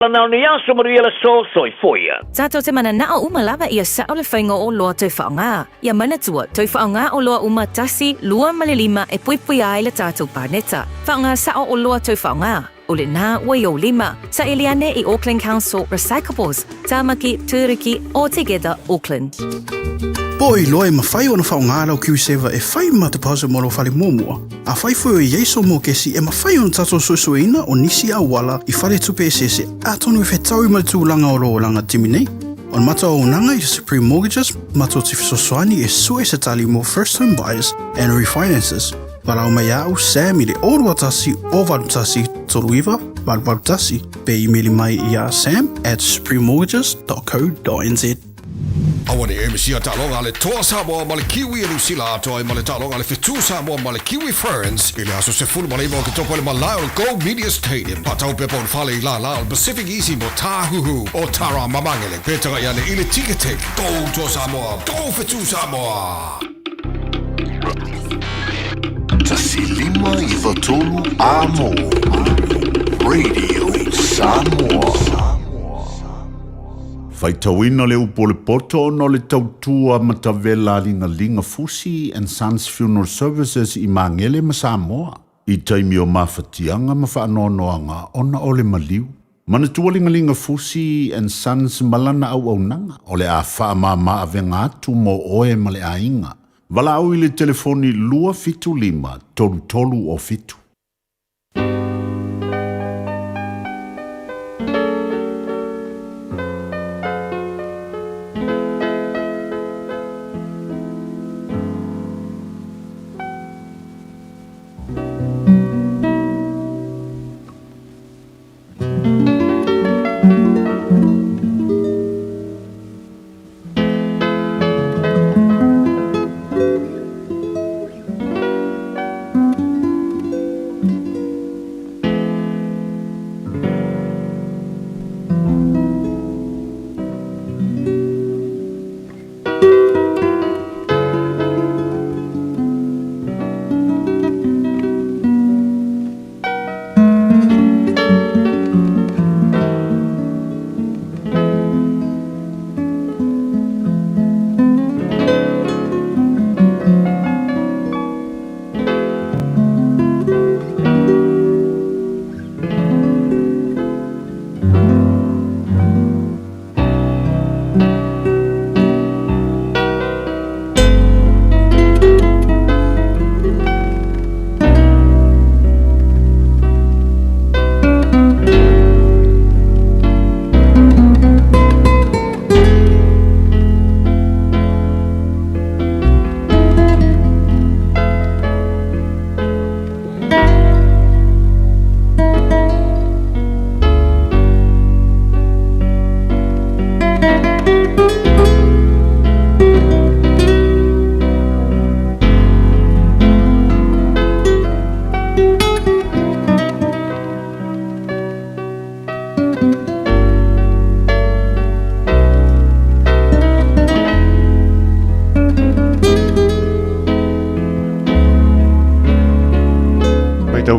Now ni aso mariela so soi foia. Tato te mana na umalava ia sa ole whainga o loa toi whaonga. Ia mana tua toi whaonga o loa umatasi lua malilima e puipui ai le tato parneta. Whaonga sa o loa toi whaonga. Ole na waio lima. Sa Eliane I Auckland Council Recyclables. Tamaki, Turiki, all together Auckland. Poi loa e mawhai o na whaonga lau Q7 e whai matapause moro whare mōmua. A whai fweo e Yeso mō kesi e mawhai o na tato soesoeina o nisi au wala I whare tupe e sese a tonu e whetau I maritūlanga o roa langa timinei. O na mata o nanga I Supreme Mortgages, mato tifisoswani e sue se tali mo first home buyers and refinances. Wala o mai au Sam I le orua tasi o valutasi toluiva valutasi pe emaili mai I a sam@suprememortgages.co.nz. Awani e misia talonga le toa Samoa ma le kiwi e Lucila atoa ma le talonga le fitu Samoa ma le kiwi ferns I le aso se fulu ma le imo ki topo le malao le Go Media Stadium patau pepo le fale I la la Pacific Easy mo Tahuhu o Tara Mamangele petara ia le ile tiketek Go to Samoa Go fitu Samoa Tasilima I Vatolu Amo Radio Samoa Faitauina le upo le poto no le tautua matavela linga Fusi and Sons Funeral Services I Mangele ma Samoa. I taimi o mawhatianga ma whaanoanoanga ona o le maliu. Manatua linga Fusi and Sons malana au nanga o le a whaamama avenga atu mo oe ma le ainga. Wala au I le telefoni lua fitu lima tolu o fitu.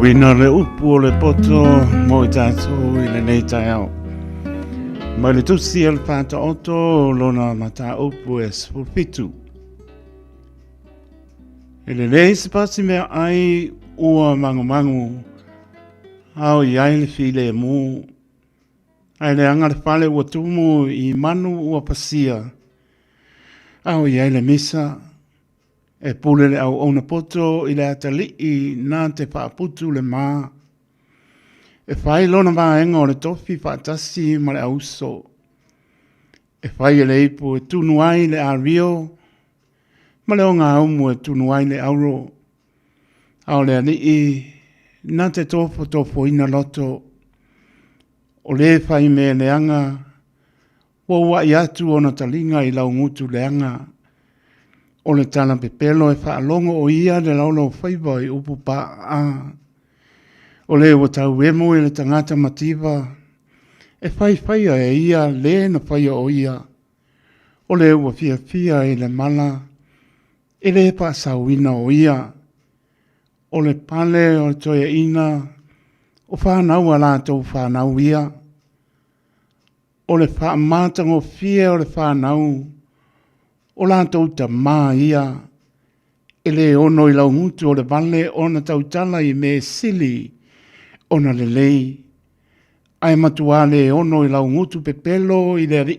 Wina le upu o le poto mo I tātou I le nei tai au. Mai le tusi al pāta oto lona mata upu e spulpitu. I le nei se pasi mea ai ua mangu au I ai le file e mu. Ai le anga le fale ua tumu I manu ua pasia. Au I ai le misa. E pule le au ona poto I le atalii nā te whaaputu le mā. E whai lona māenga o le tofi whaatasi ma le auso. E whai e le ipu e tunu ai le a rio. Ma le o ngā umu e tunu ai le auro. Au le alii nā te tofo ina loto. O le whai me le anga. Wa I atu ona talinga I lau ngutu le anga. O le tala pepelo e whaalongo o ia le laulo whaiba I upu pa a. O le o tau emo e le tangata mativa. E whaia e ia le na whaia o ia. O le ua Fiafia e le mala. E le pa sauina o ia. O le pale o le toia ina. O whanau ala tau whanau ia. o le whaamatango fia o le whanau, o lātou ta mā ia, e le ono i lau ngutu o le vale o na tautala i me sili o na le lei. Ai matua le ono i lau ngutu pepelo i le ri.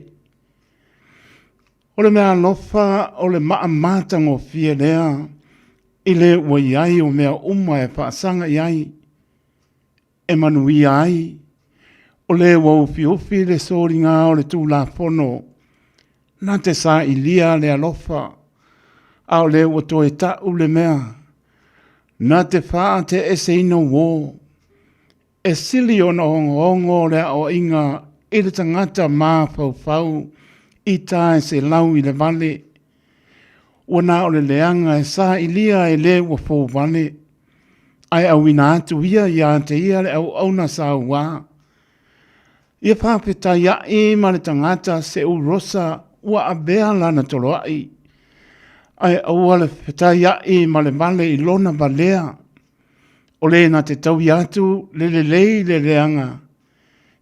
O le mea lofa o le maamatango fia lea, i le ua iai o mea uma e whaasanga iai, e manui ai, o le ua ufi le sōringa o le tū la fono, nā te sā i lia le alofa, au le ua toe tau le mea, nā te whaa te ese ino wō, e sili o na hongo le o inga i le tangata mā fau, i tae se lau i le vale, wana o le leanga e sa ilia e le ua fō vale, ai au ina atu ia te ia le au na sa ua. Ia pāpeta ia e ma le tangata se u rosa ua abea lana toloai, ai au le peta ia e ma le vale i lona valea, o le na te tau atu le leanga,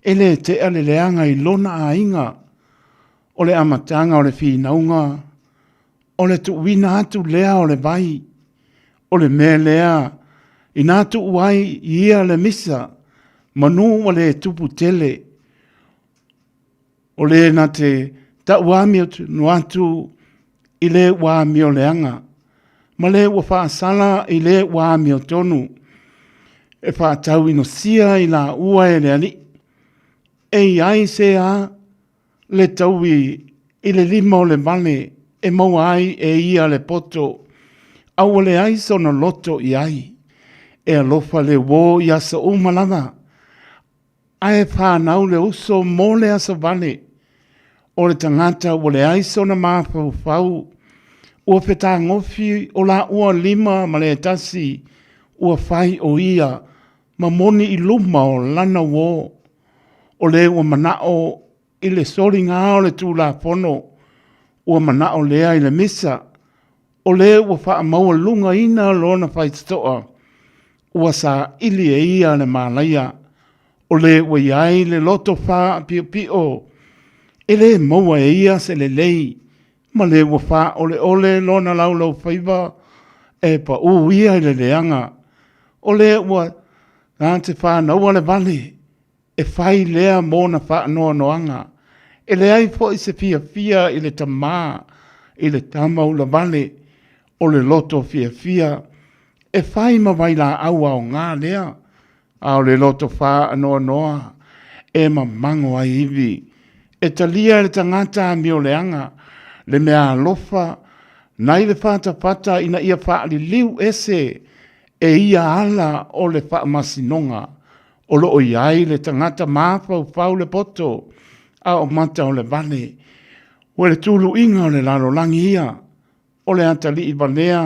e le te le leanga i lona a inga, o le amatanga o le whinaunga, o le tu wina atu lea o le vai, o le mea lea, i nātu uai ia le misa, manu o le tupu tele, o le na te ta uamio no atu i le uamio leanga, ma le ua whaasala i le uamio tonu, e whaatau ino sia i la ua e le ali, e ai se a le taui i le lima o le vale, e mau ai e ia le poto, au le ai sono loto i ai, e alofa le wō i asa umalama, ai whanau le uso mō le asa vale, o le tangata o le ai sona mafau, ua whetā ngofi o la ua lima ma le tasi, ua whai o ia, ma moni i luma o lana wō, o le ua manao i le sori ngā o le tū la pono, ua manao lea i le misa, o le ua wha maua lunga ina lona whaitoa, ua sa ili e ia le mālaia, o le ua iai le loto wha pio pio, e le maua e ia se le lei, ma le ua wha ole lona laulau whaiva, e pa ia i le leanga, o le ua nā te wha naua le vale, e whai lea mōna wha noa noanga, e le ai fo i se Fiafia i le tamā, i le tamau la vale, o le loto Fiafia, e whai mawai la aua o ngā lea, au le loto wha noa noa, e ma mango ai iwi, e talia le tangata mi o leanga, le mea lofa, nai le pata ina ia wha li liu ese, e ia ala o le wha masinonga, o lo o iai le tangata mafau le poto, a o mata o le vale, o le tulu inga o le lalo langi ia, o le atali i valea,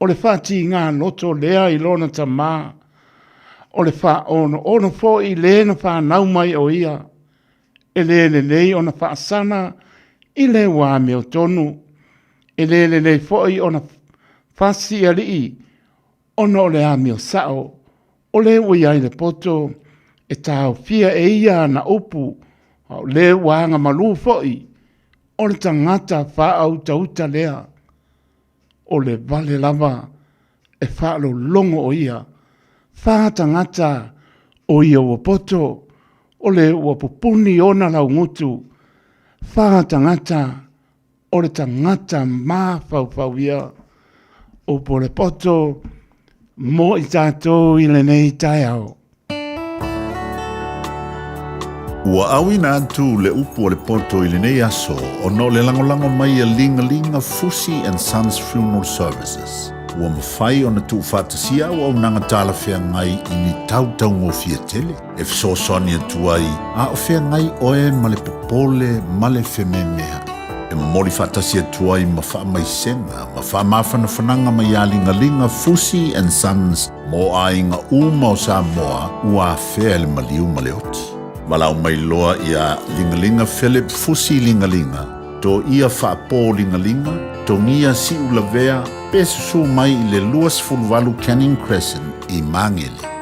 o le whati ngā loto lea i lona tamā, o le wha ono fo i le na wha naumai o ia, e le lei o na wha sana i le wā meo tonu, e le lei fo i o na whasi alii, ono o le a meo sao, o le ui ai le poto, e tau fia e ia na upu, o le wanga malu fo i, o le tangata wha au tauta lea, o le vale lava, e whaalo longo o ia, wha tangata o ia ua poto, o le ua pupuni ona lau ngutu, wha tangata, o le tangata mā fau ia, o po le poto, mo i tātou i le nei tai au. Ua awina atu le upu o le poto i le nei aso o no le langolango mai a linga Fusi and Sons Funeral Services. Ua mawhai o na tu whatasia o au nanga tala whea ngai i ni tautau ngō fia tele. E fisosoni atu ai, a o whea ngai oe ma le popole ma le whememea. E mamori whatasia atu ai ma wha mai senga, ma wha mawhana whananga mai a linga Fusi and Sons mo a inga uma o Samoa ua whea le maliu ma le oti. Malau mai loa ia lingalinga Philip Fusi lingalinga. To ia whaapō lingalinga, to ngia si ulavea, pesusu mai i le luas fulvalu Canning Crescent i Mangele.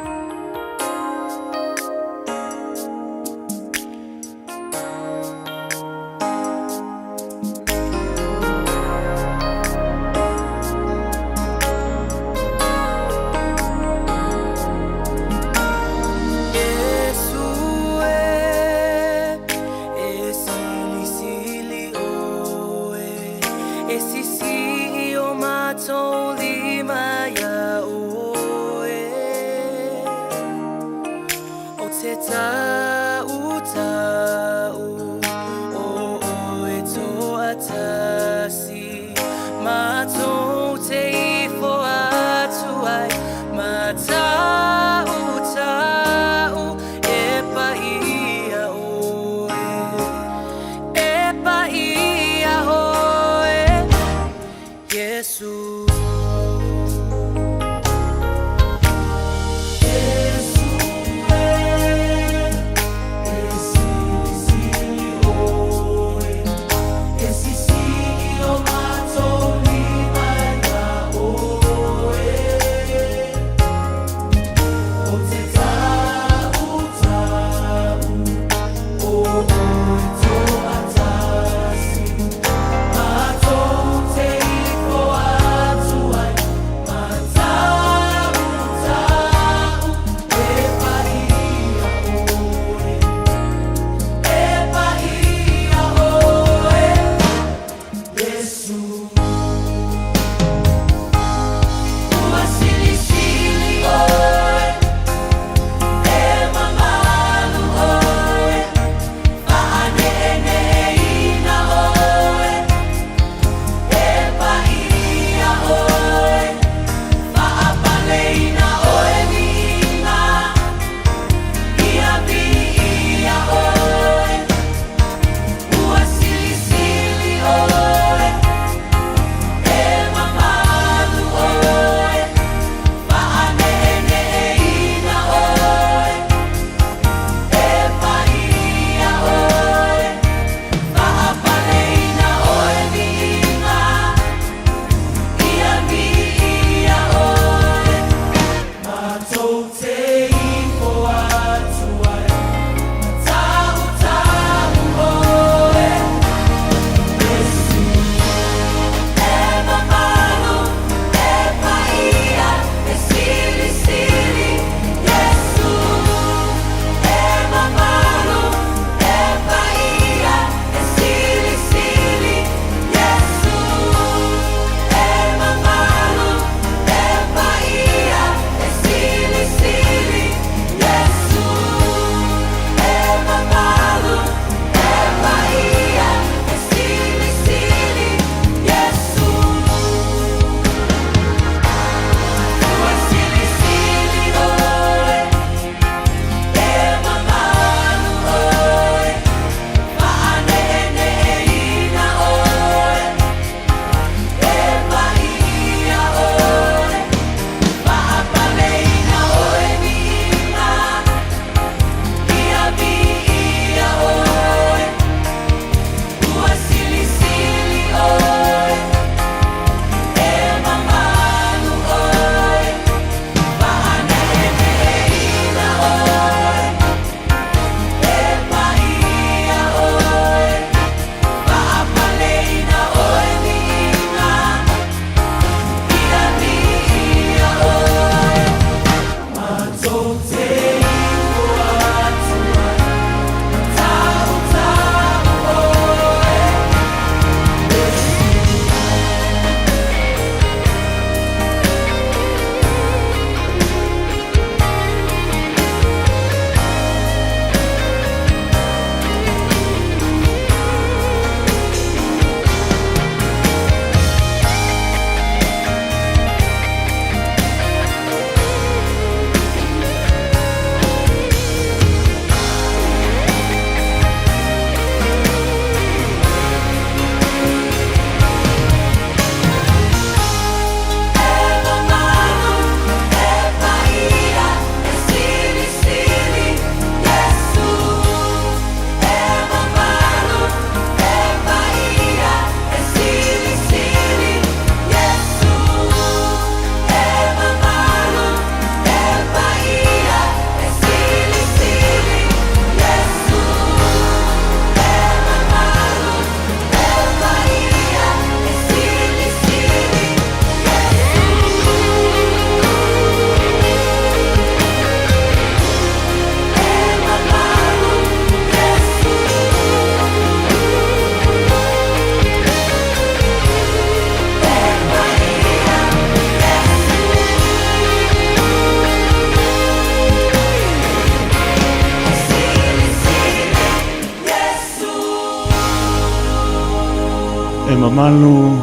e mamalu,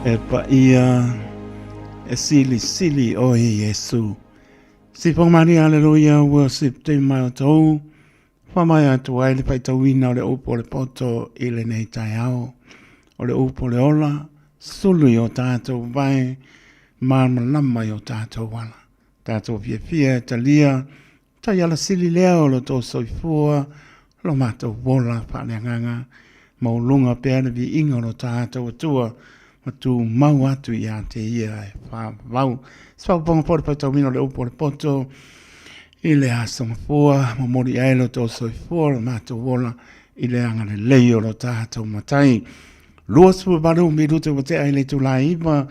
e paia, e sili o Yesu. Sipong mani aleluia, worship te mai o tau. Whamai atu ai le pai tauina o le upo le poto i le nei tai au. O le upo le ola, sului o tātou vai, malama o tātou wala. Tātou Fiafia, talia, tai ala sili leo lo tō soifua, lo mātou wola whaneanganga, maulunga pēr vi inga lo tātou atua, matu mau atu i a te ia e whāwau. Spau ponga pōre pai tauina o le upo le poto, i le asonga fua, mamori aelo tō soifua, lo mātou wola, i le anga le leio lo tātou matai. Lua sua baru mi rute wa te ai le tulai iwa,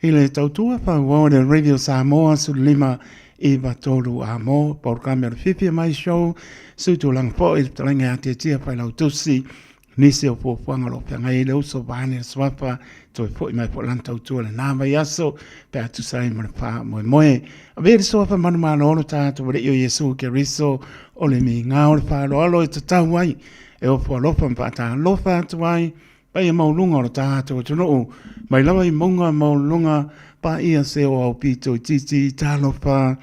i le tautua pa wau le Radio Samoa su lima i wa tolu a mo, por kamera Fiafia Mai show, su tu lang po i talenga a te tia pai lau tusi, nisi o puapuanga lo pianga i le uso vane swapa, toi po i mai po lan tautua le nama yaso, pe atu sai mana pa moe moe. A veri swapa manu mana ono tātu wale io Yesu ke riso, o le mi ngā o le whālo alo i tatau ai, e o pua lopa mpa tā lofa atu ai, pai e maulunga o tātou tunu, mai lawa i monga maulunga pa ia se o au pito i titi, tā lofa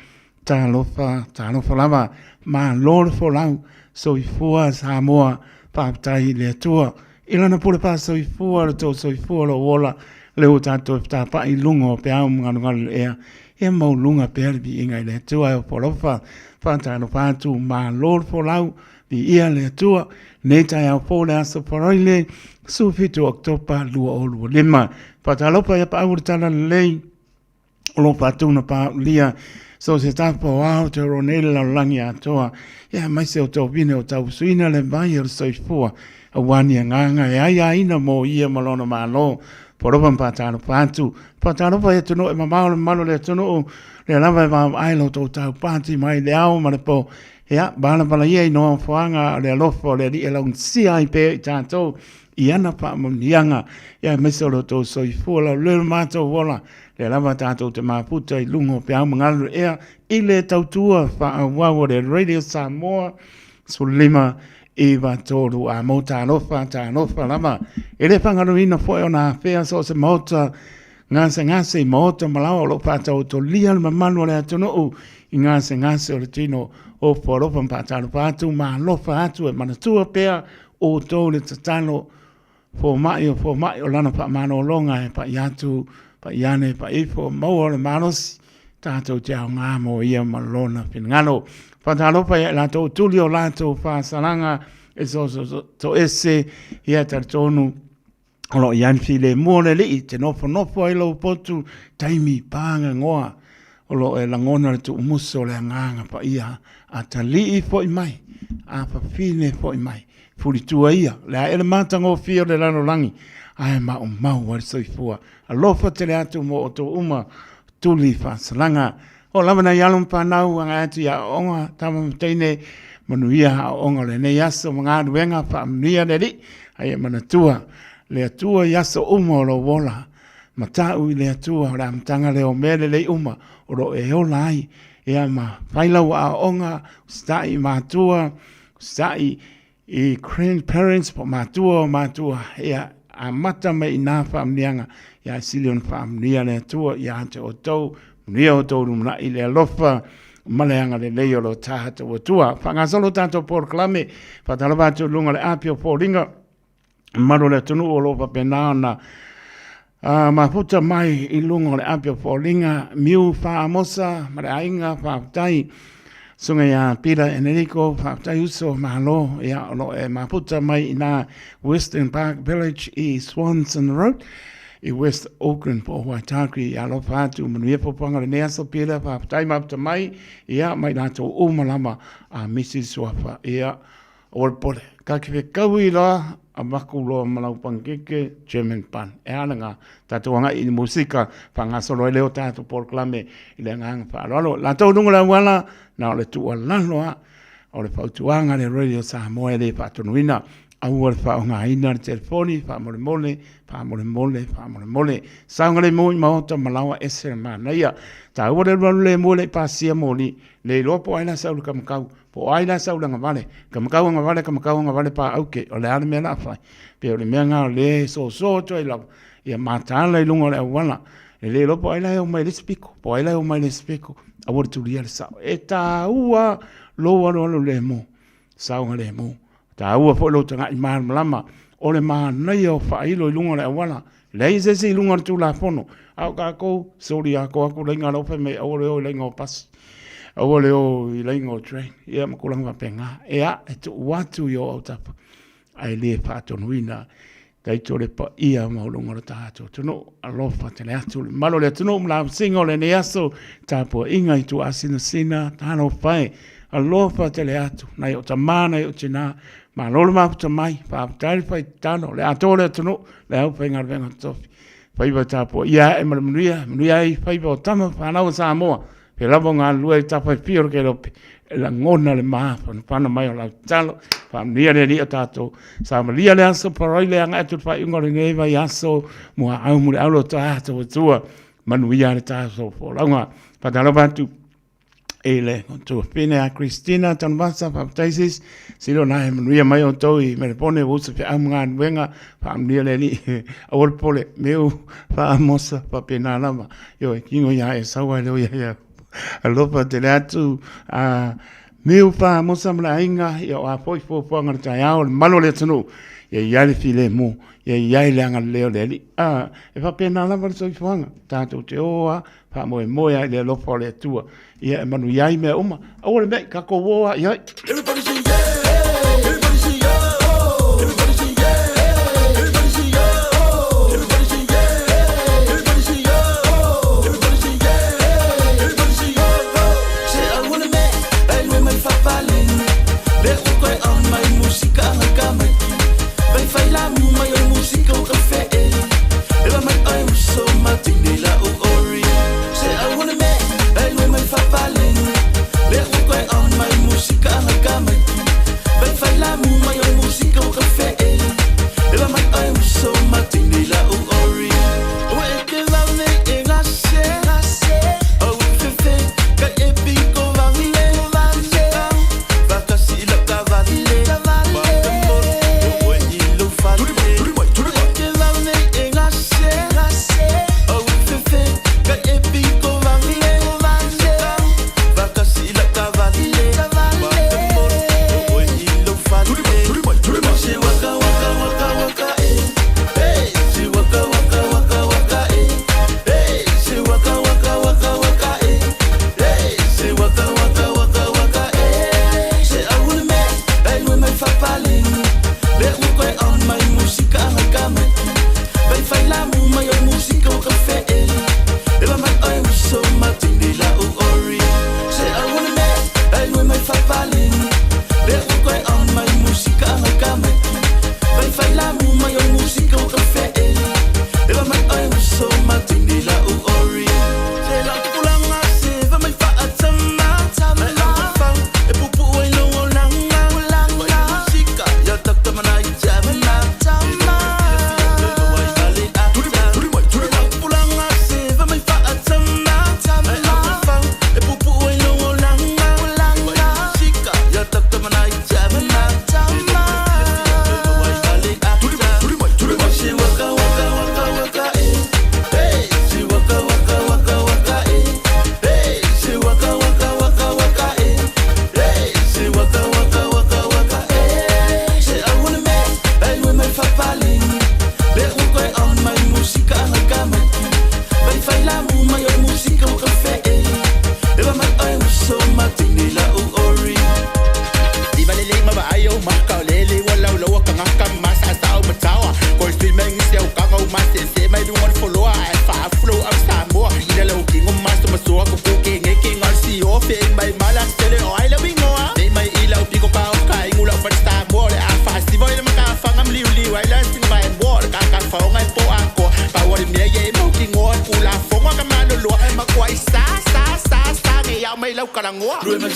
lava, ma lor fo lau, so i fua Samoa, pa tai le tua, ilana pule pa so i fua, so i fua lo wola, leo tātou tā pa i lunga o pe au mga nungalu ea, e maulunga pe albi ingai le tua, e o polofa, pa tā no pātu, ma lor fo lau, vi ia le tua, nei tai au pole aso paroile, su fitu oktopa lua o lua lima. Patalopa ia pa aur tala lei, lo patuna pa lia, so se tapo au te ronele la langi atoa, ia mai se o tau vine o tau suina le vai o soifua, a wani a nganga, e ai aina mo ia malona malo, poropa patalopa atu, patalopa ia tunu e mamao le malo le tunu, le lava e vau ailo tau pati mai le au ma le po, ia, bala bala ia i noa whaanga le alofo le li e laun si ai pe i tātou i ana pa monianga ia mesolo tō soifua la leo mātou wola le lava tātou te māputa i lungo pe au mangalu ea i le tautua wha awawa le Radio Samoa so lima i watoru a mo tā nofa lama e le whangaruina fo e ona whea so se mota ngase mota malawa lo pātou to lia le mamanu le atunu i ngase o le tino o poropa mpatalo pātu ma lofa atu e manatua pea o tō le tatalo fo mai o lana pa mano longa e pa iatu, pa iane, pa ifo maua le manos tātou te au ngā mo ia malona pinangano. Patalo pa ia lato tuli o lato pa salanga e so ese ia tartonu o lo ianfi le muone li te nofo ai lo potu taimi panga ngoa o lo e langona le tu umuso le nganga pa ia a tali fo i mai a pa fine fo i mai furi tua ia le ele matango fio le lano langi ai ma o mau wa soifua a lofa te le atu mo o to uma tuli fa salanga o lamana yalum pa nau anga atu ya onga tama mteine manuia onga le ne yaso mga duenga pa mnia le li ai manatua le atua yaso uma o lo wola matau i le atua o la mtanga le o mele le uma o lo e o lai e ama whailau a onga stai matua stai i grandparents po matua ia a mata me ina famnianga ia silion famnia le atua ia te o tau mnia o tau rumna i le alofa maleanga le leo lo tahata o tua whangasolo tato por klame patalabatu lunga le apio po ringa maro le tunu o lopa penana mafuta mai i lunga le apio po ringa miu whaamosa mare ainga whaatai sunga ia Pira Enrico whaatai uso mahalo ia lo e mafuta mai ina Western Park Village i Swanson Road i West Auckland po Waitakere ia lo whaatu manuia po panga le neaso Pira whaatai mafuta mai ia mai nato umalama a Mrs. Wafa ia Olpole. Ka kiwe kaui la a makulo malau pangeke German pan. E ananga tatu anga i musika whangasolo e leo tatu porklame i le nganga whaarolo. La tau nunga la wala na o le tua lanoa o le whautuanga le Radio Samoa le whatunuina Aua fa nga ina telefoni fa mole mole sangale mo ma ta malawa ese mana ia ta ora le mole pasia moli le lopo aina sa kam kau po aina sa nga vale kam kau nga vale pa auke o le arme na fa pe o le menga le so to ila ia mata le lungo le wala le lopo aina o mai le spiko po aina o mai le spiko a ora tu ria sa e ta ua lo le mo sa le mo ta ua fo lo tanga i malama o le nei o whailo i lunga le awala lei se si lunga tu la fono au ka ko sori a ko aku lenga lo fe me o le o lenga o pas o le o i lenga o train ia ma kulanga penga ea e tu watu yo au tapa ai le pato nuina dai tole pa ia ma lunga le tato tu no alo fa te le atu malo le tu no mla singo le ne aso tapo inga i tu asina sina tano fai alo fa te le atu nai o tamana i o tina ma lolo ma puta mai pa tali fai tano le atole tuno le au fai venga tofi fai va tapo ia e manuia i fai va tama fa na Samoa pe la bonga lue tapa fior ke lo la ngona le ma fa na mai la talo fa nia le tato sa malia le aso paroi le anga tu fai ngore nei vai aso mo au mo au lo tato tua manuia le tato fo longa pa talo bantu ele tu pene a Cristina tan basa baptizes silo na manuia mai o toi me pone vusa pe amngan venga pa amnia le ni or pole meu fa mosa pa pena lama yo kingo ya e sawa le ya alopa te atu a meu fa mosa mla inga yo a foi fo ngar ta ya malo le tunu ya le file mo ya le anga le le e fa pena lama so fanga tanto te oa fa mo ya le lo pole tua ia manu yai me uma o le me ka ko woa ia everybody sing yeah everybody sing yeah everybody sing yeah everybody sing yeah everybody sing yeah everybody sing yeah everybody sing yeah everybody sing yeah say I wanna make I my fa falling let me go on my musica kama vai fai la my musica o cafe ela mai I'm so matinela o ori say I wanna make let me go on my musica kama vai fai la my musica o cafe ela mai I'm so matinela o ori o e que va me en la se o fefe ka e pico va casi la cavale va temor o e lo fa que va me en la se o fefe ka e pico va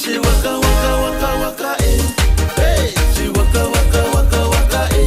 She waka waka waka waka eh. Hey, she waka waka waka waka eh.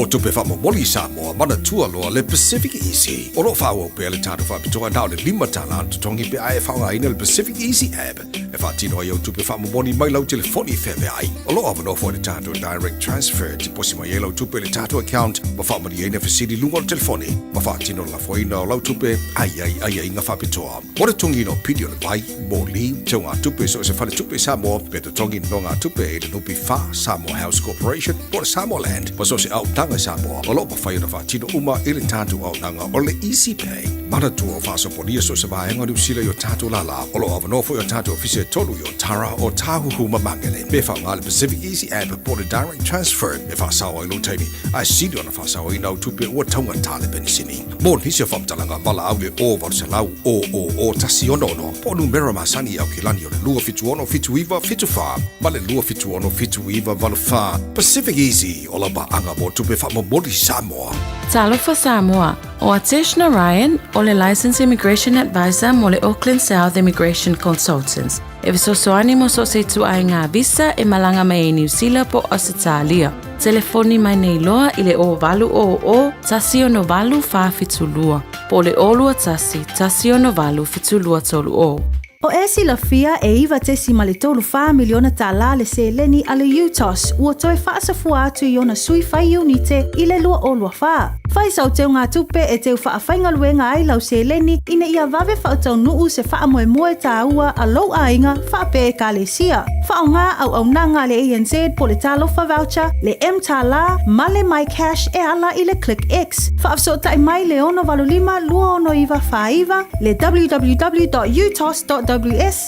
po tupe fa moli Samoa mana tua loa le Pacific Easy. O lo fa o pe le tatu fa pitoa nao le lima tala tongi pe ai fa ai le Pacific Easy app. E fa tino yo tupe fa moli mai lau telefoni fe ai. O lo ava no fo le tatu direct transfer ti posi mai lau tupe le tatu account ma fa mali ina fasili lungo telefoni. Ma fa tino la fo ina lau tupe ai nga fa pitoa. O le tongi no pidio le vai moli tonga tupe so se fa le tupe Samoa pe to tongi no nga tupe le nupi fa Samoa House Corporation por Samoa Land. Ma so se au tanga Samoa. O lo pa fa ina fa tino uma ile tatu au nanga o le Easy Pay. Mana tua fa so ponia so se vai nga sila yo tatu lala. O lo ava no fo yo tatu office tolu yo tara o tahu mangele. Be fa nga le Pacific Easy app por the direct transfer. Be fa sa o lo taimi. Ai sidi ona fa sa o ina tupe o tonga tale ben sini. Mo hisi fa talanga bala au le o va se lau o tasi ono no. Po numero masani au kilani o le lua fitu ono fitu iva fitu fa. Ma le lua fitu ono fitu iva valu fa. Pacific Easy o la ba anga mo tupe fa mo modi Samoa. Talo for Samoa. O Atishna Ryan, o le Licensed Immigration Advisor mo le Auckland South Immigration Consultants. E viso soani mo so se tu ai ngā visa e malanga mai e New Zealand po Australia. Telefoni mai nei loa i le o valu o tasi o no valu fa fitulua. Po le olua tasi o no valu fitulua tolu o. O esi la fia e iwa tesi ma le tolu wha miliona ta la le se leni a le UTOS ua toi whaasafua atu i ona sui whai unite i le lua o lua wha. Whai sau teo ngā tupe e teo wha whainga luenga ai lau se leni ina ia vave wha tau nuu se wha moe moe ta ua a lau a inga wha pe e ka le sia. Wha o ngā au nanga le ANZ po le talofa voucher, le M ta la, ma le My Cash e ala i le Click X. Wha afso tai mai le ono valulima lua ono iwa wha iwa, le www.utos.ws,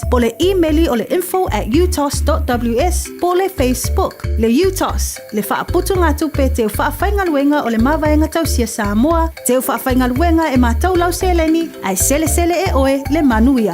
po le emaili o le info@utos.ws, po le Facebook, le UTOS, le wha putu ngā tupe teo wha whainga luenga o le mawaenga tau sia Samoa, teo wha whainga luenga e mātou lau seleni, ai sele e oe le manuia.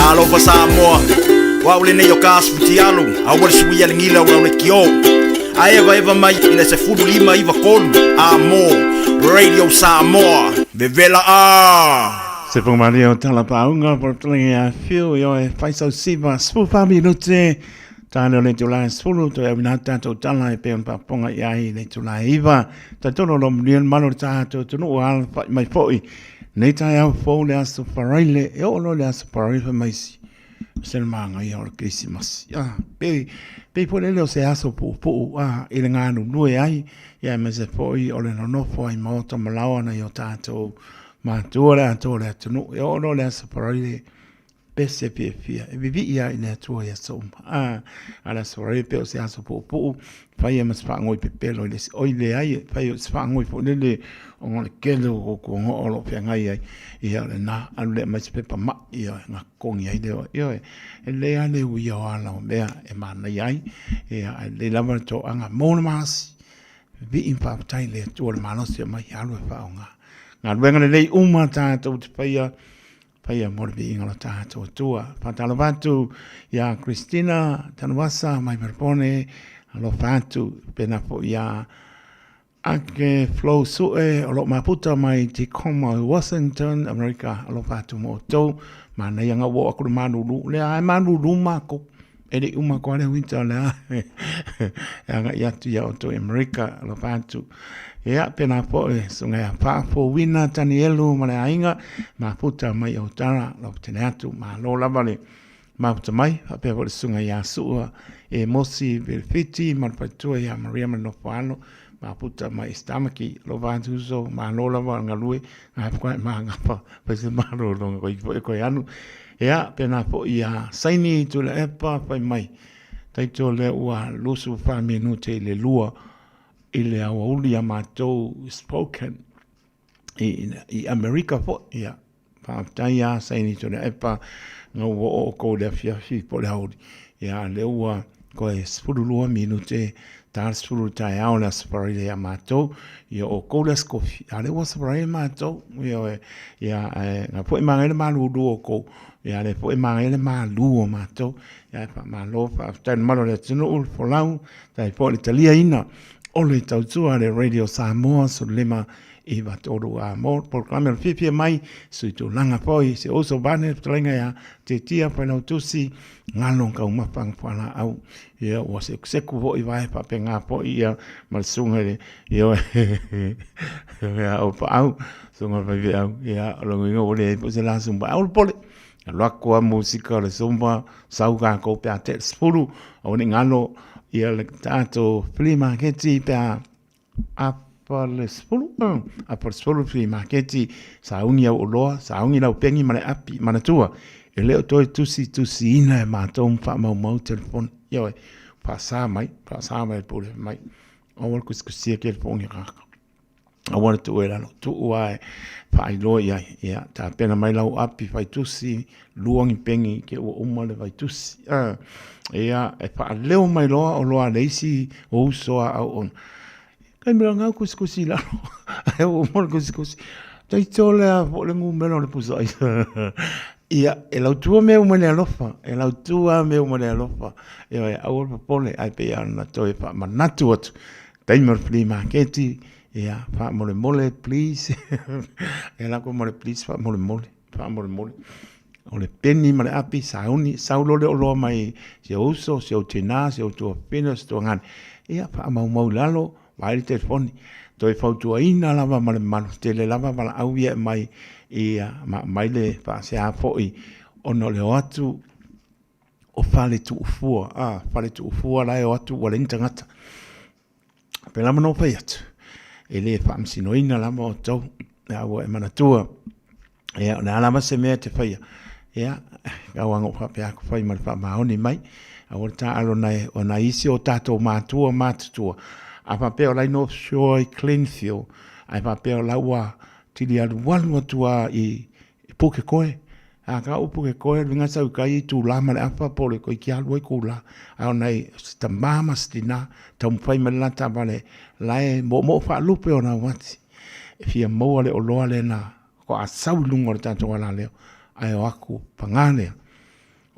Alofa Samoa wa ule nei o kasputi alu a wale sui alingila wa ule kio a eva mai ina se fudu lima iva kolu amo Radio Samoa bevela Se po mari o tala paunga por tlingi a fiu yo e faisau siva spupa minute tano le tula spulu to e vinata to tala e pe un paponga iai le tula iva ta tono lo mlien malo tato tunu al mai foi nei tai au fo le aso paraile e o lo le aso paraile mai si se manga ia o Christmas pe po le se aso pu ile nganu nui ai ia me se foi o le no foi mo to malawa na yo tato ma tuola tunu e o lo le aso paraile pese Fiafia e vivi ia ina tua ia soma ala sore pe o se aso pu fai mas fa ngoi pe pelo le oi le ai fai se fa ngoi fo le o ngol kelo ko o lo pe ngai ai ia le na alu le mas pe pa ma ia nga kongi ai de ia e le ale u ia ala o mea e mana ai ia le lava to anga mona mas vi in pa tai le to le mano se mai alu fa nga wenga le uma ta to fai Paia morbi ingala tato tua. Patalo vatu ya Christina tanwasa mai verpone alo vatu pena po ya ake flow sue alo maputa mai Tacoma Washington America alo vatu moto mana yang awo aku manu lu le ai manu rumah ko ele uma ko le winter la yang ya tu ya to America alo vatu ia pena po sunga pa fo wina tanielu mala ainga ma puta mai o tara lo teneatu ma lo lavale ma puta mai pe po sunga ya su e mosi velfiti ma patu ya Maria Manofano ma puta mai stamaki lo vantuso ma lo lava ngalui nga kwa ma ngapa pe se ma lo ko anu ia pena po ia saini tu le epa pai mai tai to le ua lusu fa minute le lua ile a uli a matou spoken i Amerika fo ia pa taia saini to le epa no o ko le fiafi po le hauri ia le ua ko e spulua minute tar spulu tai au la spari le matou ia o ko le skofi ale was spari matou ia na po mangele malu do ko ia le po mangele malu o matou ia pa malo pa tan malo le tino ul folau tai po Italia ina ole tautua le Radio Samoa so lema i vatoru a mo programa Fiafia Mai sui tu langa poi se oso bane tlenga ya te tia pano tusi ngalo ka uma pang pala au ia o se seku vo i vai pa penga po ia mal sunga le ia ia o pa au sunga vai au ia lo ngo ole po se la sumba au pole lo ko musica le sumba sauga ko pe ate spuru o ni ngalo ia le tato flea marketi pe a le spulu flea marketi sa unia o loa sa ungi lau pengi male api mana tua e leo toi tusi ina e matou fa mau telefon ia pa sa mai pule mai awal kuskusia ke telefon ia awal tu era no tu uai pa ilo ia ta pena mai lau api fai tusi luangi pengi ke o umale vai tusi ia e pa leo mai loa o loa leisi o soa au on kai mira ngau kuskusi la e o mor kuskusi tai tole a vo le ngu melo le pusai ia e lau tua meu mane alofa ia au pa pole ai pe ana toi pa manatu atu tai mer flea marketi ia fa mole please e la ko mole please fa mole o le peni ma le api saulo le oloa mai se uso, se o tina, se o tua pena, se tua ngane. Ia pa mau lalo, vai le telefoni. Toi fautua ina lava ma le manu, te le lava ma la auia mai ia mai le pa se a foi ono le atu o fale tu ufua lai o atu wale intangata. Pe lama no pai atu. E le pa msino ina lama o tau, ia ua e manatua. Ia, na alama se mea te whaia. Ia, kawango whape ako whai mara wha maoni mai. Awara ta alo nei, o na isi o tato mātua. A whape o lai North Shore i Cleanfield. A whape o laua tili alu walu atua i puke koe. A ka upu ke koe, ringa sau kai tu lama le apa pole koe ki alu ai kula. A o nei, ta mama stina, ta mwhai malata vale, lai mo wha lupe o na wati. Fia moa le o loa le na, ko a sau lungo le tato wala leo, ai o aku pangane.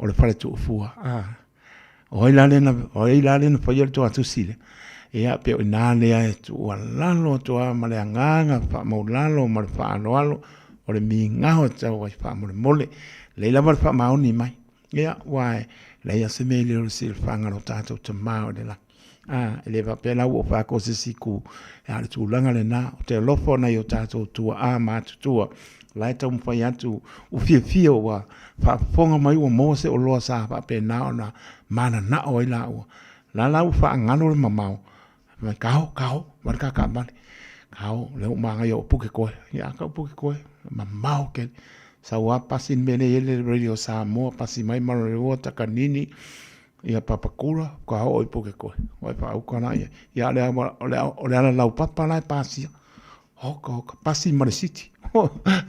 o le fale tu fua. O ila lena whaia le toa tusile. Ia pe o nā lea e tu ua lalo toa ma le anganga, wha maulalo, ma le wha aloalo, o le mi ngaho tau ai wha mole mole. Leila ma le wha maoni mai. Ia, wae, leia se me le ori sile whangaro tātou te mao le la. Ele va pe la o fa ko se siku ya tu langa le na o te lofo na yo tātou tua ma tua lai tau mwhai atu u fia wa fa fonga mai o mose o loa sa pa pe na ona mana na o ila o la u fa ngano le mamau mai kao marka ka male kao le o manga yo puke koe ya ka puke koe mamau ke sa wa pasin bene ele radio Samoa pasi mai maro le o takanini ia papakura ka o puke koe o pa u kana ia le o lau papa lai pasia hoka pasi mare city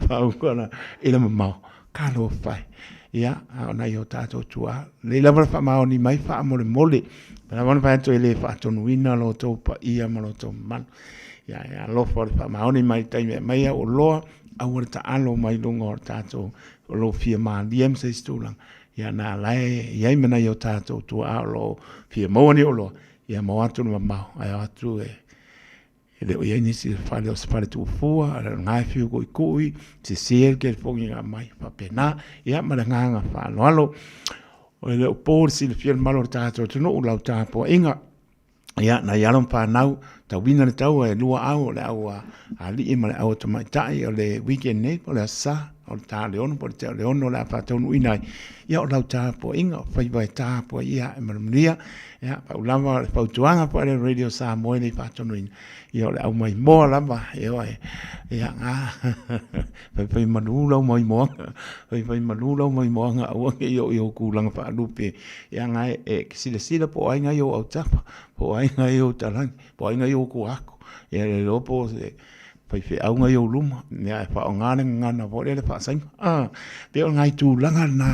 pa u kana ila mamau ka lo fai ia ona yo tato tua le lava fa ma oni mai fa mole mole para von fa to ele fa to nuina lo to pa ia ma lo to man ia lo for fa ma oni mai tai mai o lo a urta alo mai lungo tato lo fia ma diem se stulang ia na lai ia mena yo tato tua lo fia mo ni o lo ia mo atu ma ma ai atu ele o ia ni si fale o fale tu fua ala ngai fiu ko kui se ser ke fongi mai pa pena ia ma nga fa lo o le o por si le fiel malo tato tu no la tapo inga ia na ia lon pa nau ta wina le tau e lua au le au ali i ma le au mai tai o le weekend ne o le sa o ta le on por te le on la fa tonu ina ia o la tapo inga fai vai tapo ia e maria ia pa ulama pa tuanga pa le radio Samoa le fa tonu ina ia le au mai mo lava ia fai manula mai mo fai manula mai mo nga o yo ku lang fa lupe ia nga e sila po ai nga yo au tapa po ai nga yo talang po ai nga yo ku ako ia le lopo se fai fe au nga yo luma ia fa ngana ngana po le fa sai pe ngai tu langa na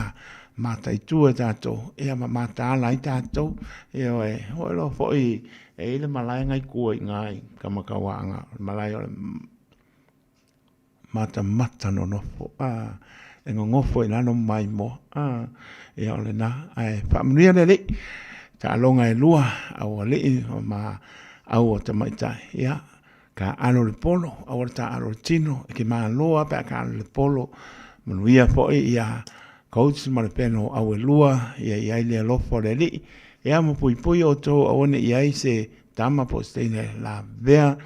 mata i tu tato ia mata lai tato ia o lo foi e le malai ngai ku ngai kamakawanga malai mata no fo e ngofo ina no mai mo e ole na ai fa mnia le ta longa e lua au le ma au te mai tai ia ka alo le polo au ta alo tino ke ma loa pa ka le polo mnuia fo ia coach ma le peno au lua ia le lo fo le li ia mo pui o to one ia se tama postene la vea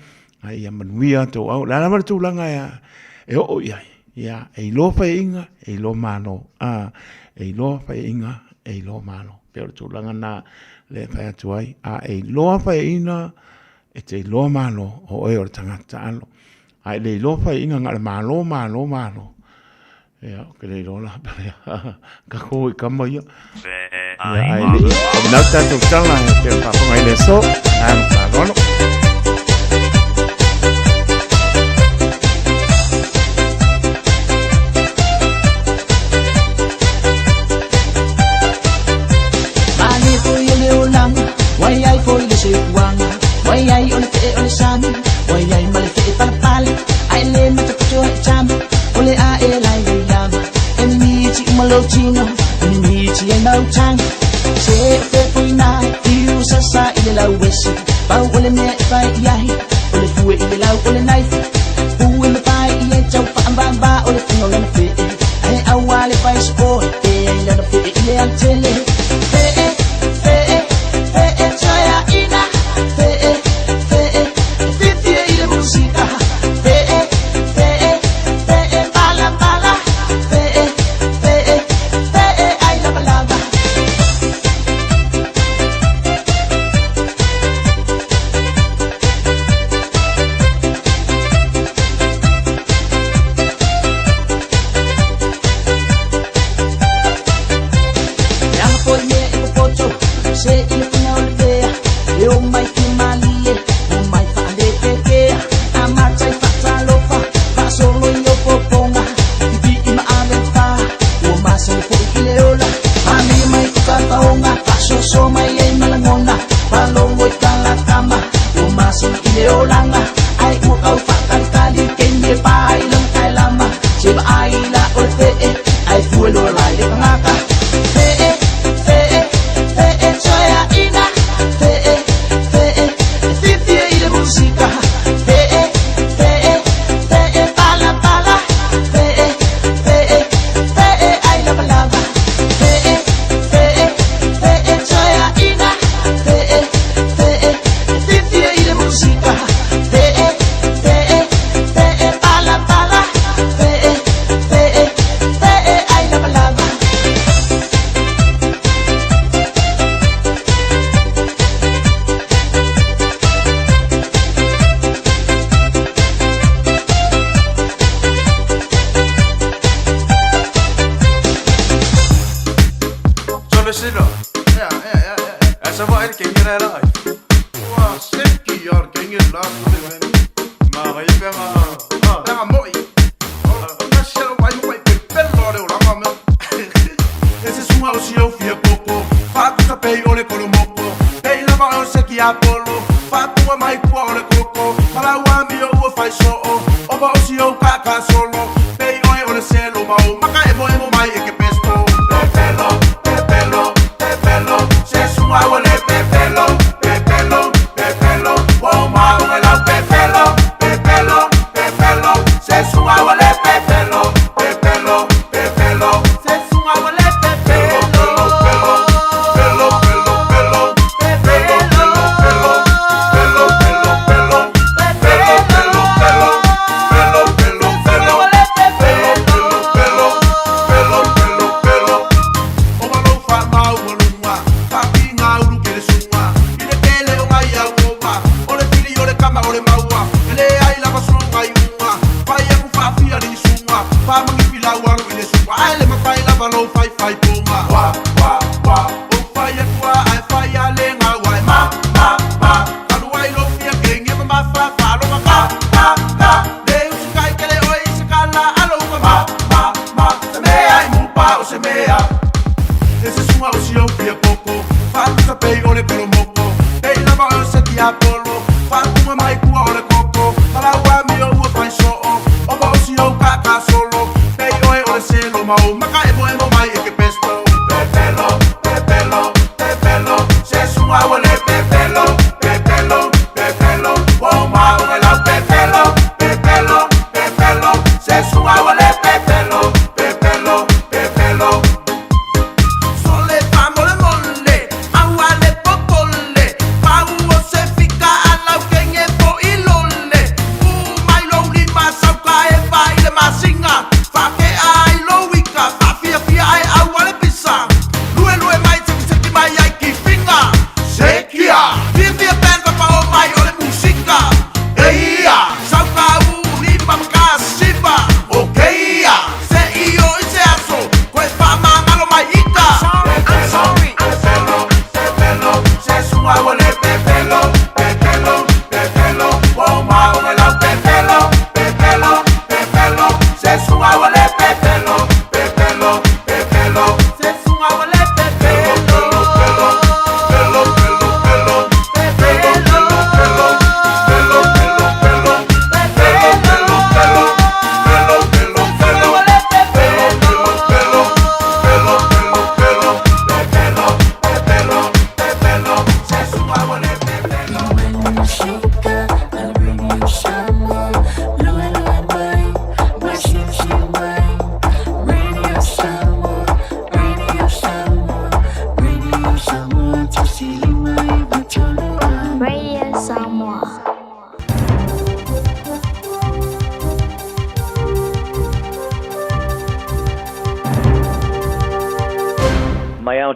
ia mnuia to au la ma tu langa e o ia e lo fa inga e lo malo e lo fa inga e lo malo pero tu langa na le fa tu ai e lo fa inga e te lo malo o e o tangata alo ai le lo fa inga ngal malo ia ke le lo la ka ko ka mo ia ai na ta tu tala pe pa mai le so pa no Why I for the ship wang? Why I on the sun? Why I malike palpal? I lay me to put cham. Ole a lai yama. And me chi malochino. And me chi no chang. Say fe puina. You sa ile la wesi. Ba ole me fa yai. Ole fu ile la ole knife. Fu ile fa ile chau fa ba ole fu no fe. Ai awale fa sport. Ai la fe ile antele. apolo fatua mai cuore coco para wa mi o fai so o ba o si o kaka solo pei oi o le selo ba o maka e mo mai e che pesto pepelo se sua o le pepelo o ma o la pepelo se sua o le pepelo se sua o le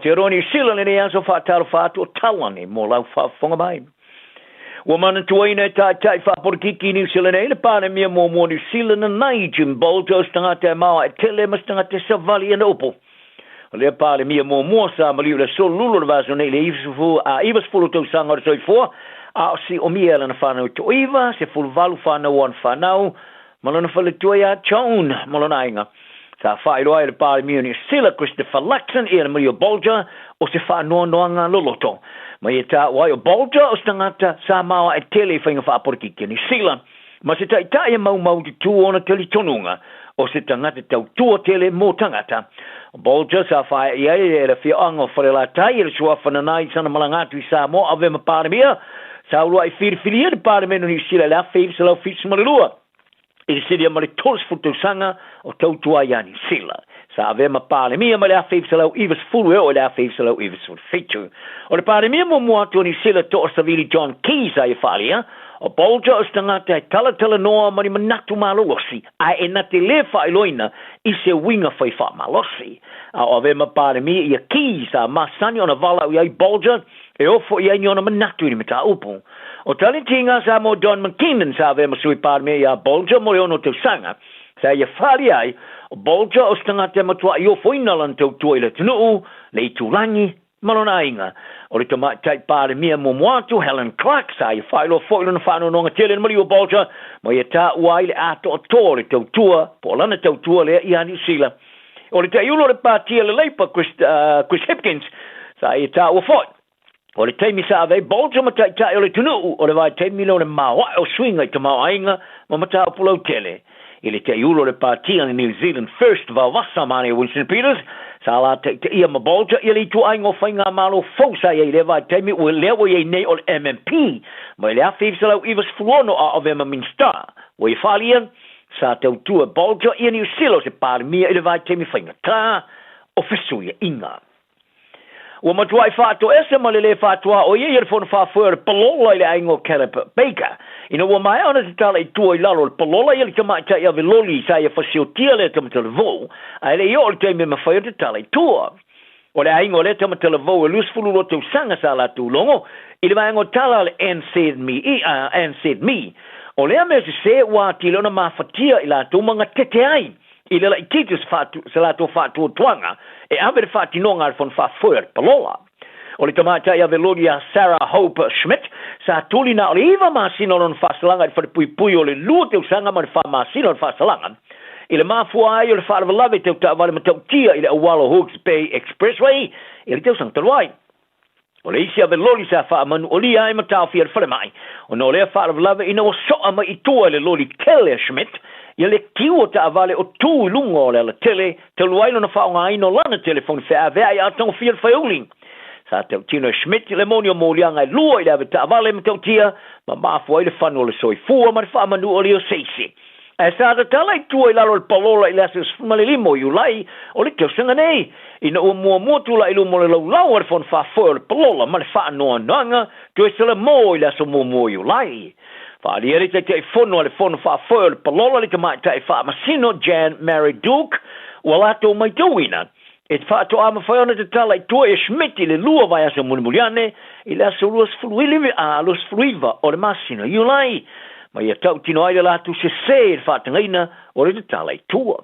Tironi sila ni aso fa tal fa to tawani mo lau fa fonga mai. Wa man tuina ta fa por kiki ni sila ni le pa mi mo ni sila na naijim bolto stanga te ma tele mastanga te savali en opo. Le pa mi mo sa ma le so lulu va so ne le fu a ibas fu to sanga so fo a si o mi ela na fa no to iva se fu valu fa no one fa now malona fa le toya chaun malona inga. Sa fa ilo ai le pa mi ni sila Christopher Laxon e Mario Bolger o se fa no nga loloto. Ma eta wa o Bolger o stangata Samoa e tele fa fa por kiki ni sila. Ma se tai tai mau di tu ona tele tonunga o se tangata tau tu tele mo tangata. Bolger sa fa ia le fi anga for la tai le sua fa na nai sana malanga tu Samoa ave ma pa mia. Sa lo ai fir de pa me no ni sila la fi se lo fi smalua. I sidia mali tos futu sanga o tautua yani sila. Sa ave ma pale mia mali afeif salau iwas fulu o le afeif salau iwas fulu fitu. O le pale mia mo muatu ni sila to o savili John Keys a falia. O bolja o stangata e tala noa mani manatu malosi. A e nate le fa iloina i se winga fai fa malosi. A ave ma pale mia ia Keys a masani ona vala i ai bolja e ofo i ai niona manatu ni mata upu. O talentinga sa mo Don McKinnon sa ave masui par me ya bolja mo ono te sanga. Sa ia fali ai, o bolja o stanga te matua i o foina lan tau tuaila tunu, le tulangi, malona inga. O le tama tai par me mo moatu Helen Clark sa ia failo foilo na whano nonga tele mali o bolja, mo ia ta uai le ato o tō le tau tua, po lana tau tua le i New Zealand. O le ta iulo le patia le leipa Chris Hipkins, sa ia ta ua foit. O le taimi sa ave bolto mata tai o le tunu o le vai taimi lo le mawa o swinga i tamau ainga ma mata o pulau tele. I le te iulo le pātia ni New Zealand First va wasa mani Winston Peters sa la te ia ma bolta i le tu ainga o whainga malo fausa i le vai taimi o lewa i nei o le MMP ma le awhiv sa lau iwas fuono a ovema minsta o i whalian sa te utua bolta i New Zealand se pārmia i le vai taimi whainga tā o fesuia inga. Wa matua I whātua ese ma le whātua o ia ir whona whāwhua palola I le aingo Caleb Baker. Ina wa mai ana te tala I tua I lalo le palola I le tamata I ave loli sa ia whasiotia le tamata le vau. Ai le o le teime ma whaia te tala I tua. O le aingo le tamata le vau e lusfulu lo te usanga sa la tūlongo. I le aingo tala le NZ me. O le ame se wa tilona ma whatia I la tūmanga tete ai. I le lai titus sa la tō whātua tuanga. E ave le whātinonga al whon whāwhua palola. O le tamata I ave lori a Sarah Hope Schmidt sa tulina o le iwa māsino non whasalanga I whapui o le lua te usanga ma le wha māsino on whasalanga. I le mafua ai o le whaarewalawe te utawale ma tau tia I le Awalo Hawke's Bay Expressway I le te usang taluai. O le isi ave lori sa whaamanu o li ai ma tau fia le whare mai. O no le whaarewalawe ina o soa ma I tua le lori Kelly Schmidt ia le kiu ta avale o tu lunga o le tele te luaino na whaonga aino lana telefone wha avea I atong fia le whaiuling. Sa te tino Schmidt le monio molianga I lua I le ave ta avale ma tau tia ma mafua I le whanu o le soifua ma le whaamanu o le o seisi. E sa ta tala I tua I lalo le palola I le ases malelimo I ulai o le teo sanga nei. Ina ua mua tula I lumo le lau le whon whafua o le palola ma le whaanoa nanga tu e sala mo I le aso mua I ulai. Whaali eri te fono le fono whawhua le palola le te mai te whaamasino Jan Mary Duke ua lato mai tauina. E te whaato ama whaiona te tala I tua e Schmidt I le lua vai asa munimuliane I le asa luas fruiva o le masino iulai. Ma ia tau tino ai le lato se le whaatangaina o le te tala I tua.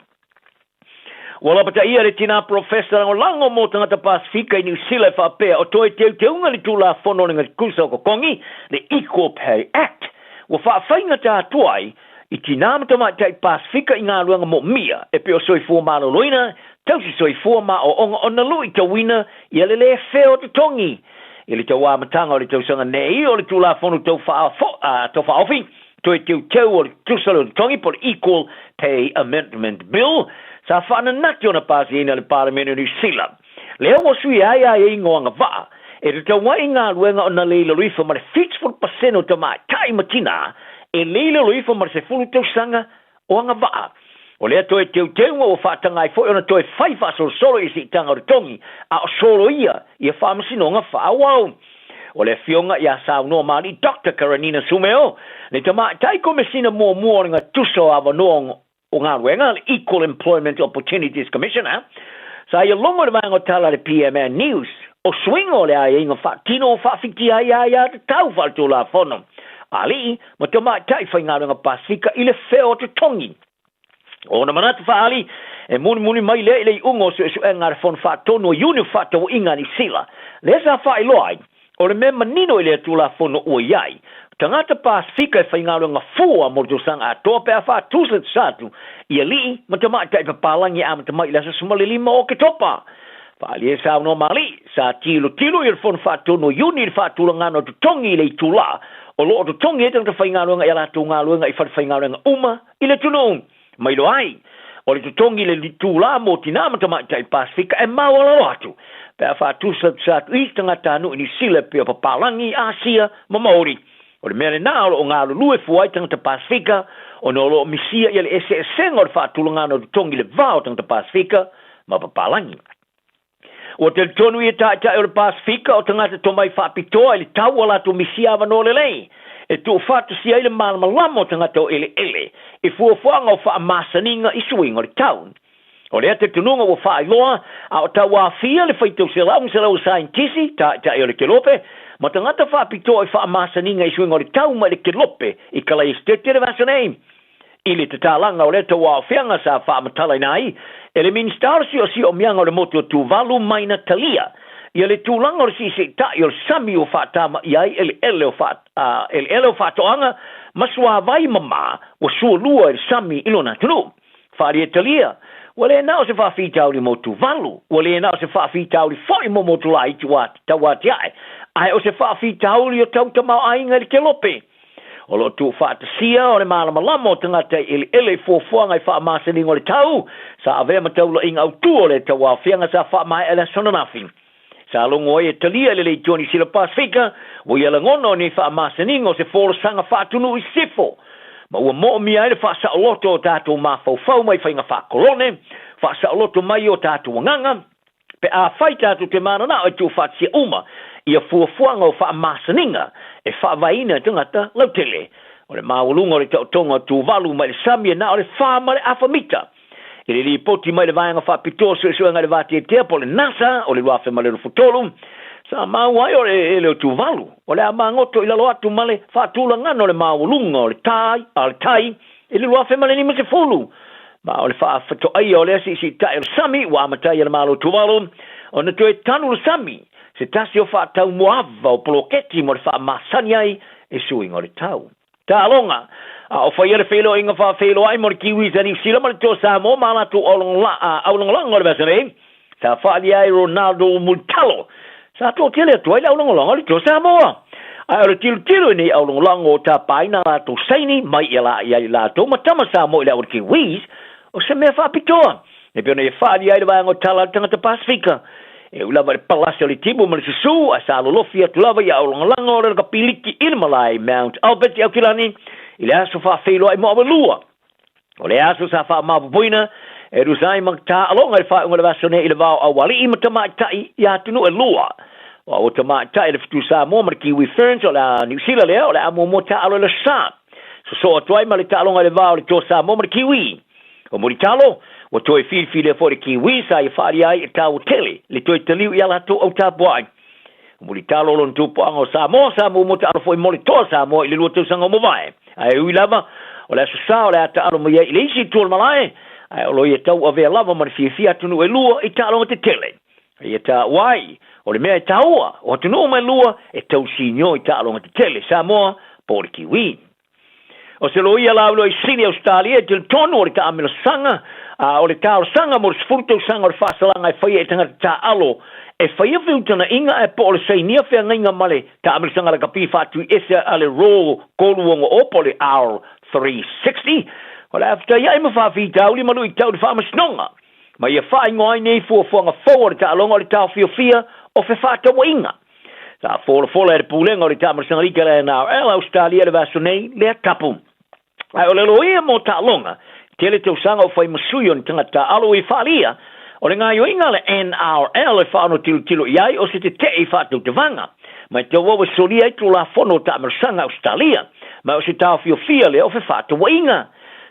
Wala pata ia le tina professor o lango mo tangata Pasifika I New Zealand whapea o toi teunga li tula fono ni ngati kusa o kokongi le Equal Pay Act. Wa whaaffainga tā tuai I tina matama tai Pasifika I ngā ruanga mo mia e peo soi fua ma loina tausi soi fua ma o onga ona lui ta wina I le wheo te tongi. I le tau amatanga o le tau sanga nei o le tula fono tau whaofi toi teu o le tusalo te tongi por Equal Pay Amendment Bill sa whaana nati ona pasi ina le Parliament New Zealand. Leo o sui ai ingoanga waa e te tawai ngā ruenga o na leila ruifa ma le 50% o tamai kai matina e leila ruifa ma le se fulu tau sanga o anga waa. O lea toe teu o whaatangai fo ona toe whaifa solo I si tanga o tongi a o solo ia I a whamasino nga whaawau. O lea fionga I a sao noa maari Dr. Karanina Sumeo le tamai tai komisina mua nga tuso awa noa o ngā ruenga le Equal Employment Opportunities Commissioner sa ia longo le maango tala le PMN News o swingo le ai inga tino whaafiti ai te tau whaltu la whono. Ali, ma te mai tai whaingaronga Pasifika I le wheo te tongi. O na manata whaali, e muni mai le ungo su e ngare whon whaatono uni whaatau inga ni sila. Le sa whai loai, o le mema nino I le tu la whono ua iai. Tangata Pasifika e whaingaronga fua mo tu sanga atoa pe a whaatuset satu. Ia li, ma te mai tai papalangi a ma te mai lasa sumalilima o ke topa. Pali e sa no mali sa tilo I fon fatu no uni fatu ngano to tongi le tula o lo to tongi te to fainga nga ela to ngalo nga I fa fainga nga uma ile tuno mai lo ai o le to tongi le tula mo tinama to mai tai Pasifika e mawala watu pe fatu sa istanga tanu ni sile pe papalangi Asia Maori o le mele na o ngalo lue fuai tanga Pasifika o no lo misia ile ese sengo fatu ngano to tongi le vao tanga Pasifika ma papalangi. O te tonu I ta o le Pasifika o tangata to mai whapitoa I le tau ala to misiawa no le lei. E tu whatu si aile malamalamo tangata o ele. E fuafuanga o whaamasaninga I swing o le tau. O lea te tununga o whailoa a o tau a fia le whaitau selau saintisi ta o le kelope. Ma tangata whapitoa I whaamasaninga I swing o le tau ma le kelope I kala estete le vasanei. Ili te tālanga o le tau a whianga sa whaamatala nai. E le ministar si o mianga o le moto tu valu maina talia. Ia le tūlanga o si se tai o le sami o whaatama iai ele o whaatoanga masua vai mama o sua lua le sami ilona tunu. Whaari e talia. Wale nao se whawhitau li motu valu. Wale nao se whawhitau li foi mo motu lai tawati ai. Ai o se whaafi tauli o tau tamau ainga le kelope. O lo tu whaatasia o le malamalama o tangata ele fuafuanga i whaamasaninga o le tau. Sa avea matau lo inga autu o le tau a whianga sa whaamai ele sonanafi. Sa longo e talia le Johnny Sila Pasifika, o ia langono ni whaamasaninga o se folo sanga whaatunu i sifo. Ma ua mo mia ele whaasa o loto o tātou mawhau mai whainga whaakorone, whaasa o loto mai o tātou nganga, pe a whai tātou te mana na o tu whaatsia uma, ia fuafuanga o whaamasaninga, e whaavaina tangata lautele. O le maulunga o le tautonga tu valu mai le samia na o le whaama le awhamita. E le poti mai le vaianga whaapitoso e suanga le vati e tea po le nasa, o le wafe mai le rufutolu, sa mau ai o le tu valu. O le amangoto ila lo atu male whaatula ngano le maulunga o le tai, e le wafe mai le nima se fulu. Ma o le whaafato ai o le si tai o sami, wa amatai le malo tu valu, o na tu e tanu le sami, se tasi o whaatau moava o poloketi mo le whaamasani ai e suinga o le tau. Ta alonga, o whaiere whelo inga whelo ai mo le kiwis a New Zealand, ma le tō Samoa, ma la tu aulongalanga o le basare, sa whaali ai Ronaldo Multalo, sa tō tele atu ai le aulongalanga o le tō Samoa. Ai o le tilu ni aulongalanga o ta paina la tō saini, mai i la tō matama Samoa i le au le kiwis, o se mea whaapitoa. E pio ne whaali ai le vaianga o tala tangata Pasifika. E ulava le palasio le tibu ma le susu, a sa lolofi atu lava i aulongalanga o le kapiliki ilmalai Mount Albert i Aukilani, i le aso whaafeilo ai moa lua. O le aso sa wha mawapuina, e rusai mang ta alonga i whaunga le vasone i le vau awali i matama i tai i atunu e lua. O tama i tai le fitu sa moa ma le Kiwi Ferns o le New Zealand lea, o le amo mo ta alo le sa. So atuai ma le ta alonga le vau le tō sa moa ma le Kiwi. O mori talo, o toi fili for le Kiwi sa i whaari ai e tau tele, le toi taliu i ala tō au tapuai. O mori talo lon tupu ango sa moa mo ta alo foi moli tō sa moa i le lua tau sanga mo vai. Ai ui lava, o le asusa o le ata alo mai i le isi tōl malai, ai o lo i tau avea lava ma le fiafia tunu e lua i ta alonga te tele. Ai ta wai, o le mea e taua, o tunu mai lua e tau sinyo i ta alonga te tele, sa moa po le Kiwi. O se lo ia laulo i sini Australia, e til tonu o le ta amila sanga, o le ta alo sanga mo le sfurtau sanga o le whaasalanga e whaia e tangata ta alo, e whaia whiutana inga e po o le seinia whea ngainga male ta amila sanga la kapi whatu esa ale ro koluonga o po le R360, o le after ia ima whawhi tauli malu i tau le whaamasnonga, ma ia whaingo ai nei fuafuanga fau o le ta alonga o le ta fiafia o fe whatawa inga. Sa fola e pulenga o le ta amila sanga rika le NRL Australia le vaso nei le tapu. Ai o le loia mo ta alonga, tele tau sanga o whai masuyo ni tangata alo i whalia, o le ngā inga le NRL e whaano tilo iai o se te i whaatau te vanga. Mai te wawa soli ai tu la fono ta amersanga Australia, mai o se tau fiofia le o fe whaatau inga.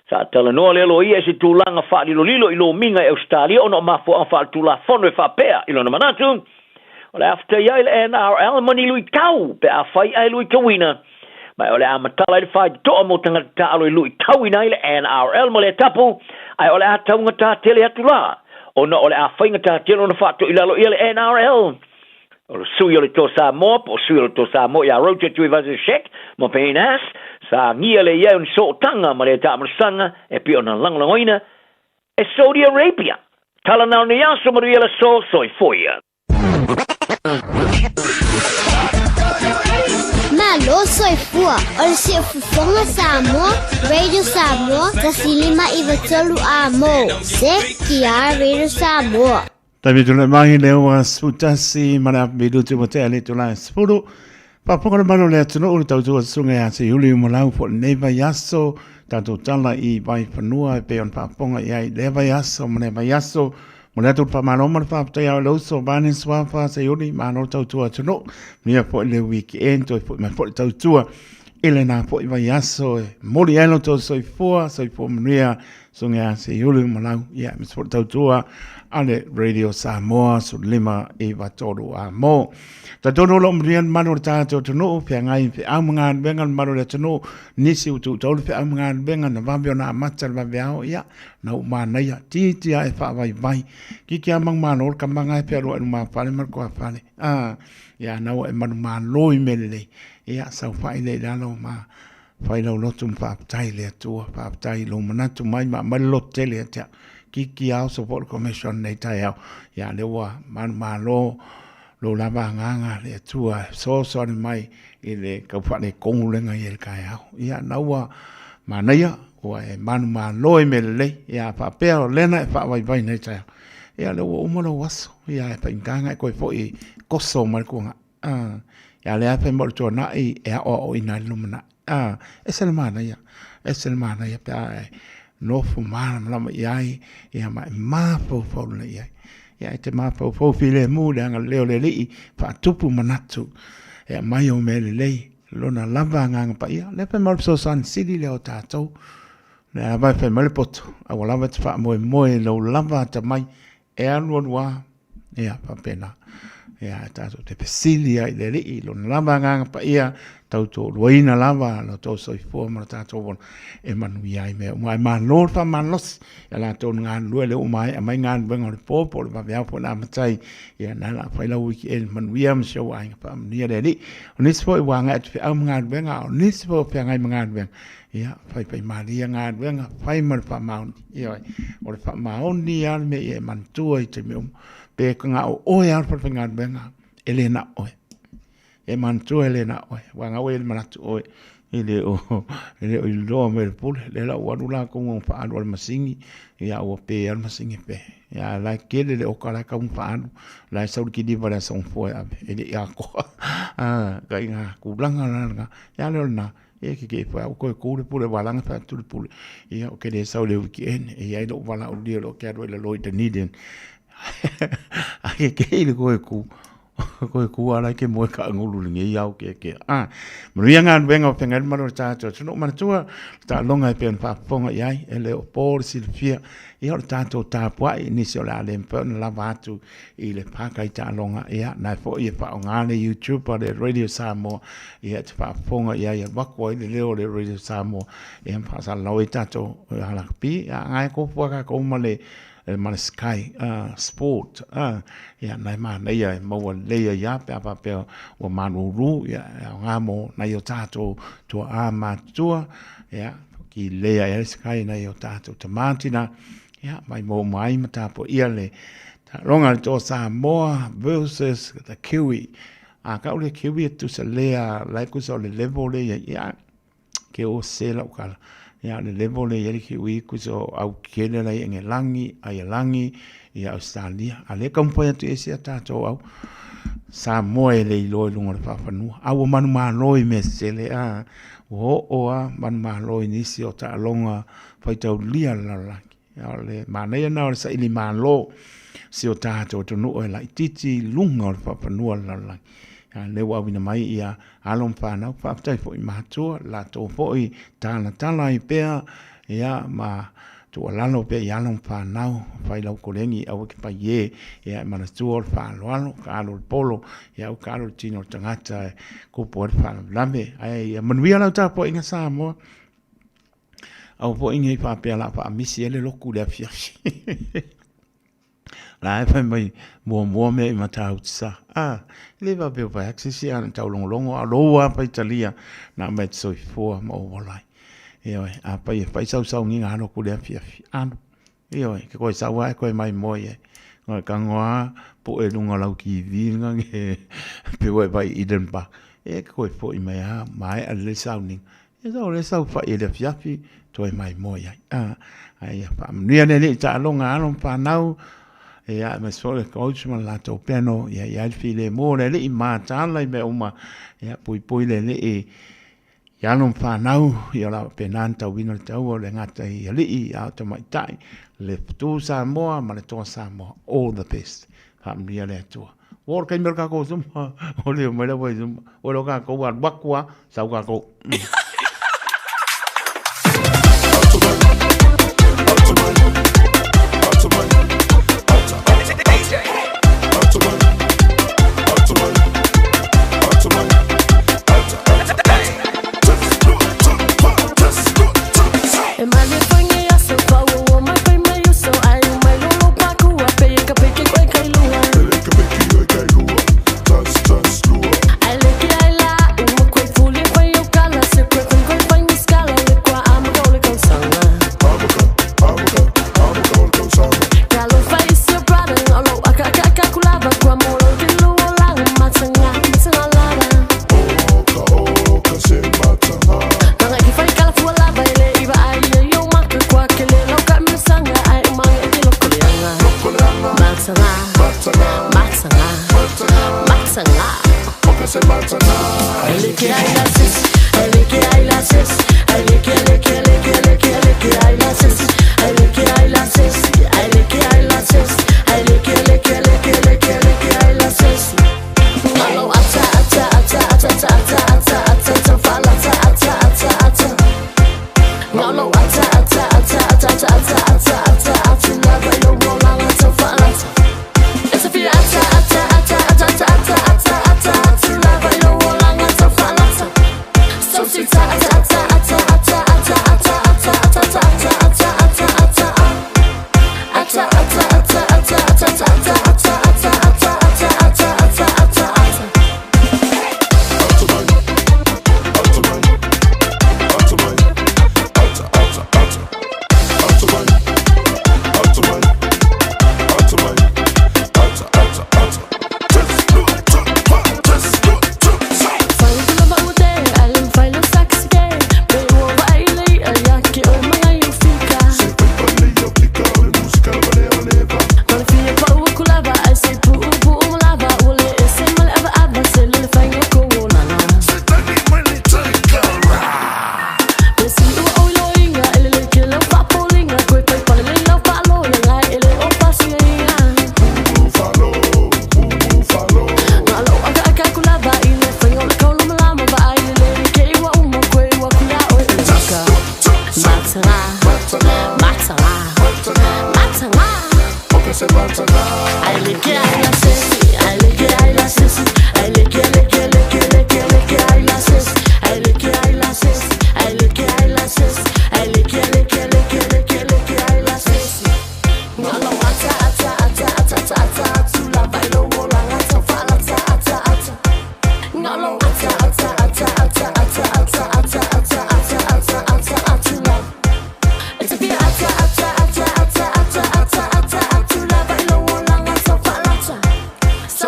Sa tala noa le loia e se tu langa whaatilo lilo i lo minga e Australia o no mafo an whaatu la fono e whaapea ilo na manatu. O le after iai le NRL mani lui tau pe a whai ai lui kawina. Mai ole amatala i whai toa mo tangata ta alo i lui tauina i le NRL mo le tapu, ai ole a taunga ta tele atu la. O na ole a whainga ta tele o na whātu i lalo i le NRL. O le sui o le tō Samoa, o sui o le tō Samoa i a rote tu i vaze shek, mo peinas, sa ngia le iau ni so tanga ma le ta amarasanga, e pi o na langlangoina, e Saudi Arabia. Tala nao ni aso maru i la so soi foia. Malo soy fua, o se fufonga Samoa, Radio Samoa, tasilima i vatolu amo, se kia Radio Samoa. Tabi tula mahi leo wa sutasi mana bidu tu mote ale tula spuru. Paponga le mano le atino ulu tau tua sunga ya se yuli umalau po neva yaso, tatu tala i vai panua e peon paponga i ai leva yaso, maneva yaso, Mona tu pa maloma pa ta ya lo so bani swa fa se yoni mano tau tua tuno mia po le weekend to po ma po tau tua Elena po va yaso moli elo to so fo mria so nga se yuli malau ya mi po tau tua ale Radio Samoa so lima e va todo amo ta tono lo mrian mano ta to tuno pe ngai pe amangan bengan mano le tuno nisi tu to pe amangan bengan na vambio na matal va viao ya na umana ya ti ai fa vai ki amang mano ka mangai pe ro ma pale mar ko pale ya na o man man loi mele ya sa fa ile da lo ma fa ile lo tum pa tai le tu pa tai lo manatu mai ma lo tele ta ki au support commission nei tai au ya le wa man malo lo lava nganga le tua so ni mai i le ka fa le kongu lenga i le kai au ia naua manaya o e manu ma loi me le ia fa pero lena fa vai nei tai ia le o mo lo waso ia fa nganga ko fo i koso mal ko nga ia le fa mo to na i e o ina lumna es el manaya pa no fumar la ia ma fo le ia ia te ma fo file mu le leo le li fa tupu manatu e mai o me le lona lava nganga pa ia le fa mo so san sili le o tatou le vai fa mo le poto a wala va fa mo lo lava ta mai e anu wa ia pa pena ia tatou te pesilia i le li lona lava nganga pa ia tau to roina lava lo to so fo mo tatou bon e manu ia me mai ma lor fa manos ya la to ngan lo le o mai ngan ben o po va vea po na matai ia na la fa la wiki el manu ia me so ai pa ni le li onis fo wa nga te am ngan ben a onis fo pe ngai ngan ben ia fa maria ngan ben fa mar fa ma ia o fa ma on ni al me e man tu ai te me pe nga o ia fa ngan ben elena o e mantua elena oi wanga we manatu oi ile o lo me pul le la wadula ko un fa al masingi ya o pe al masingi pe ya la kele le o kala ka un fa la sa ki di vala son fo ele ya ko ga nga ku blanga nga ya le na e ke fa ko le pule valanga fa tu pule ya o ke le sa le ki en e ya lo vala o di lo ke do le lo de niden ai ke ile ko ku ala ke mo ka ngulu ngi yau ke mria ngan venga pengal maro cha no man tua ta longa pen fa fonga yai ele o por silfia e o tanto ta pua inizio la le pen lavatu ile pa kai ta longa ia na fo ia fa ngale YouTube pa le radio Samoa ia te fa fonga ia ba ko le le radio Samoa e fa sa loita to ala pi ngai ko fo ka ko male mana sky sport ya nai mana ia mo le ia pe pa pe o manu ru ya ngamo na yo tato to ama tua ya ki le ia sky na yo tato tomatina ya mai mata po ia le longa to Samoa versus the Kiwi ka le Kiwi tu se le like so le level le ya ke o se la kala ya le level le yeli ki wi ku so au kele la nge langi ai langi ya Australia ale kampoya tu ese tato au Samoa le lo lunga fa fanu au manu ma loi mesele man ma loi ni si o ta longa fa tau lia la ya le mana ya na sa ili ma lo si o tato to no la titi lunga fa fanu la le wa wina mai ia alon fa na fa tai fo ma to la to fo i tala i pe ia ma to la no pe ia lon fa na fa i lo ko lengi au ke pa ye ia ma na to fa lo ka lo polo ia ka lo tino tangata ko por fa lambe ai man wi ala ta po inga Samoa au po inga fa pe la fa misi ele lo ku le fiafi la fa mai mo me mata utsa le va be va access an tau longo a loa pa Italia na met so fo mo volai a pa sau ni ngano ku le fi an ke ko sa wa ko mai mo ye ka ngoa po e lunga lau ki vi nge pe wa vai iden ba ko fo i mai a le sau ni le sau fa e le fi to mai mo ye ai pa ni ne ta longa no pa nau ya me sole coach man la to piano ya il file mo le i ma tala me uma ya pui le ya non fa nau ya la penanta wino tau le ngata ya li out my time le tu Samoa ma le to Samoa all the best ham dia le to war kai mer ka ko zum o le me le voi zum o lo ka ko wa bakwa sau ka ko I like it, I like it,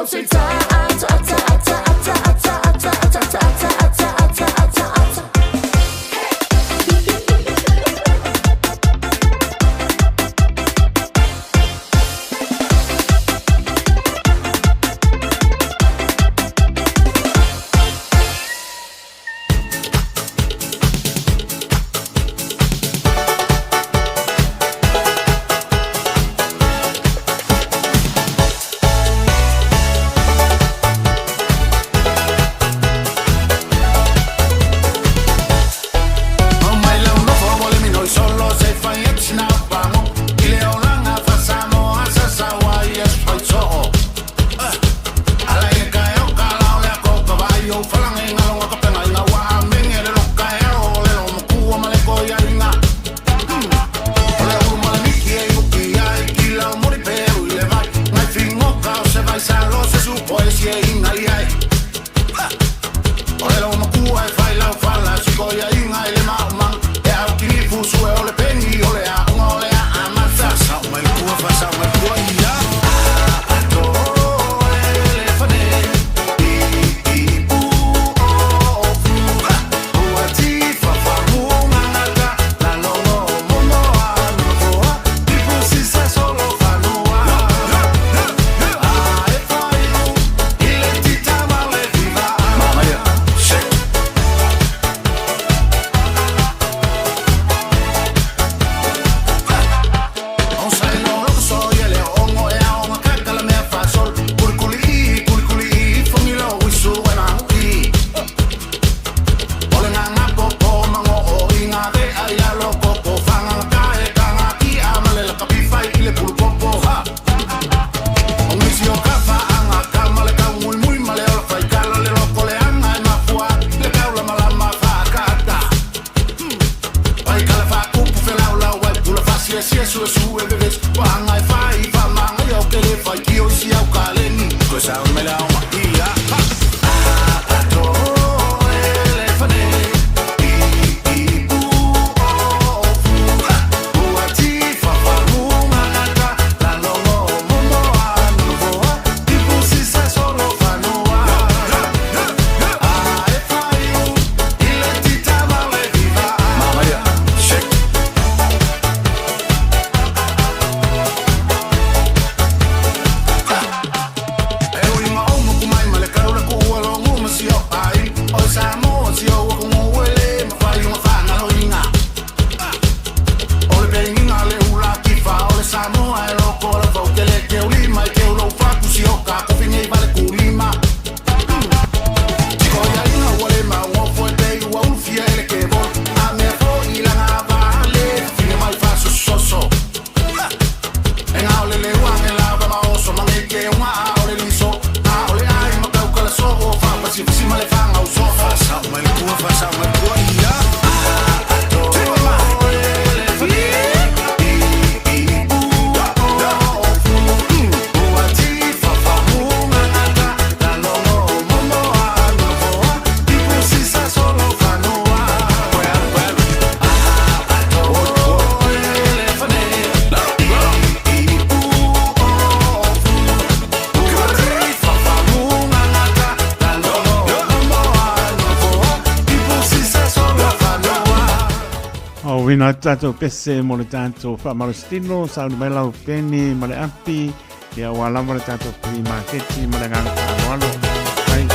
So sweet, Uina tātou pese mo le tātou whamarastino, sa unu mai lau peni, ma le api, ia walawa le tātou pre-marketi, ma le ngana whaanoalo. Hai.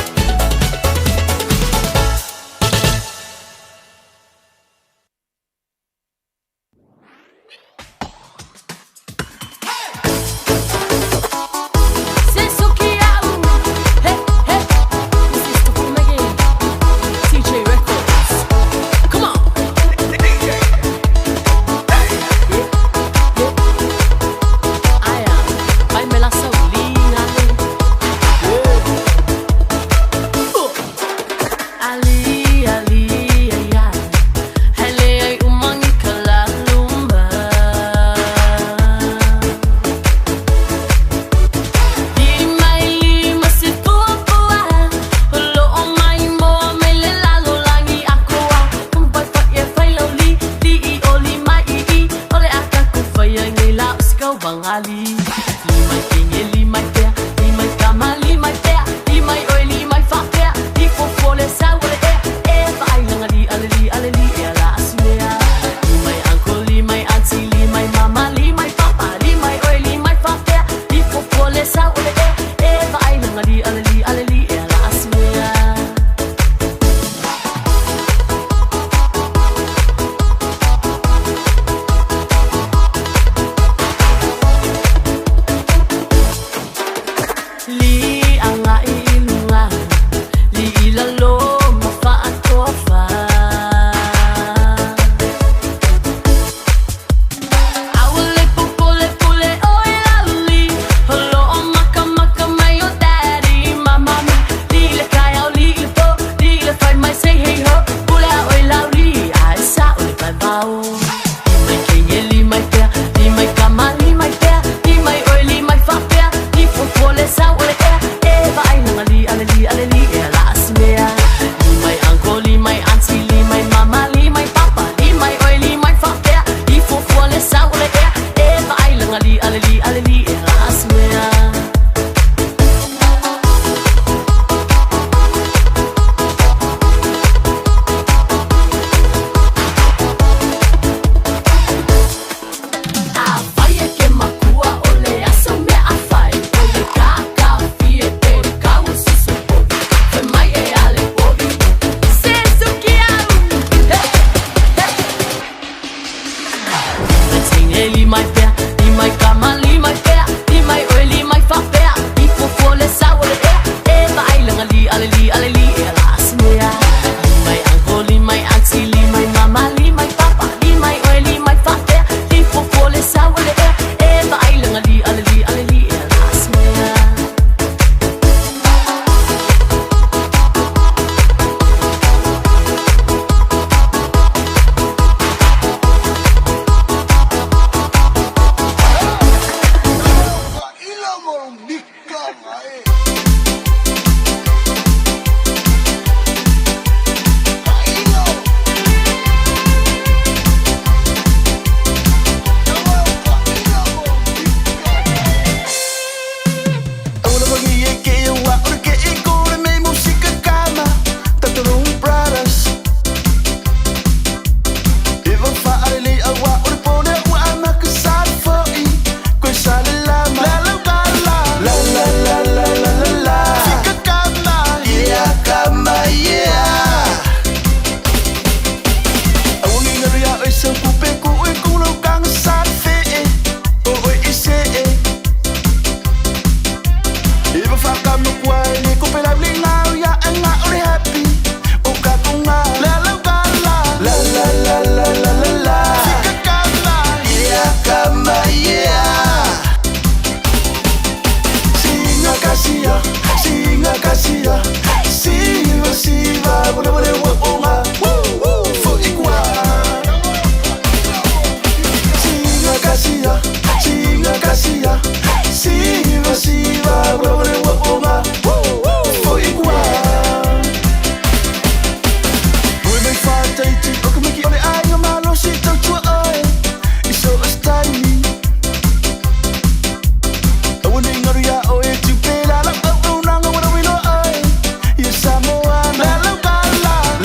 Samoa, la la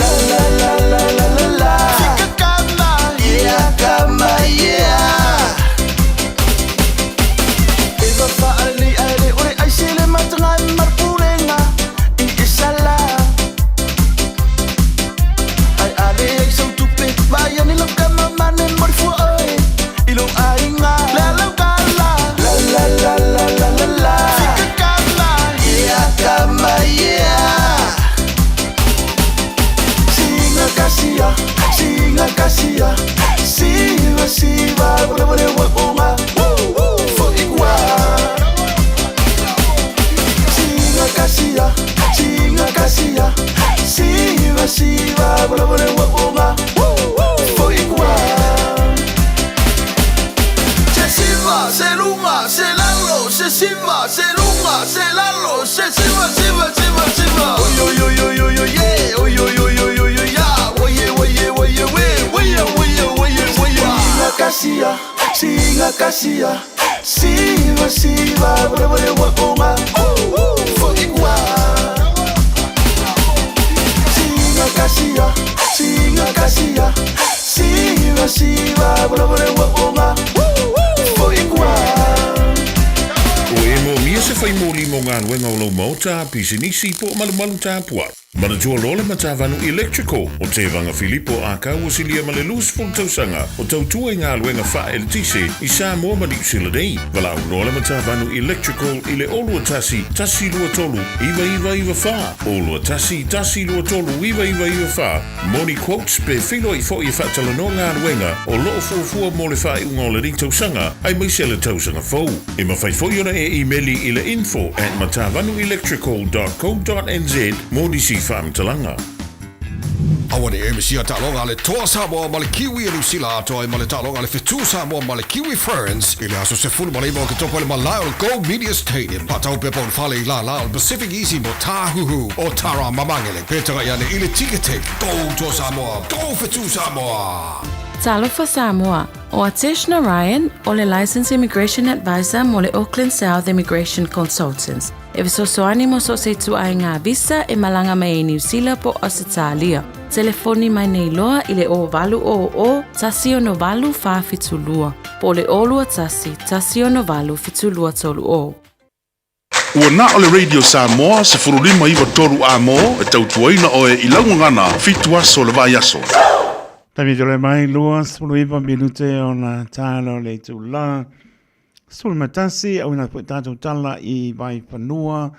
la la. se lunga, se lalo, se siva, siva, siva, siva. Oy, oy, oy, oy, oy, oy, yeah. Oy, oy, oy, oy, oy, oy, yeah. Oye, oye, oye, oye, oye, oye, oye. Singa kasia, siva, siva, bore, bore, wakonga. Fokiwa. Singa kasia, siva, siva, bore, bore, wakonga. Fokiwa. O e mo mia se fai mo li mo ngā wenga o lo mauta pisinisi po malu tāpua. Mana tua lola ma tāwanu electrical o te vanga Filipo a kau o silia ma le lus ful tausanga o tautua i ngā luenga wha el tise i Samoa ma ni usila nei. Wala au lola ma tāwanu electrical i le olua tasi lua tolu, iwa wha. Olua tasi lua tolu, iwa wha. Moni quotes pe filo i fo i whatala no ngā luenga o loo fuafua mo le wha i unga o le ring tausanga ai mai se le tausanga fau. I ma whai fo iona e emaili i le info@matawanuelectrical.co.nz moni si whaamtalanga. Awa ne MCA talonga le toa Samoa ma le kiwi e Lucila atoa ma le talonga le fetu Samoa ma le kiwi ferns i le aso se fulu ma le imo ke topo le malai o Go Media Stadium patau pepo le fale i la o Pacific Easy mo tahuhu o Tara Mamangele petara iane i le ticketek Go to Samoa, Go fetu Samoa. Talofa Samoa, o Ateshna Ryan, o le Licensed Immigration Advisor mo le Auckland South Immigration Consultants. E visosoani mo so se tu ai ngā visa e malanga mai e New Zealand po Australia. Telefoni mai nei loa i le o valu o tasi o no valu wha fitulua. Po le olua tasi o no valu fitulua tolu o. Ua na o le Radio Samoa se furulima iwa toru a mo e tautuaina o e ilaungangana fitu aso le vai aso. Tami tole mai lua suluipa minute o na talo le tula. Sul matasi au na tātou tala i vai panua.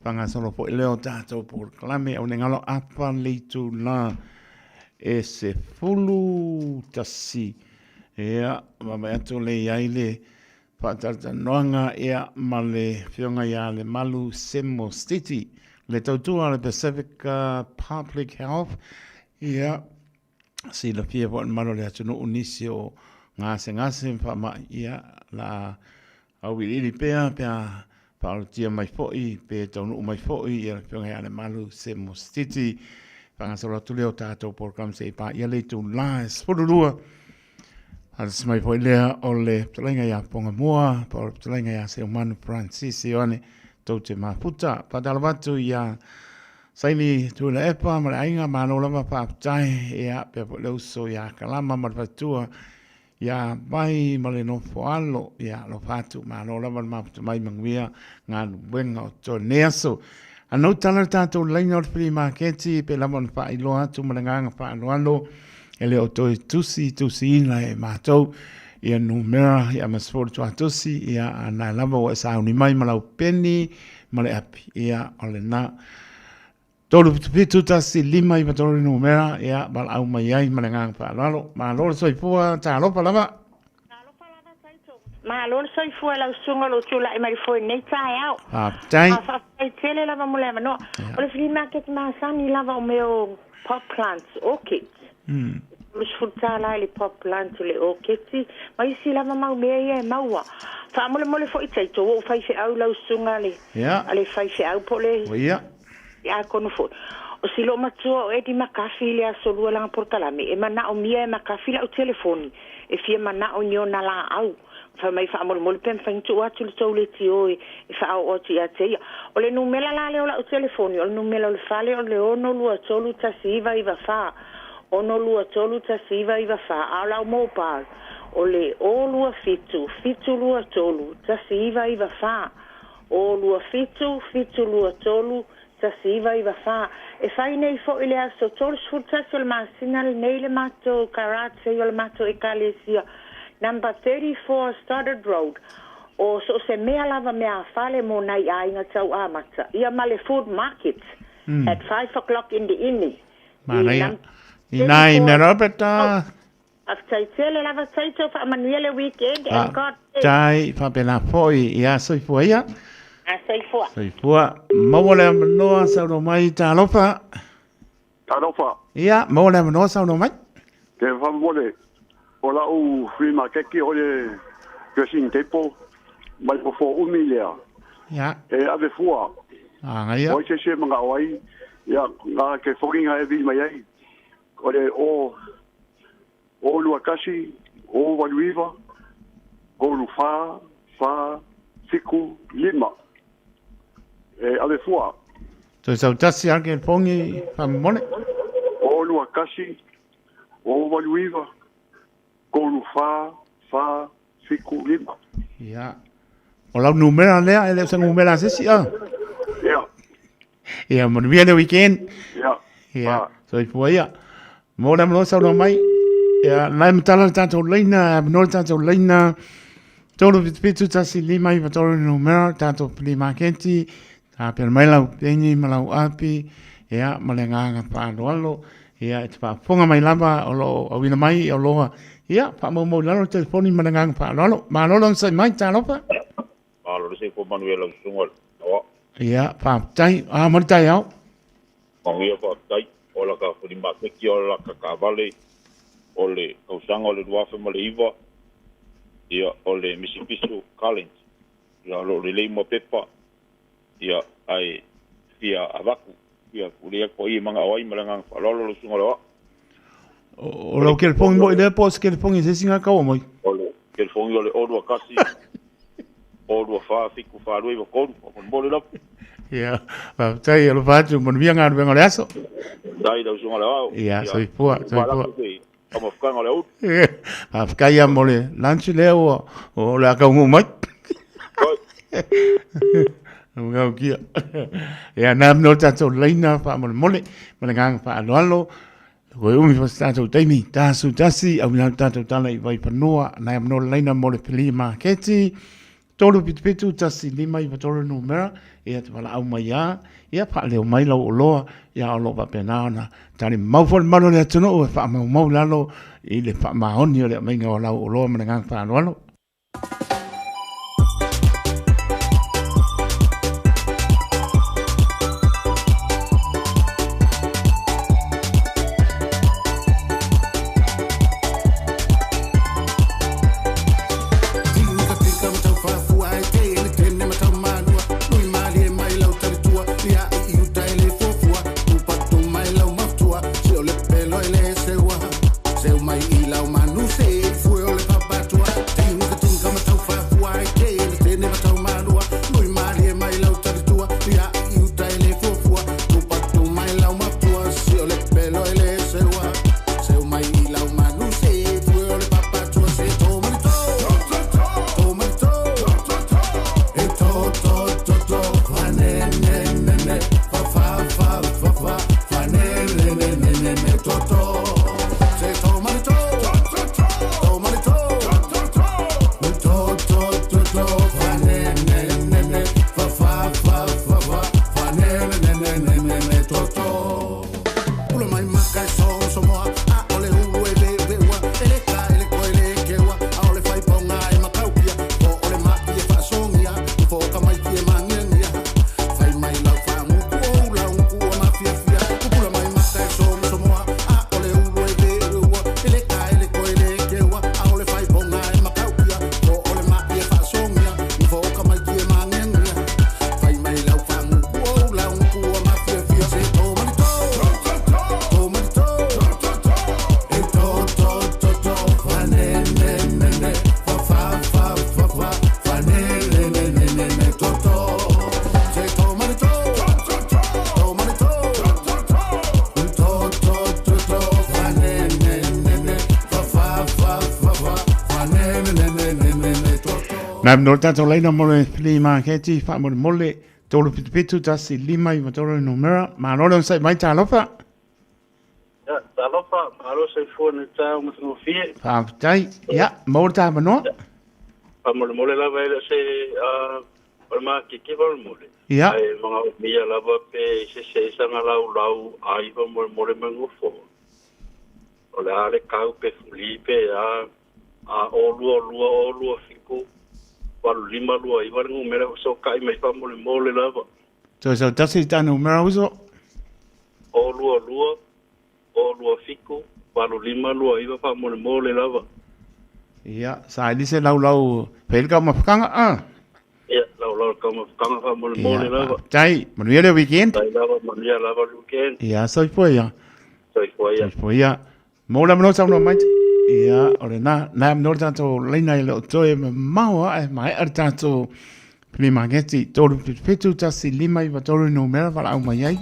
Panga solo po leo tātou por klame au ngalo apa le tula. E se fulu tasi. Ea, mama atu le iaile. Patata noanga ea ma le fionga ia le malu Samoa City. Le tautua le Pacific Public Health. Ea. Si la fia po malo le atu no unisi o ngase pa ia la au ili pea pa tia mai foi pe tonu mai foi ia pionga ale malu Samoa City pa solo tu le tato program se pa ia le tu la spodulua al mai foi le o le tlenga ia ponga moa pa tlenga ia se manu Francis ione to te maputa pa dalvatu ia Saini tu le epa ma le ainga ma no lama pa tai ia pe po le so ia kalama ma fatua ia mai ma le no foalo ia lo fatu ma no lama ma mai mangwia nga wenga o to neso ano tala tato leino free market pe la mon fa ilo atu ma nga fa no ele o to tusi na e mato ia numera ia masfor to tusi ia ana lama wa sa ni mai ma la penny ma le api ia ole na Tolu pitu tasi lima i patoro numera ia bal au mai ai malengang pa lalo ma lo soi fua ta lo palama ma lo soi fua la sunga lo tula i mai foi nei tai au tai fa tele lava mo leva no o le free market ma sani lava o meu pop plants orchids lo sfrutta la le pop plants le orchids ma isi lava mau me e maua fa mo le foi tai to o fai fe au la sunga le ale fai fe au pole ya kono fo o silo matua o edi makafi le asolua langa portalami e mana o mia e makafi la o telefoni e fia mana o nyona la au fa mai fa amol mol pen fan tu atu to le tio e fa o ti ate o le numela la le o telefoni o le numela o le fale o le ono lu atolu tasiva iva fa ono lu atolu tasiva iva fa ala o mobile o le o lu fitu lu atolu tasiva iva fa o lu fitu lu atolu Tasiva iva fa e fai nei fo ile aso tol sfurta sul masinal nei le mato karatse yo le mato e kalesia number 34 Stoddard Road o so se mea lava mea fale mo nai ainga tau amata ia male food market at 5 o'clock in the evening nai meropeta aftaitele lava taito fa manuele weekend and God tai fa pena foi ia soi foi ia Saifua. Saifua. Mawale manoa sauno mai talofa. Talofa. Ia, mawale manoa sauno mai. Te whamole. Ola u free market ki ole dressing table. Mai po fo umilea. Ya. ave fua. Ngai ya. Oi se manga oi. Ya, nga ke fokinga e vi mai ai. Ore o luakasi, o waluiva, o lufa, fa, fiku, lima. Ave fua. So sa tasi ake pongi pa mone. O luakasi, o waluiva, o lufa, fa, fiku, lima. Ya. O lau numera lea, ele sa numera sesi a. Ya. Ya, mo via de weekend. Ya. Ya. So i fua ia. Mo na mo sa no mai. Ya, lai mtala tato leina, no tato leina. Tolo pitu tasi lima i vatoro numera, tato lima kenti. Ta per mai lau pengi, malau api. Ya, malenganga pa alo. Ya, te pa fonga mai lava, o lo, o wina mai, o loa. Ya, pa mo lalo telefoni malenganga pa alo. Ma alo sa mai ta lopa. Alo se ko Manuel Sungol. O. Ya, pa tai, mo tai au. Ngia pa tai, o la ka funi ma ki o la ka vale. O le kausanga o le duafe ma le iwa. Ia o le misipisu Collins. Ia lo le leimo pepa. Ia ai fia avaku. Ia kuria ko i manga oi malanga falolo lo sungolo. O lo que el pong mo le pos que el pong se singa ka o mo. O le que el pong le odo kasi. Odo fa fiku fa lo iwa ko mo le lo. Ia, pa tai lo fatu mo via nga vengo aso. Dai da sungolo. Ia, soi pua. Como ficar ngole out. Pa kaya mo le lunch le o la ka ngu mai. Ngau kia. Ya nam no tato leina pa mo mole, mo ngang pa alo. Ko umi fa tato taimi, tasu tasi au na tato tala i vai panua, na no leina mo le pili marketi. Tolu pitu tasi lima i vatoro numera, ia te wala au mai ia, ia pa leo mai lau oloa, ia olo pa pena ona. Tani maufol malo le atuno o fa mau lalo, i le fa maoni o le mainga o lau oloa mo ngang pa alo. Na no tato leina mole lima keti fa mole tolo pitu tasi lima i matoro numera ma no sai mai ta lofa. Ja, ta lofa, ma lo sai fu ne ta mo no fie. Fa tai ya mo ta no. Pa mole la vai se pa ma ki vol mole. Ya. Ai mga mia la va pe se sanga lau ai va mole mango fo. Ola le kau pe Felipe a o fiku. Walu lima lua i waringu mera so kai mai pa mole lava. So tasi ta numera uso. O lua fiku, walu lima lua i pa mole lava. Ya, sa dice lau pel ka mafkanga Ya, lau la kama kanga fa mole lava. Tai, manuia le weekend. Tai lava manuia lava weekend. Ia, soi po ia. Soi po ia. Soi po ia. Mo la mano sa no mai. Ia, ore na no tanto leina le toe mau ai mai ar tanto prima geti tolu pitu tasi lima I tolu no mera vala au mai ai.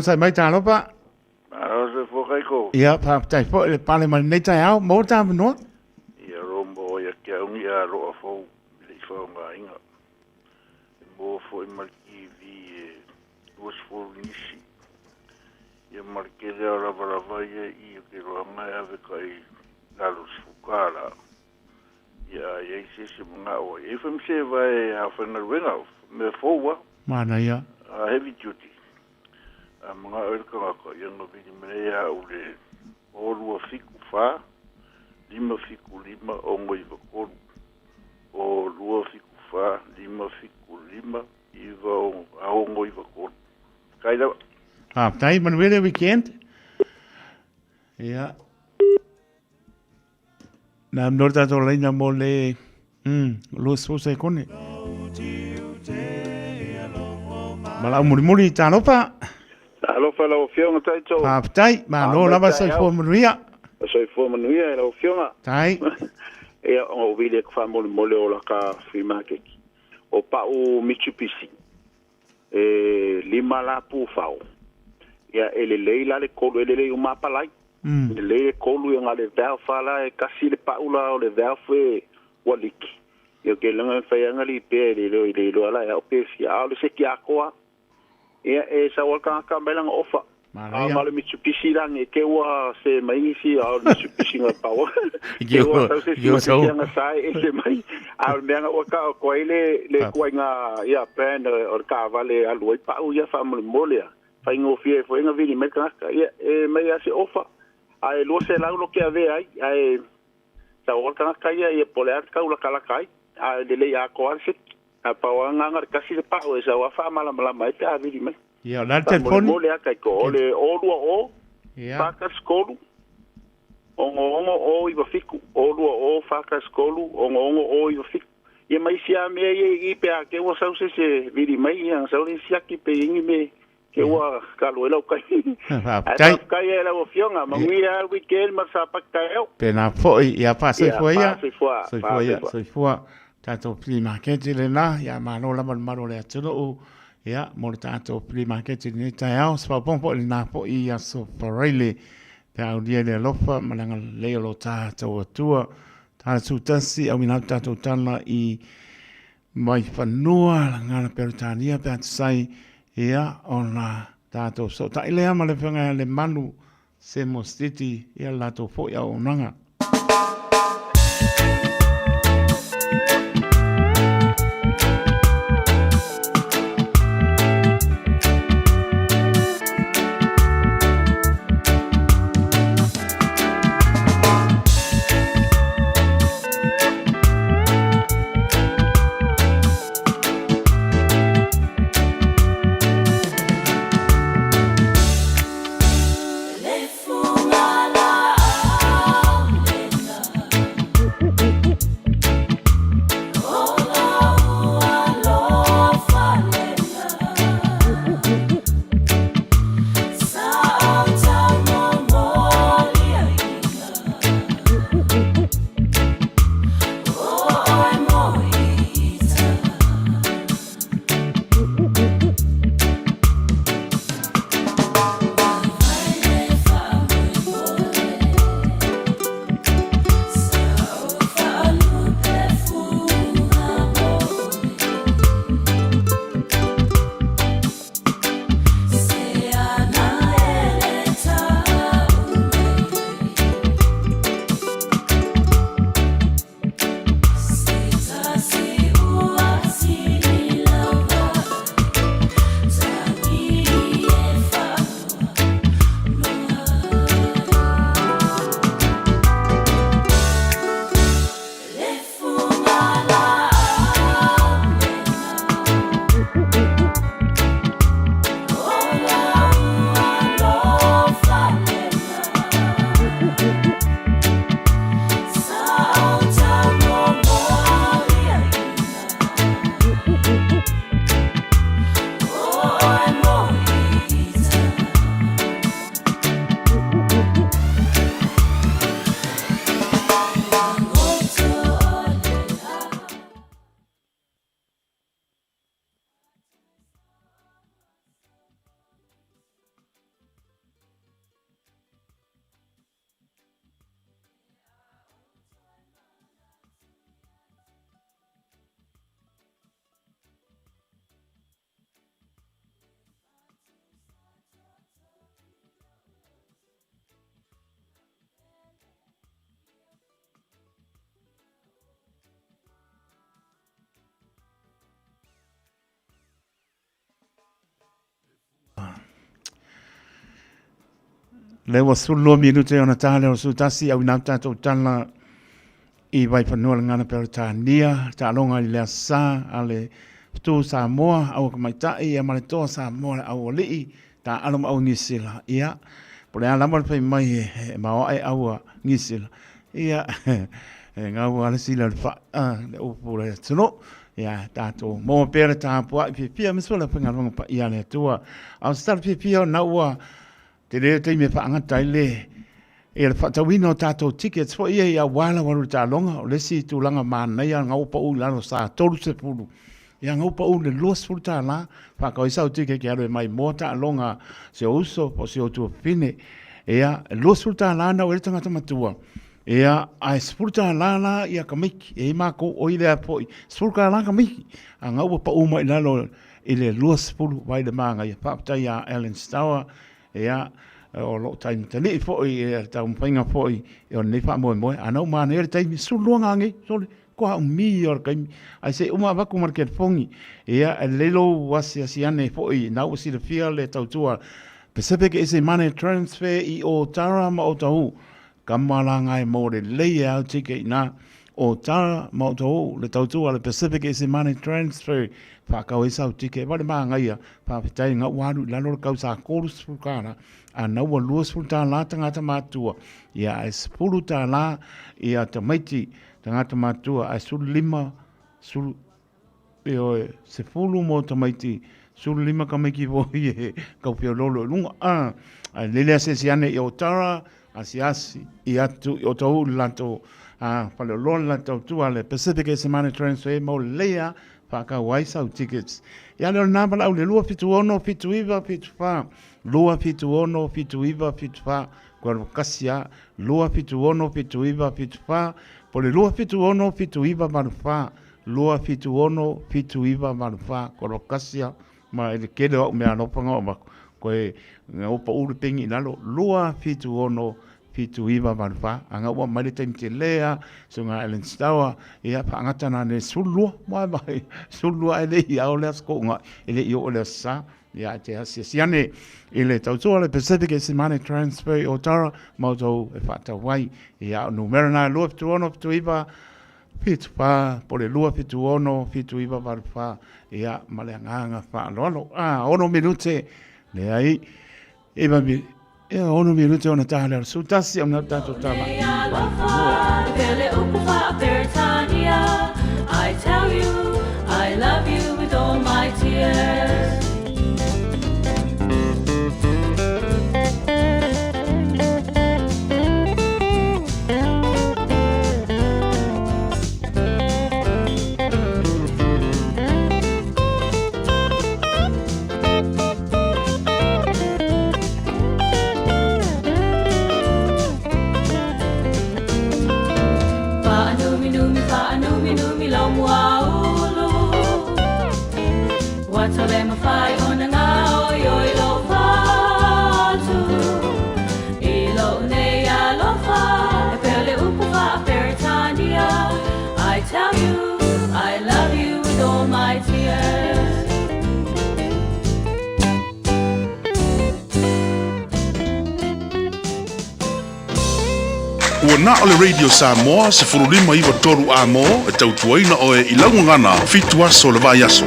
Sai mai ta lo pa. Se fo kai ko. Ia pa tai fo le pale man nei tai au mo ta no. Ia rombo ia ke un ia ro fo le fo nga inga. Mo fo I marki vi dos fo nisi. Ia marke de ora para vai I ke ro nga ave kai na los fukara. Ia se mga o. If I'm say vai a fa na winga me fo wa. Mana ia. Heavy duty. Mga erka ko yung vidi mea ule o fiku fa lima fiku lima ongo I vakolu o lua fiku fa lima fiku lima iva ongo I vakolu kaida tai man wele weekend ia na norta to leina mole lo so se kone mala muri ta no pa. Alo fa lo fiona tai to. Tai, ma no lava soi fo manuia. Soi fo manuia lo fiona. Tai. E o vile fa mole o la ka free market. O pa o Mitsubishi. Lima la pu fao. Ia ele leila le kolu ele le uma palai. Le kolu nga le verfa la kasi le paula o le verfe waliki. Yo ke langa fai anga li pe le lo ala o pe fia o se kia koa. E sa waka ka melang ofa. Male Mitsubishi lang e ke wa se mai si o Mitsubishi nga pawa. Ke wa sa se nga sai e se mai. Al me nga waka ko ile le ko nga ya brand o ka vale aloi pa u ya fa molia. Fa ngo fie fo nga vini me ka e mai ase ofa. Ai lo se la lo ke ave ai sa waka ka ya e polear ka ula kala kai. Ai le ya ko arse. Pa wa nga kasi le pa o sa wa fa mala mai ta vini me. Ia, la telefoni. Mole aka ko ole olua o. Faka skolu. Ongo o iwa fiku. Olua o faka skolu. Ongo o iwa fiku. Ia mai sia me i pe a ke wa sau se vidi mai ia sau ni sia ki pe ingi me ke wa kalo elo kai. Ai kai ela o fionga mangia weekend ma sa pakta eu. Pena foi ia pa se foi ia. Se foi. Tato pli market le na ia ma no la maro le atulo ia mo tato pli market ni tai au spa pompo le na po ia so parele pe au dia le lofa malanga le lo tato tua tato tasi au ina tato tana I mai fanua ngana peritania pe sai ia ona tato so tai le ama le fanga le manu se mostiti ia lato fo ia onanga. Le wa sullo minute ona tale o sutasi au nata to tala I vai fanua ngana peritania ta longa I le sa ale tu Samoa au mai tai e male to Samoa au li ta alom au nisila ia pole ala mal pe mai e ma ai au nisila ia ngau ala sila fa le o pole tno ia ta to mo pere ta po pia me sola penga longa pa ia le tua au star pia na wa te me fa anga taile e le fatawino tato tickets fo ia wala walu ta longa o le si tu langa mana ia ngau pa u lano sa tolu se pulu ia ngau pa u le los fulta la fa ka isa o ticket ke alo mai mota longa se uso po se o tu fine ia los fulta la na o le tanga matua Ia, ai spurta lala ia kamiki, e mako o ile a poi. Spurta lala kamiki, a ngau pa uma i lalo ile lua spuru vai de manga ia papatai a Ellen Stower, ia, o lo taimi tani i poi, e tau mpainga poi, e o nei wha moe moe, anau mana ere taimi, suluanga ngi, sole, koha umi or kaimi, ai se uma waku market fongi, ia, e lelo wasi asiane poi, nau si le fia le tautua, Pacific is a money transfer i o tara ma o tau, kamalanga e mo le lei au tike na o tara ma o tau le tautua le Pacific is a money transfer whakau e sau tike wale maa ngaia whawhitai ngā waru lalo kau sa kōru spulkana a naua lua spulta la tangata mātua ia e spulu ta la ia tamaiti tangata mātua a sulu lima sulu e oe se fulu mo tamaiti sulu lima kameki voi e kau pia lolo lunga a lele ase siane i o tara asi i atu i o tau lanto pale lolo lanto tua le Pacific e semana transfer mo lea whaka waisau tickets ia leo nāpala au le lua fitu ono fitu iwa fitu wha lua fitu ono fitu iwa fitu wha kwa kasia lua fitu ono fitu iwa fitu wha pole lua fitu ono fitu iwa maru wha lua fitu ono fitu iwa maru wha kwa kasia ma ele kele o mea nopanga o mako koe ngā opa uru pengi nalo lua fitu ono fitu iwa maruwha anga ua maile taimi te lea so ngā Ellen Stower ia whaangata nā ne sulua mai sulua ele i au lea sko ngā ele i o lea sa ia te asia siane ele tautua le Pacific e simane transfer o tara mautou e whata wai ia numera nā lua fitu ono fitu iwa fitu wha, pole lua fitu ono, fitu iwa waruwha, ia male nganga wha loalo. Ono minute, le ai, eba mi, ono minute ona tahale ar sutasi ona tato tama. I tell you, I love you with all my tears. Watole mawhai o na ngā oi o i lo whātu I lo nei a lo wha E pele upu wha a peritania I tell you, I love you with all my tears Ua na ole Radio Samoa se furulima iwa toru a mo e tautuaina o e ilaungangana fitu aso le vai aso.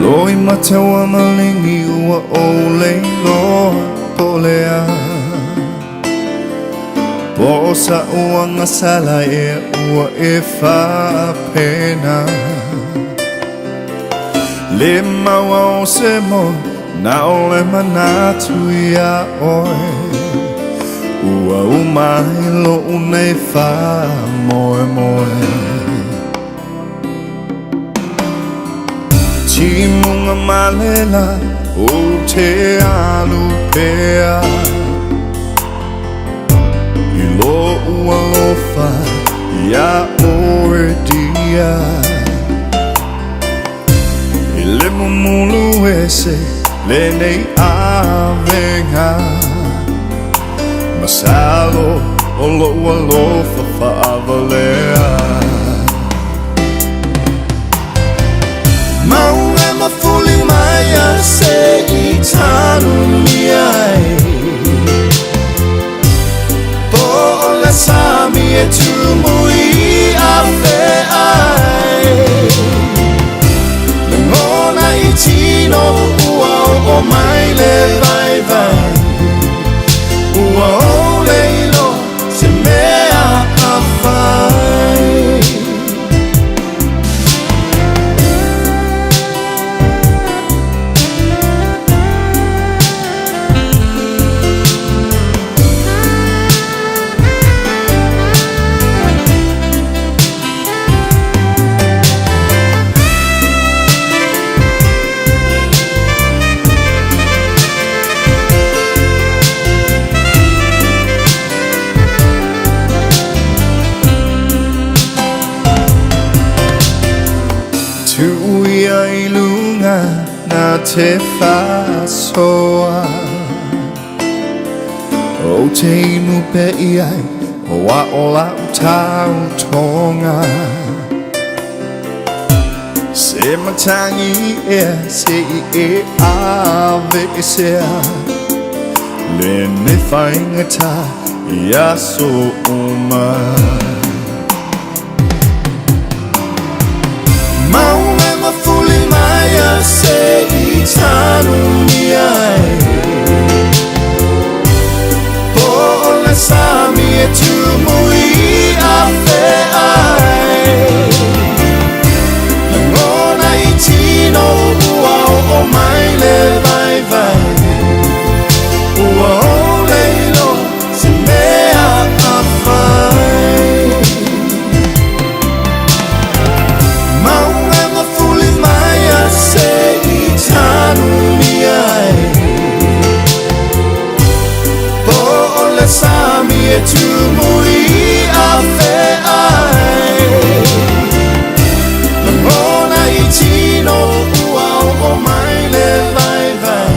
Loi matawa malingi ua ole loa polea Po sa ua ngasala e ua e whapena Le maua o se mo na ole manatu ia oe Ua umai lo unei wha moe moe Timunga malela o te alu pea I lo ua lofa ia ore dia I le mumulu ese le nei avenga Masalo o lo ua lofa whaavalea Maunga mafuli mai a se I tanu mi ai Po ole sami e tumu I a fe ai Le ngona I tino ua o mai le vai vai Ua o leilo se mea a fai te whasoa O te inu pe iai O a o lau tau tonga Se matangi se I ave sea Le ne whaingata Ia so uma Maunga mafuli mai a se I tanu ni ai Po ole sami e tumui a fe ai Langona I tino ua o mai le vai vai Ua o leilo se mea a fai Maunga mafuli mai a se I tanu ni ai Po ole sami e tumui a fe ai Langona I tino ua o mai le vai vai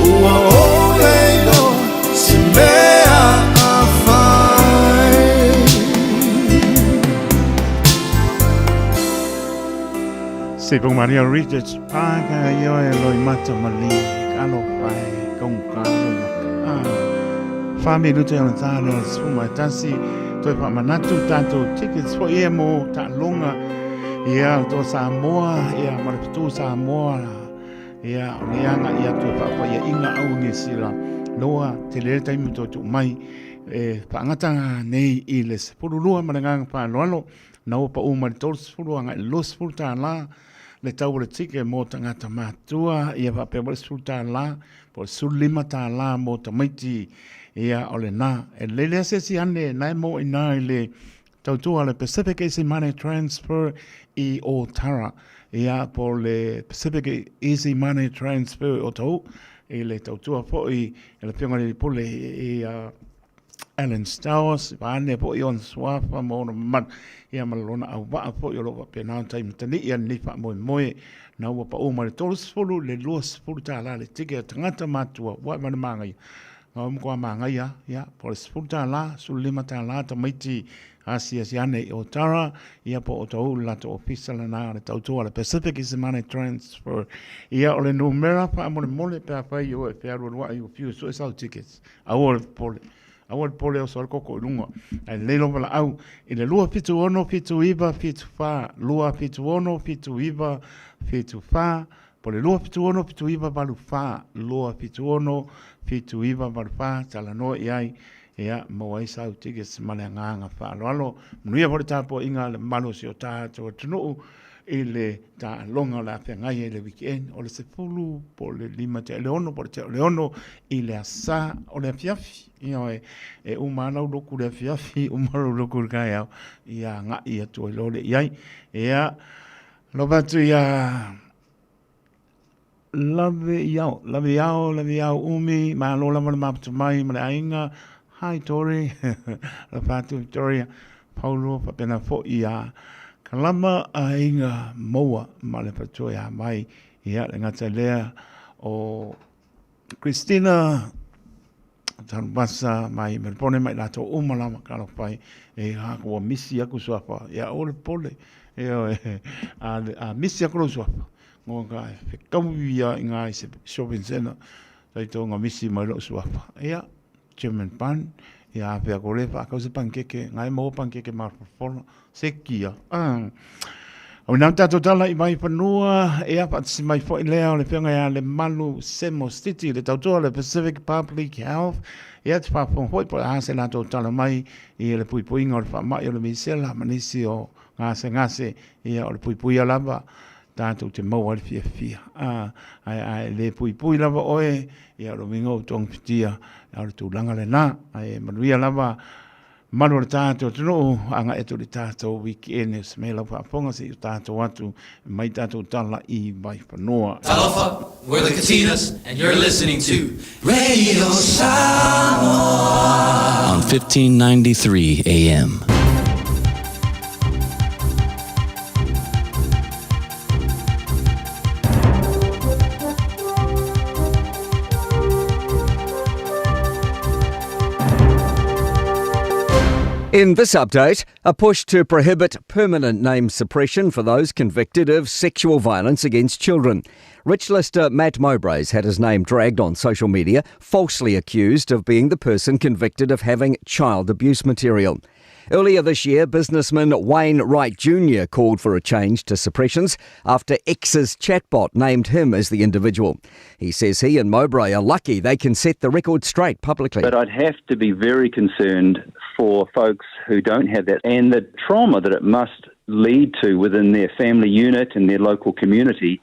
Ua o leilo se mea a fai Se pong Maria Richards Paka yo e loi mata mali Kano pai kong kano Fami lute ona tāno Suma tasi Toi pa manatu tātou tickets Po ia mo ta longa Ia to Samoa Ia maripitu Samoa Ia nianga ia toi pa pa ia inga au ngi sila Loa te lere taimu to tu mai Pa angata nei I les Purulua marangang pa loalo Nau pa umari tors purua ngai los purta la Le tau le tike mo tangata matua Ia pa pe wale sulta la Po sulima ta la mo ta maiti Ia ole na E lele ase si ane nai mo ina le Tautua le Pacific Easy Money Transfer I o Tara Ia po le Pacific Easy Money Transfer o tau I le tautua po I le pionga le pole I Alan Stowers Vane po I on swafa mo na mat Ia malona au waa po I loa pena taim tani Ia nipa moe moe Na ua pa o mare tolos fulu le luas fulu ta la le tike tangata matua Wa mana mangai Ngau mkua mangai ya Po le fulu ta la Sulima ta la ta maiti Asia siane I o Tara Ia po o tau lato ofisa la na Le tautua le Pacific is money transfer Ia o le numera pa amore mole Pea pai o e pea rua I o piu So e sau tickets Awol pole Awal pole o soal koko I lunga. Ai leilo wala au. I le lua pitu ono, pitu iwa, pitu wha. Lua pitu ono, pitu iwa, pitu wha. Po le lua pitu ono, pitu iwa, balu wha. Lua pitu ono, pitu iwa, balu wha. Tala no iai. Ia, maua isa au tiges male nganga wha. Alo, mnuia pole tapo inga le malo si o tātua tunuu. I le ta longa la pe ngai le weekend o le sepulu po le lima te leono po te leono I le asa o le fiafi ia e umana uloku le fiafi umana uloku kai au ia nga ia to lo le ia ia lo batu ia lave iao umi ma lo la ma tu mai ma ainga hi Tori la patu Victoria Paulo pa pena fo ia Kalama a inga moa ma le Fiafia Mai ia le ngata lea o Christina Tanbasa mai me pone mai lato umala kalo pai e ha ko misi aku suapa ia ole pole a misi aku suapa ngo ga fe kawia inga se shopping center tai to nga misi mai lo suapa ia German pan ia pe ko le pa ko se pankeke ngai mo pankeke mar fono sekia o nā tātou tala I mai whanua e apa si mai fo I lea o le whianga ia le malu Semo City le tautoa le Pacific Public Health e ati whapong hoi po hase nā tātou tala mai I le puipuinga o le whamai o le misela manisi o ngase ia o le puipuia lava tātou te maua le Fiafia ai le puipui lava oe ia o le mingo o tong pitia o le tūlanga le nā ai manuia lava Maru le tātou tunu anga eto le tātou weekend e smela whaponga se I tātou atu mai tātou tala I mai whanoa. Talofa, we're the Katinas and you're listening to Radio Samoa on 1593 AM. In this update, a push to prohibit permanent name suppression for those convicted of sexual violence against children. Rich lister Matt Mowbray's had his name dragged on social media, falsely accused of being the person convicted of having child abuse material. Earlier this year, businessman Wayne Wright Jr. called for a change to suppressions after X's chatbot named him as the individual. He says he and Mowbray are lucky they can set the record straight publicly. But I'd have to be very concerned for folks who don't have that and the trauma that it must lead to within their family unit and their local community.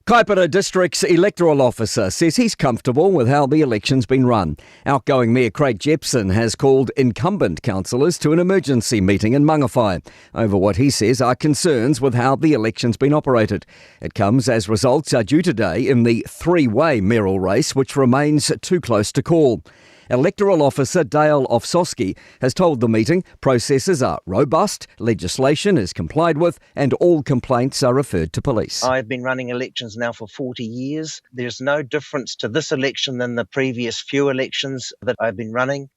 Kaipara District's electoral officer says he's comfortable with how the election's been run. Outgoing Mayor Craig Jepson has called incumbent councillors to an emergency meeting in Mangawhai over what he says are concerns with how the election's been operated. It comes as results are due today in the three-way mayoral race, which remains too close to call. Electoral Officer Dale Ofsosky has told the meeting processes are robust, legislation is complied with, and all complaints are referred to police. I've been running elections now for 40 years. There's no difference to this election than the previous few elections that I've been running.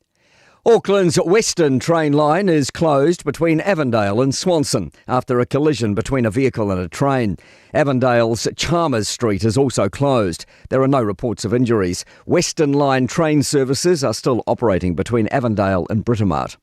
Auckland's Western train line is closed between Avondale and Swanson after a collision between a vehicle and a train. Avondale's Chalmers Street is also closed. There are no reports of injuries. Western Line train services are still operating between Avondale and Britomart.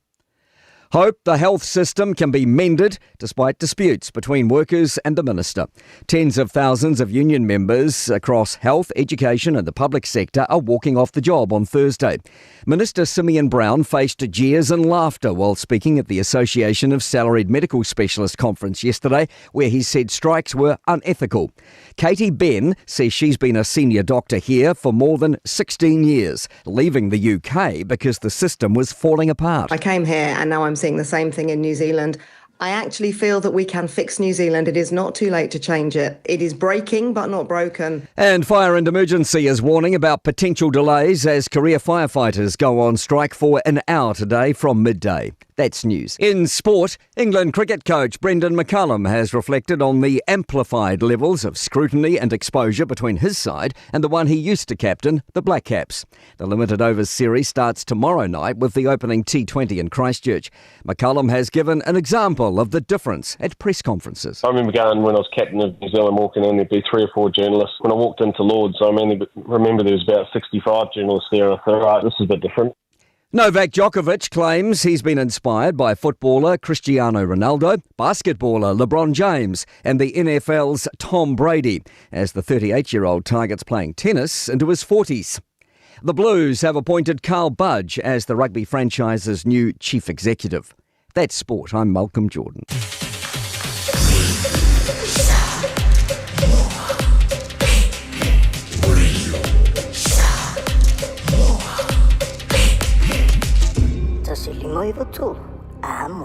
Hope the health system can be mended despite disputes between workers and the minister. Tens of thousands of union members across health, education and the public sector are walking off the job on Thursday. Minister Simeon Brown faced jeers and laughter while speaking at the Association of Salaried Medical Specialists conference yesterday, where he said strikes were unethical. Katie Benn says she's been a senior doctor here for more than 16 years, leaving the UK because the system was falling apart. I came here and now I'm seeing the same thing in New Zealand. I actually feel that we can fix New Zealand. It is not too late to change it. It is breaking but not broken. And Fire and Emergency is warning about potential delays as career firefighters go on strike for an hour today from midday. That's news. In sport, England cricket coach Brendan McCullum has reflected on the amplified levels of scrutiny and exposure between his side and the one he used to captain, the Black Caps. The limited overs series starts tomorrow night with the opening T20 in Christchurch. McCullum has given an example of the difference at press conferences. I remember going when I was captain of New Zealand, walking in, there'd be 3 or 4 journalists. When I walked into Lords, I remember there was about 65 journalists there, and I thought, right, this is a bit different. Novak Djokovic claims he's been inspired by footballer Cristiano Ronaldo, basketballer LeBron James and the NFL's Tom Brady, as the 38-year-old targets playing tennis into his 40s. The Blues have appointed Carl Budge as the rugby franchise's new chief executive. That's sport. I'm Malcolm Jordan. Amo.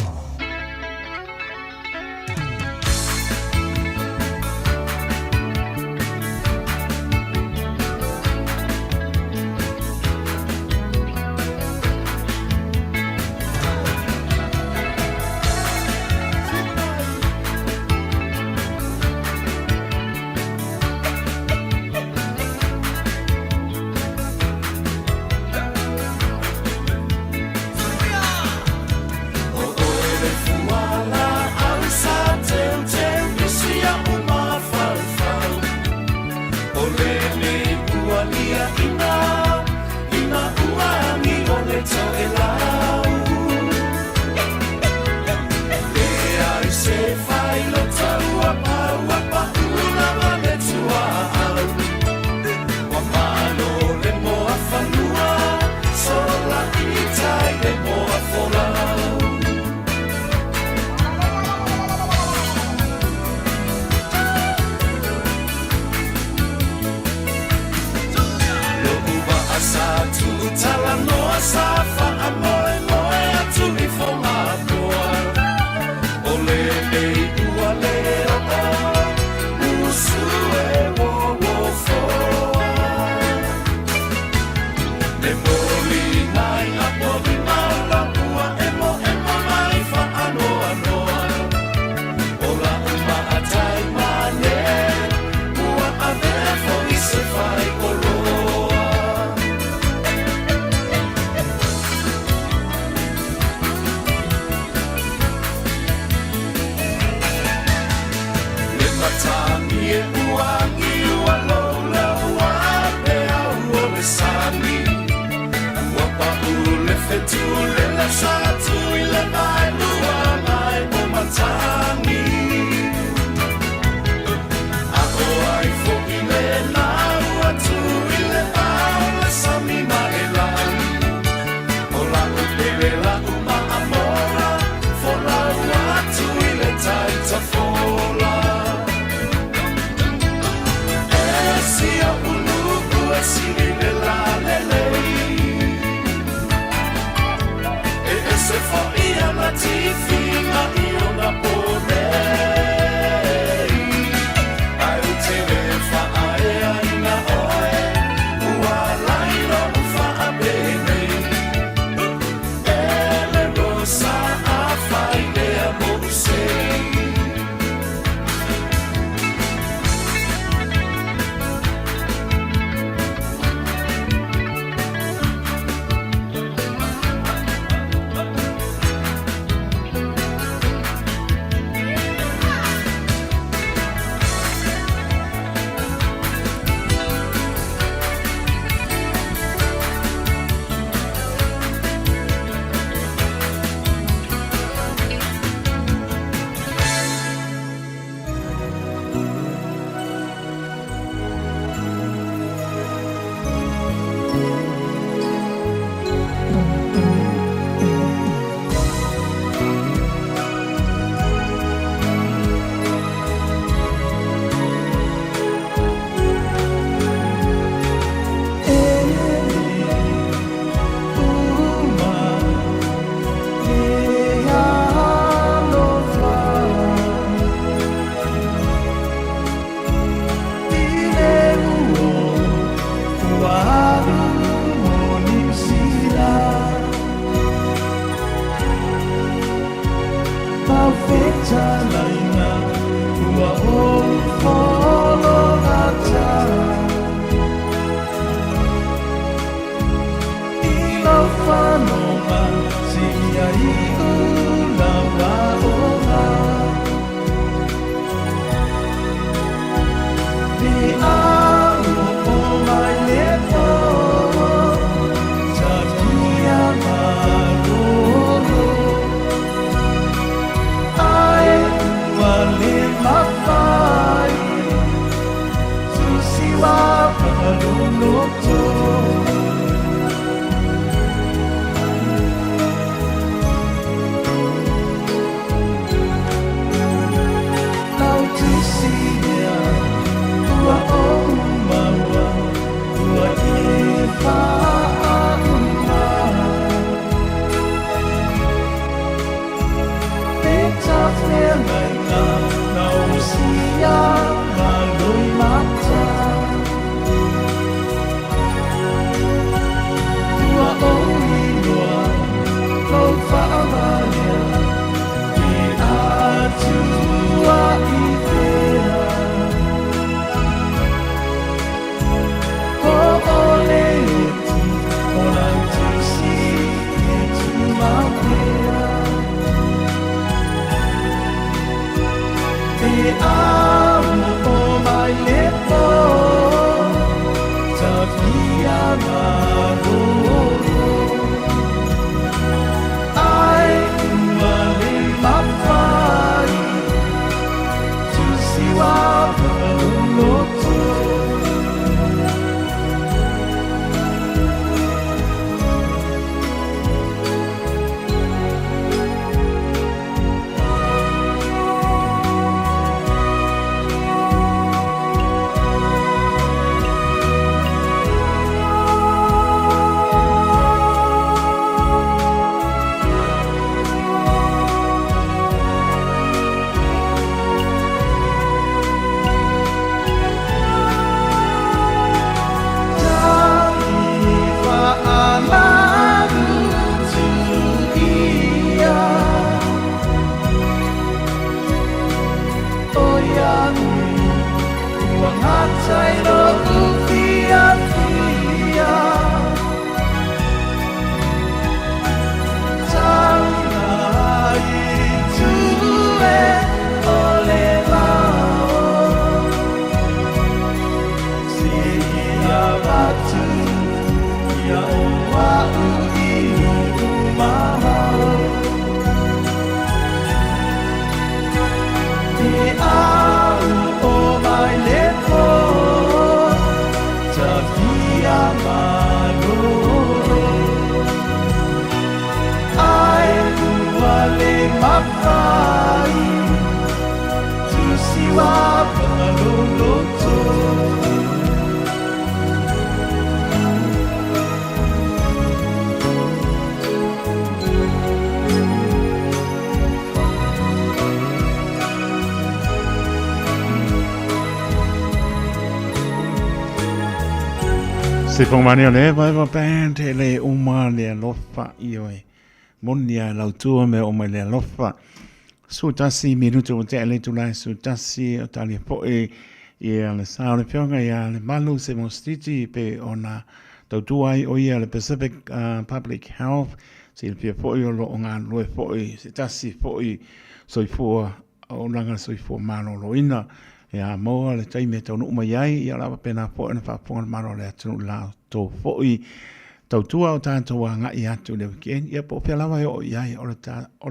malolo ai wale mafai tu siwa malolo to Se pongmani o le vai va band le uma le lofa ioi monia lautua me o le lofa su tasi minuto o te le tulai su tasi o tali po e le sao le pionga ia le malu se mostiti pe ona tautuai o ia le Pacific Public Health se le pia po o lo nga loe po e se tasi po e soifua o langa soifua malo loina ya mo le taime tau no mai ai ya la pena po na fa po maro le tu la to fo i tau tua o tanto nga ia tu le ken ya po pe lava yo ya o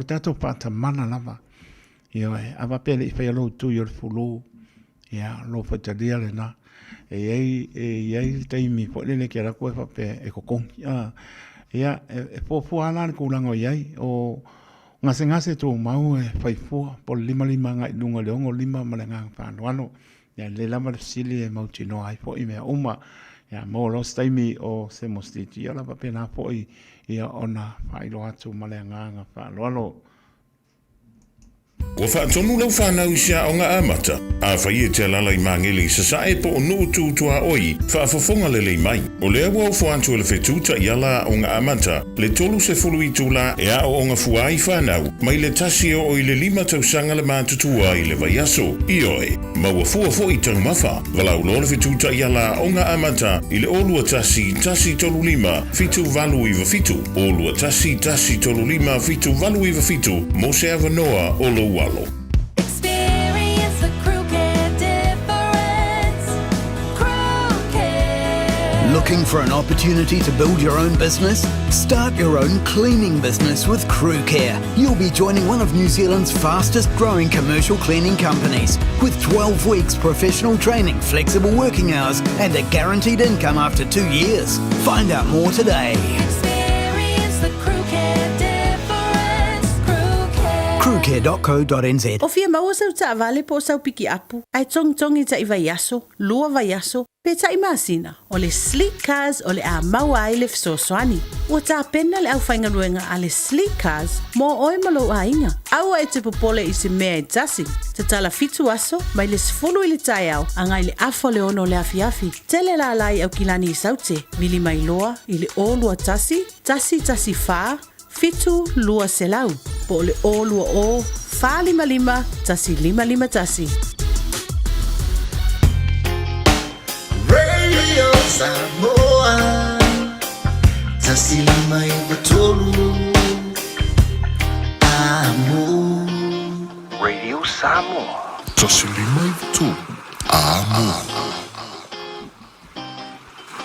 ta to pa ta mana lava yo ava pe le fa lo tu yo fulu ya lo fa ta dia le na e taime po le ke ra ko fa pe e ko kon ya po ala ko lango ya o ngase tu mau fai fu por lima ngai lunga le ngo lima malanga fa no ya le lama sili e mau tino ai fo i me uma ya mo lo staimi o se mostiti ya la pa pena fo i ya ona fai lo atu malanga fa lo Ua whaatonu lau whanau sia o ngā amata. A whai e te lalai mangili sa sae po o nuu tūtua oi, whaafafonga lelei mai. O lea wau whaantu ele whetūta i ala o ngā amata, le tolu se fulu i tūla e a o ngā fuai whanau, mai le tasi o i le 5 tausanga le mātutua i le vai aso. I oe, maua fua fo i tau mawha, walau lo le whetūta i ala o ngā amata, i le olua tasi tolu 5, fitu valu i wafitu. Olua tasi tolu 5, fitu valu i wafitu, mo se avanoa o lo walo. Experience the crew care difference. Crew care. Looking for an opportunity to build your own business? Start your own cleaning business with Crew Care. You'll be joining one of New Zealand's fastest growing commercial cleaning companies with 12 weeks professional training, flexible working hours and a guaranteed income after 2 years. Find out more today. Experience the crew care difference. Crew care. Crewcare.co.nz. O fia maua sau ta vale po sau piki apu. Ai tong i ta iwa yaso, lua va yaso, pe ta imasina. O le sleek cars o le a maua ai le fsoswani. O ta pena le au whainga ruenga a le sleek cars, mo oi malo a inga. Au ai te popole i se mea i tasi. Te tala fitu aso, mai le sfulu i le tai au, angai le afo le ono le afiafi. Tele la lai au kilani i saute, mili mai loa, i le olua tasi fa, fitu lua selau, po le o lua o, fa lima, tasi lima tasi. Radio Samoa, tasi lima i watolu, amo. Radio Samoa. Tasi lima i watolu, amo.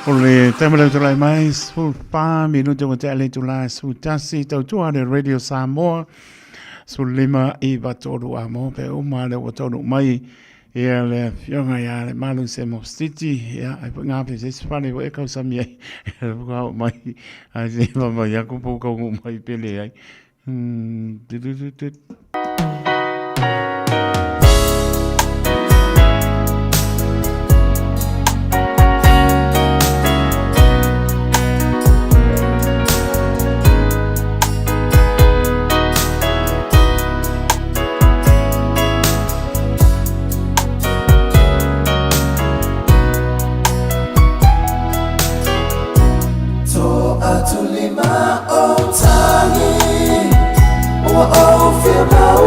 O le taimara tulai mai, sul pa minuto o te ale tulai, sul tasi tautua le Radio Samoa, sul lima i watolu amo, pe uma le watolu mai, ia le fionga ia le malu se mostiti, ia ai ngā pe se spane o e kau sami ai, e wukau mai, ai se mama ia kupu kau mai pele ai. Atulima o tangi, o fia mau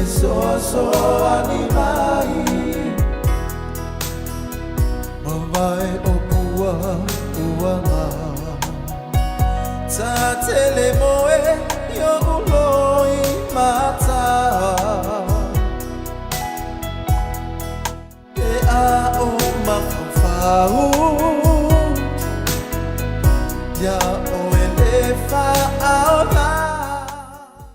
so so animai Mawai o pua puanga Ta tele moe yo uloi mata E a o mawhawhau Ya o elefa aola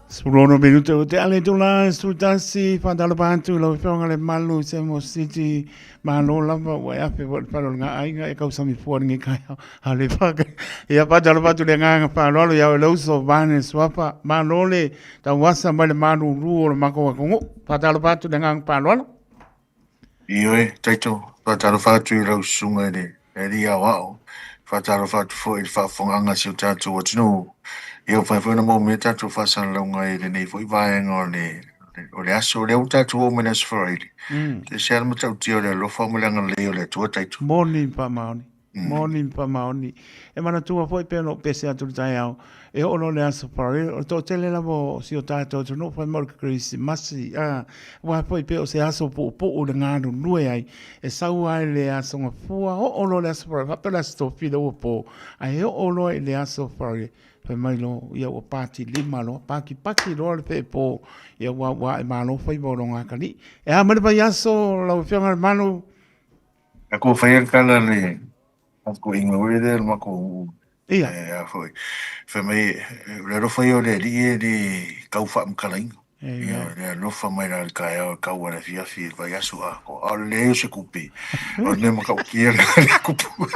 Surono minuto o te ale tula stutasi whadala pātu lau whiwhanga le malu se mo city malo lava wa ape wa wharo ngā ainga e kau sami fuaringi kai ha le whaka ia whadala pātu le nganga whanolo ia o lau so vane swapa malo le ta wasa mai le malu ruo le mako wa kongo whadala pātu le nganga whanolo Ioe, taito, whātaro whātu rau sunga ne, e ria wao, whātaro whātu fo i whawhonganga si o tātou o tino, e o whaiwhana mō me tātou whasana launga e nei fo i vāenga o le aso, le au tātou o mena sawhareiri. Te seara ma tau tio le lofa mo leanga leo le tua taito. Moni pa maoni. Moni pa maoni. E mana tua foi peno pese atu tai au. E ono le aso pare, o to tele la vo si o tātou tu no fai mor krisi masi. Wa foi pe o se aso po o le ngānu nue ai. E sau ai le aso ngā fua, o ono le aso pare, whapela sto fida o po. Ai e ono le aso pare. Fai mai lo, ia o pāti lima lo, paki lo le pe po. Ia wa e malo fai boronga kani. E a mani pa yaso, lau whianga manu. A ko whai kala le, a ko inga wede, ma ko ia. Foi. Fai mai, le rofa i o le rie de kau wha mkalainga. Ia, le rofa mai la kai au kau ana fiafi, vai asu a ko. A leo se kupi. O ne ma kau kia le kupu.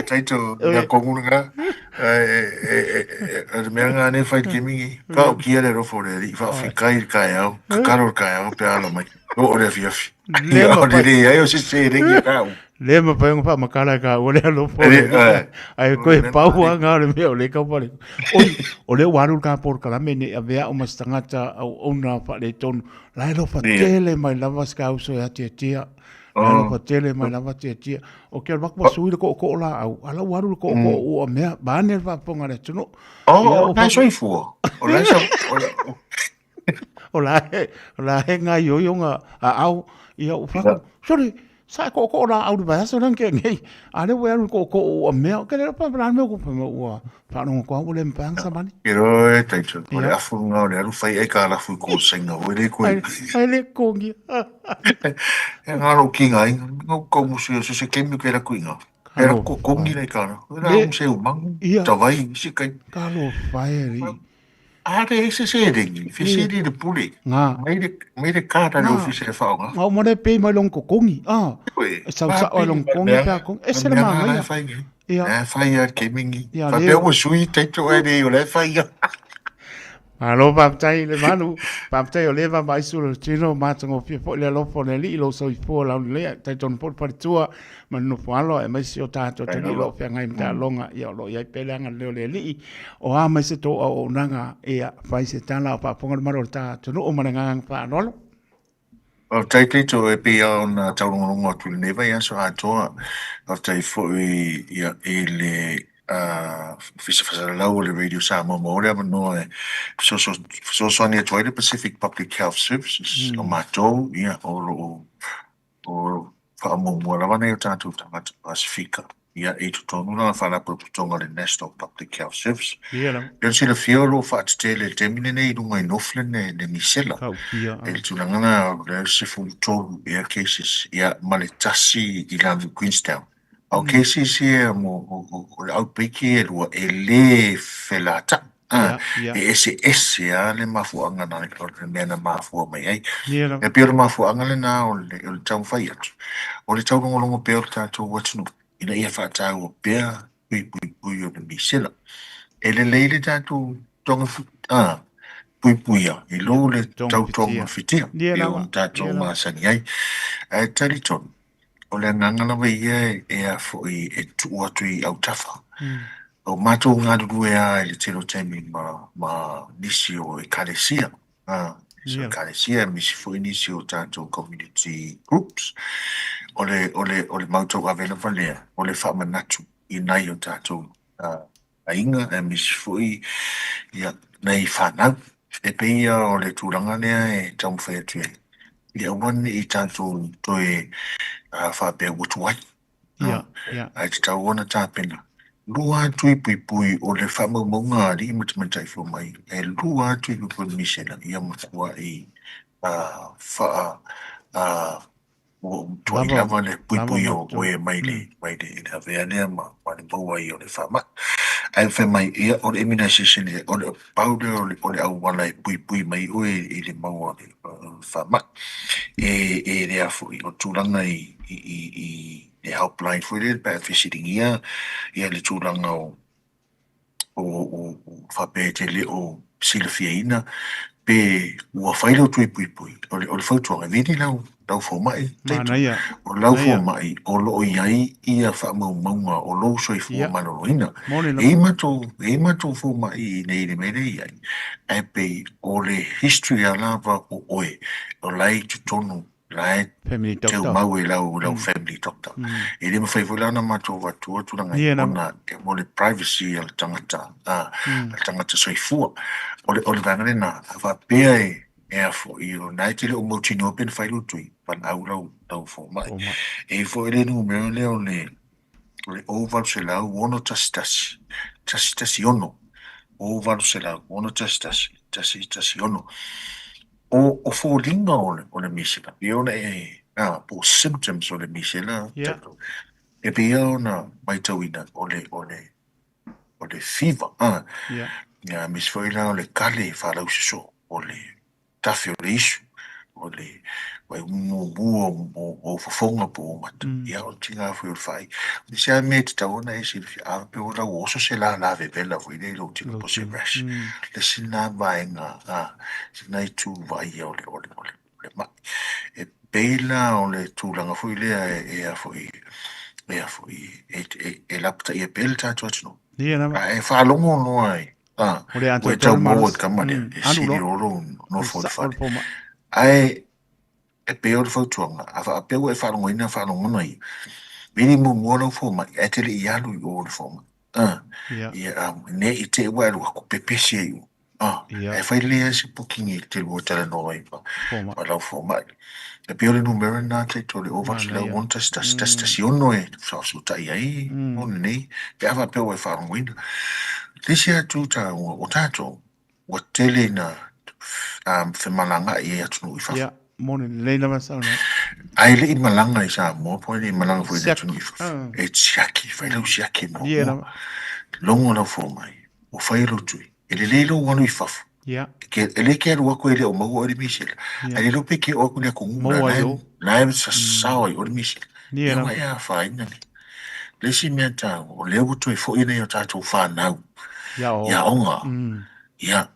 Taito, ia konguranga, e mea ngā ne whai ke mingi, kau kia le rofo le ri, wha whikai kai au, kakaro kai au, pe ala mai, o le fiafi. Ia o le rei, ai o se se rengi kau. Le ma pai ngā makala ka o le alofo. Ai koe paua ngā re mea o le kau pare. O le waru ka por kalame ne a vea o mastangata au ona wha le tonu. Lai lofa tele mai lava ska uso e ati tia. Lai lofa tele mai lava tia. O kia wakwa sui le ko la au. Ala waru le ko o mea. Bāne le whaponga le tunu. O nai soi fua. O lai sa... O la he ngā ioionga a au. Ia o whaka. Sorry. Sa ko la au ba so nan ke ngai ale we ru ko o me ke le pa plan me ko pa o pa no ko o le mpang sa mani pero e taito o le afu nga o le aru fai e ka la fu ko senga o le ko ai le ko ngi e nga ro kinga ngo ko mu se se ke mi ke la kuinga era ko ngi le ka no era un se umang ta vai si kai ka lo fai ri Are ese seringi, fisiri de puli. Nga. Mai de kata le ofisi le whaonga. Nga o mare pei mai long kokongi. Sau sa o long kongi pia kong. E sere maa ngai. Ia. Whai a ke mingi. Whapea o sui teito e re o le whai a. Alo paptai le manu. Paptai o lewa mai suru tino mātango pia po le alopo le li ilo so i po lau lea. Tai tonu po paritua. Manu po alo e mai si o tātou te li lo pia ngai mta longa. Ia lo iai peleanga leo le li. O a mai se tō o nanga ea whai se tāna o paponga maro tātou. No o manangang whanolo. O tai teito e pia o na taurunga tu le neva ia so atoa. O tai fo i le Fiafia le radio Samoa mo le no so ni to the Pacific Public Health Services o mato ia o fa mo la vane tanto tamata Pacifica ia e to tonu na fa la protonga le National Public Health Service ia si le fiolo fa tele termine nei dunga inofle ne misela e tulanga le se fu to ia cases ia maletasi i la Queenstown. Au kesi si mo o outbreak e lua e le felata. E ese a le mafuanga na le mena mafua mai ai. E pia le mafuanga le na o le tau whai atu. O le tau ngolongo pia o le tātou watunu. Ina ia whaatau o pia pui o le misela. E le leile tātou tonga pui a. I lo le tau tonga fitia. E o tātou maasani ai. E tari tonu. O le ngangala wei e a foi e tu atu I au tafa. O mato ngā duru e a le tero temi ma nisi o e kalesia. So kalesia misi foi nisi o tātou community groups. O le mautou avela valea. O le whamanatu I nai o tātou ainga e misi fui ia nei whanau. E peia o le tūranga lea e tamu whai atu e. Ia wani I tātou toi whapea watuai. Ia, ia. Ai te tau ona tāpena. Lua tui pui pui o le whamau maunga ri matamantai fu mai. E lua tui pui pui misena ia matua I wha tuai lava le pui pui o e mai le ina vea lea ma le maua I o le whama. Ai whai mai ia o le immunization o le paude o le au wala e pui pui mai o e le maua le whama. E rea fu I o tūranga I le helpline fu le pa visiting ia le tūranga o whape te le o silafia ina pe ua whailo tui pui pui o le whautuanga vini lau fo mai o lau fo mai o lo iai ia whamau maunga o lo soi fua malolo ina e mato fo mai nei le mele iai e pe o le history a lava o oe o lai tutonu lai teu mau e lau family doctor e le mawhai fulana mato watua turanga I ona e mo le privacy al tangata al tangata soi fua o le vangare na a pea e a fo I o nai te le o motino open whailu tui pan au lau fo mai e fo ele numero le o le oval se lau wono tasi ono oval se lau wono tasi ono o fo linga o le misila e ona po symptoms o le misila e pia ona mai tauina o le fever ia mis foi la o le kale whalau so o le tafe o le isu o le wai o fofonga po o mata ia o tinga foi o whai o se a me te taona e silfi a pe o la oso se la vela foi le lo tinga po se rash le sina vaenga sina I tu vai o le ma e pela o le tūlanga foi le e a foi e lapta I e pel tātua tino e whalongo no ai o e tau mō kamane e siri oro no whore ai e peo le whautuanga a wha peo e whalongo ina whalongo nei vini mo mōrau whoma e te le I alu I o le whoma ne I te ua alu ako pepesi e iu e whai lea si pukingi te lua tala no ai pa lau whoma e peo le numero nā te to le ovals lau wonta stasi ono e whausutai ai o nei pe a wha peo e whalongo ina Lisi atu ta o tato o tele na whemalanga I atunu I whafu. Ia, mone, leila masau na. Ai le I malanga I sa mo po le malanga fo I atunu I whafu. E tiaki, whailau siaki mo. Longo na fo mai, o whailau tui. E le leilo wanu I whafu. Ia. E le ke alu ako e le o mau o le misela. Ai le lope ke o aku le kongu na e sa sao I o le misela. Ia mai a whaina ni. Lesi mea ta o leo tui fo ina I o tato whanau. Ia onga. Ia.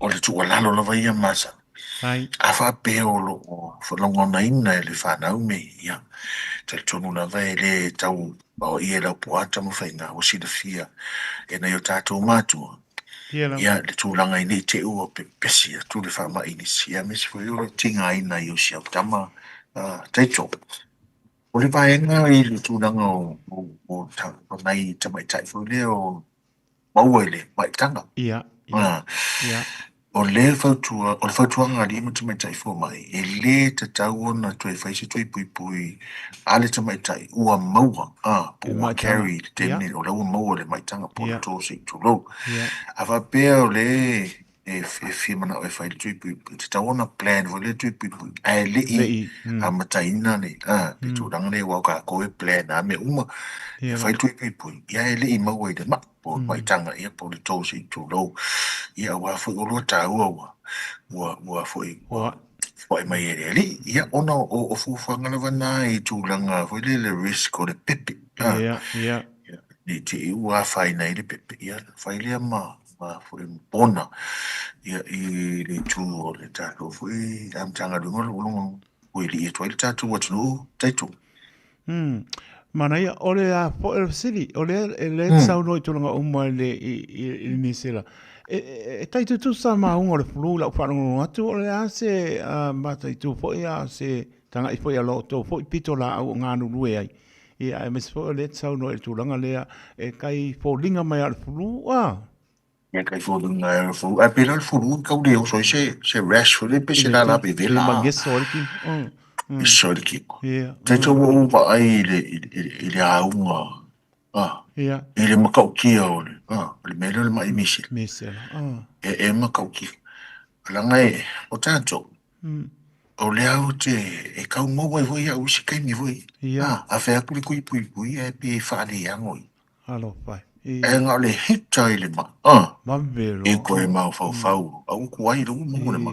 O le tua lalo lava ia masa. A wha peo lo o whanongona ina e le whanau me. Ia. Te tonu lava e le tau o ia lau puata mo whainga o Fiafia e na i o tātou mātua. Ia le tūlanga i nei te ua pepesi a tu le whama inisi. Ia mesi fo i o tinga ina I o siau tama teito. O le vaenga I le tūlanga o nai tamaitai fo leo mauele mai tanga. Ia. O le whautuanga li ima tamaitai fo mai, e le te tau ona tue whaisi tui pui pui a le tamaitai ua maua, po ua carry te mene o lau maua le maitanga po le tōsi tu lou. A whapea o le e whimana o e whaili tui pui pui, te tau ona plan o le tui pui pui, a e le I a mataina ne, le tūranga ne wau ka koe plan a me uma, e whaili tui pui pui, ia e le I maua I le mak, po maitanga ia po le tōsi tu lou. Ia ua fwoi o loa tāua ua fwoi mai ere ali. Ia ona o fuwhanga na wana I tūlanga fwoi le risk o le pepe. Ia. Ni te I ua whaina I le pepe. Ia whai lea fwoi mpona. Ia I le tū o le tātou fwoi tanga dunga ulunga fwoi li e tuai le tātou atunu taitu. Mana ia, ole a po e siri, ole le sau noi tūlanga umma I misela. E taitu tu sa maunga le fulu la whanongo atu o le a se mata I tu po ia se tanga I po ia lo to po I pito la au ngānu lue ai. Ia, mes fo le tau no e tūranga lea, e kai fōringa mai al fulu, Ia kai fōringa ai al fulu. A pera al fulu, kau leo soi se rash fulu, pe se la pe vela. Te mangeso al ki. Iso al ki. Ia. Te tau o wa ai le aunga. Ia. E le makau kia o le. Le mele le mai misila. Misila. E makau kia. Langa e, o tātou. O le au te, e kau mau ai voi au si kai mi voi. A whea kuri kui pui pui, e pe whaale angoi. Alo, pai. E ngā le hita i le ma. Mavelo. E koe mau fau. Au kuai rungu mungu le ma.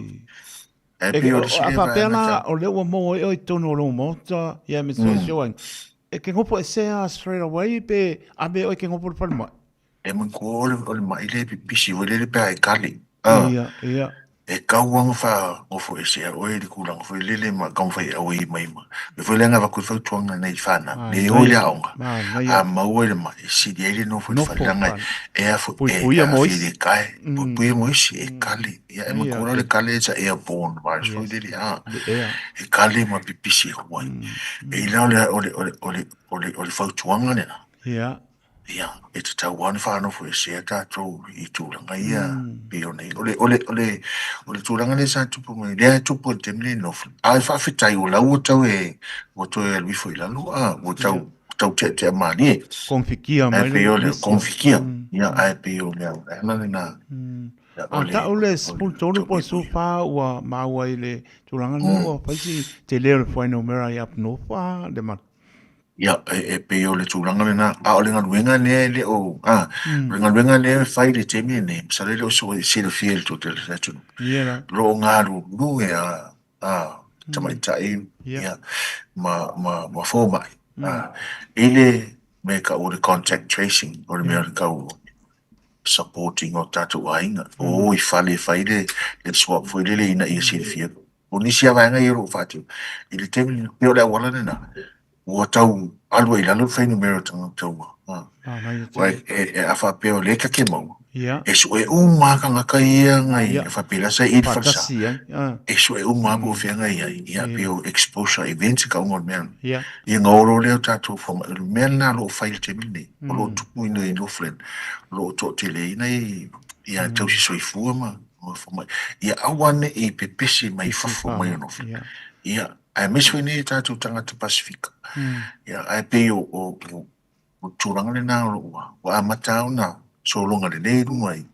E pe o le A whapena o le ua mo e oi tono o lo mota, ia me so showing. E ke ngopo e sea straight away, pe a me oi ke ngopo le palma. E mun ko o le mai le pipisi, o le pe ai kali. Ia. E kauanga wha ofo e sea oe li kuranga fo lele ma kaumwhai au i mai ma. Me fo lenga waku whau tuanga nei whana. Le o le aonga. A maua le ma e siri eile no fo whalanga. E a fo e a while kai. Puia moisi e kali. Ia e makura le kali e sa airborne virus. Fo lele a. E kali ma pipisi huai. E ila ole whau tuanga nena. Ia. Ia, e te tau wane whanau fo e sea tātou i tūranga ia. Pio nei. Ole tūranga le sa tupu mai. Lea tupu te mle nofu. Ai whawhitai o lau o tau e alui fo i lalo. O tau te amani e. Konfikia mai. Ai pio le konfikia. Ia, ai pio le au. Ai nane nā. Anta ole spul tonu po su fa ua maua i le tūranga le ua paisi te leo le whaino mera i apno fa le matu. Ia, e pe o le tūranga le nā, o le ngaruenga ne le o, le ngaruenga ne whai le temi ne, sa le o so e sila fiel to te le tunu. Ia. Ro ngaru, ru e tamai tai, ia, ma fō mai. Ele me ka o le contact tracing, o le mea le kau supporting o tātou ainga. O i whale whai le swap fo le ina i sila fiel. O nisi a vaenga i ro whātiu. I le temi, peo le awala ne nā. O tau alua i lalo whainu mero tanga tau. Wai e a whapeo le ka ke mau. E so e umaka ngaka ia ngai e whapela sa i whalsa. E so e umaka o whianga ia i a peo exposure events ka ungon mea. I ngauro leo tātou whama. Mea nā lo whaile te mine. O lo tupu ina i lo flen. Lo to te le ina i a tau si soifua ma. Ia awane i pepesi mai whafo mai ono flen. Ia ai meswe ne tātou tangata Pasifika. Ia ai peo o tūranga le nā roa. O a matao nā. So longa le le runga i.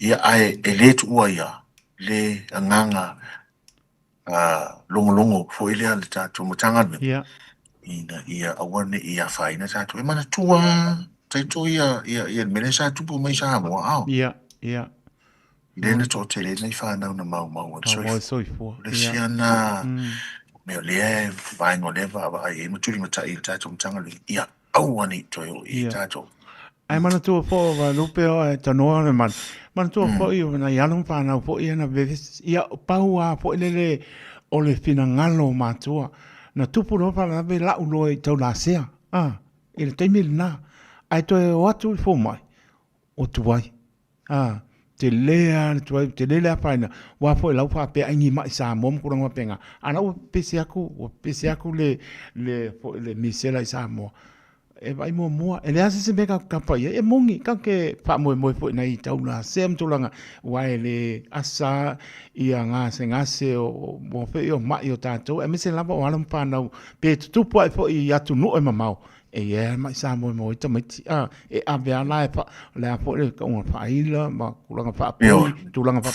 Ia ai e le tu ua ia. Le anganga longo fo ilea le tātou matanga me. Ia awane ia whaina tātou. E mana tua taito ia mene sa tupu mai sa Samoa au. Ia. Lena tō te le nei whanau na mau. Soifua. Le siana mea lea vaengo lewa awa ai e maturi matai i tātou matanga le. Ia auani toi o i tātou. Ai mana tua fo wa lupe o e tanoa le man. Mana tua fo i o na ianong whanau fo i ana veves. Ia pau a fo i lele o le fina ngalo mātua. Na tupu ropa na ve lau loa i tau la sea. I le teimili nā. Ai toi o atu i fo mai. O tuai. Te lea whaina. Wa fo i lau whape aingi mai sa mom kurang wapenga. Ana o pese aku le misela i sa moa. E vai mua e le ase se meka kapai e mongi ka ke pa mo fo na i taula sem tulanga wa le asa i nga se o mo fe o mai o tato e me se lava o alam pa na pe tu po fo i atu no e mamau e mai sa mo ta mai e a ve ala pa le fo le ka un faila ma kulanga pa tulanga pa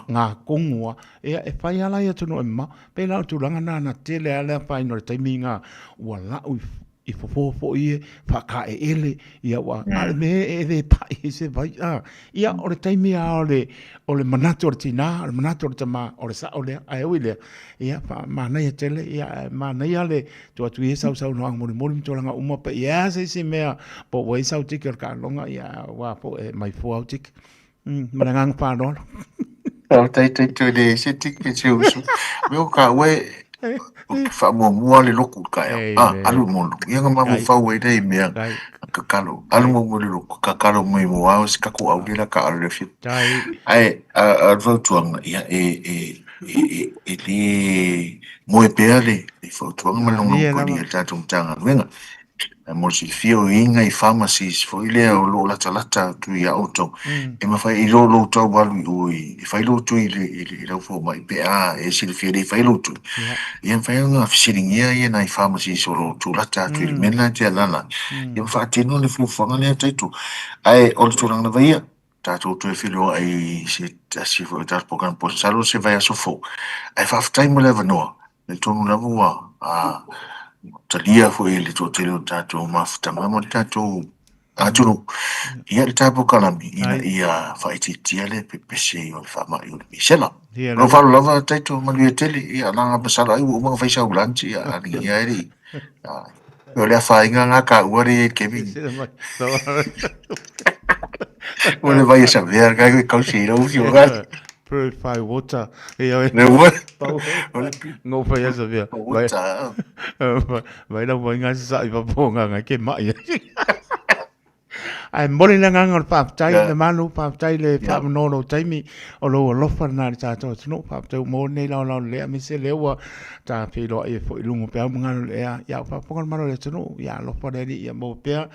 nga kongua e fai ala i atu no e ma pe la tulanga na tele ala pa no taiminga wala I fofo i whaka e ele ia wa me e ve pa i se vai ia o le taimi a o le manato o le tina o le manato o le tama o le sa o le a e wile ia pa mana ia tele ia mana ia le tu atu i sau no ang mori mtolanga uma pa ia se mea po wai sau tiki o ka longa ia wa po mai fo au tiki manangang pa no o tai le se tiki se usu me o ka we fa mua le loku kai alu mono ia nga mo fa we dei me ka kalo alu mo le loku ka kalo mo mo au ska ko au le ka alu fit ai a votuang ia e li mo e pele e fotuang ma no ko ni ta tum tanga venga mo si fio inga I pharmacies fo ile o lo lata tu ia auto e ma fai lo to walu ui e fai lo tu ile lo fo mai pe e si fio le fai lo tu ia fai nga fisiringia ia na pharmacies so lo tu lata tu ile mena te lana ia fa tino le fo fanga le taitu ai o tu ranga vai tato tu e filo ai si fo ta program po salo se vai a sofo ai fa time mo le no le tonu la voa talia fo ele to tele tato mafuta mama tato aturu ia le tapo kalami ia faiti tiale pepese o fa ma i misela no fa lava tato mali tele ia langa pasala ai o ma fa sa ulanti ia ani ia ri o le fa inga ka uri kemi o le vai sa ver ga ko si ro fio ga Purify water. Ngô phải là gì vậy? Vậy đâu vậy ngay sai và bộ ngay cái mãi. Ai mỗi lần ngang ngồi phạm trái le manu phạm trái le phạm no trái mi ở đâu ở phần nào cha cho nó phạm trái mỗi nàyเราlẽ mình sẽ lẽว่าcha phi loại phổi lùng béo ngang lẽ ya phạm con mà lẽ cho nó ya lo phần đấy ya bộ béo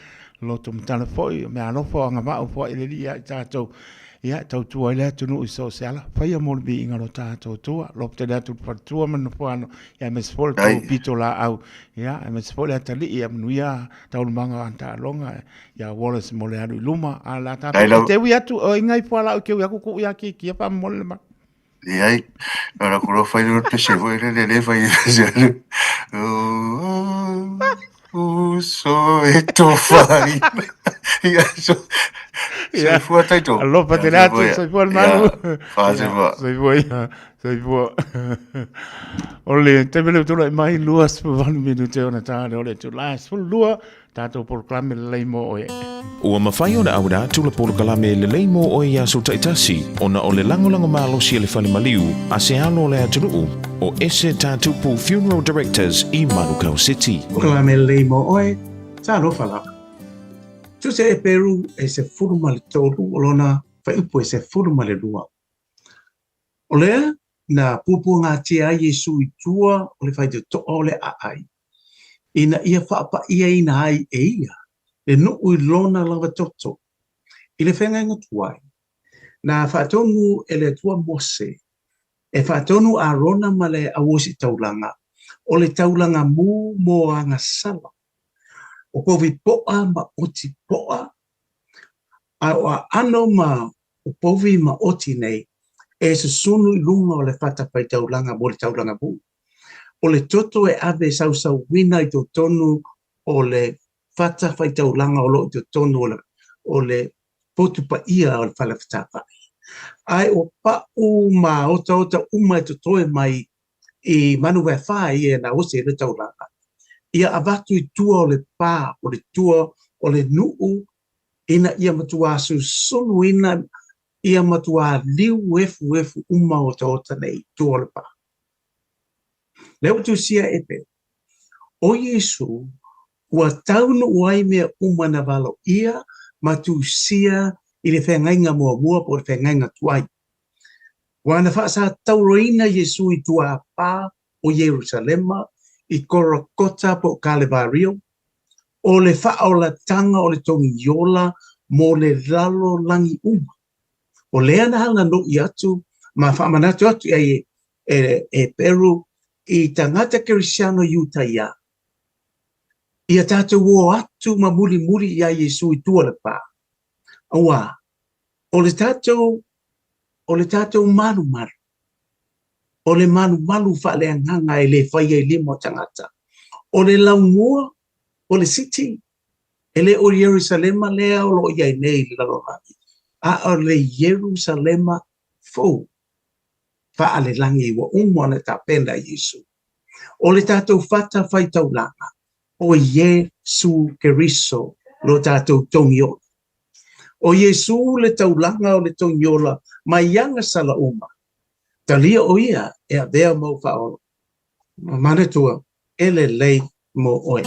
lo tụm cha phổi mà lo phổi ngã vào phổi đấy ya cha cho ya tau tua le tu no so sala fai mo bi inga lo ta to tua lo te da tu fa tua man fo ano ya mes fol to pitola au ya mes fol ta li ya nu ya tau manga anta longa ya Wallace mo le adu luma ala ta te wi atu o inga fo ala ke ya ku ya ki pa mo le ma ai ora ko fai no te se voi le fai so eto fai ya so se fue taito allo patelato se fue al mano se fue ole te vele tu mai luas po van minuto ona ta ole tu las full lua tato proclame le mo oe ua mawhai o na aura tula polo kalame le leimo o ia so taitasi o na o le langolango malo si le whale maliu a se alo le atunuu o ese tatupu funeral directors I Manukau City. Kalame le leimo oe, ta no whala. Tu se e peru e se furuma le tolu o lona whai upo e se furuma le lua. O lea, na pupu ngā tia Yesu I tua o le whai te toa o le aai. Ina ia whaapa ia ina ai e ia. Le nuu I lona lawa toto. I le whenga inga tuai. Na whaatonu e le tua Mose. E whaatonu a rona ma le awosi taulanga. O le taulanga mu mo anga sala. O kovi poa ma oti poa. A o ano ma o povi ma oti nei. E se sunu I lunga o le whatapai taulanga mo le taulanga mu. O le toto e ave sau wina I to tonu o le fata fai taulanga o lo I to tonu o le potu pa ia o le whala whatapa. Ai o pa uma ota uma I to toe mai I manu vai whai e na ose le taulanga. Ia avatu I tua o le pā o le tua o le nuu ina ia matua su sunu ina ia matua liu efu uma o ota nei tua o le pā. Leo tu sia epe. O Yesu, ua taunu uai mea umana valo ia, ma tu sia I le whengainga mua po le whengainga tuai. Wana whaasa tauroina Yesu I tua pā o Jerusalema, I korokota po Kalevario, o le whaola tanga o le tongi yola, mo le lalo langi uma. O lea na hanga no I atu, ma whamanatu atu e Peru, I tangata Kirisiano Utah ia. Ia tātou o atu ma muri ia Yesu I tua le pā. Awa, o le tātou maru. O le maru whale anganga e le whaia I limo tangata. O le laumua, o le city, e le o Jerusalema lea o lo ia nei le lalorani. A o le Jerusalema fau. Whaale langi wa umwana ta penda Yesu. O le tātou whata whai taulanga. O Yesu Keriso lo tātou tongiola. O Yesu le taulanga o le tongiola mai yanga sala uma. Talia o ia e a vea mau whaolo. Manatua ele lei mo oe.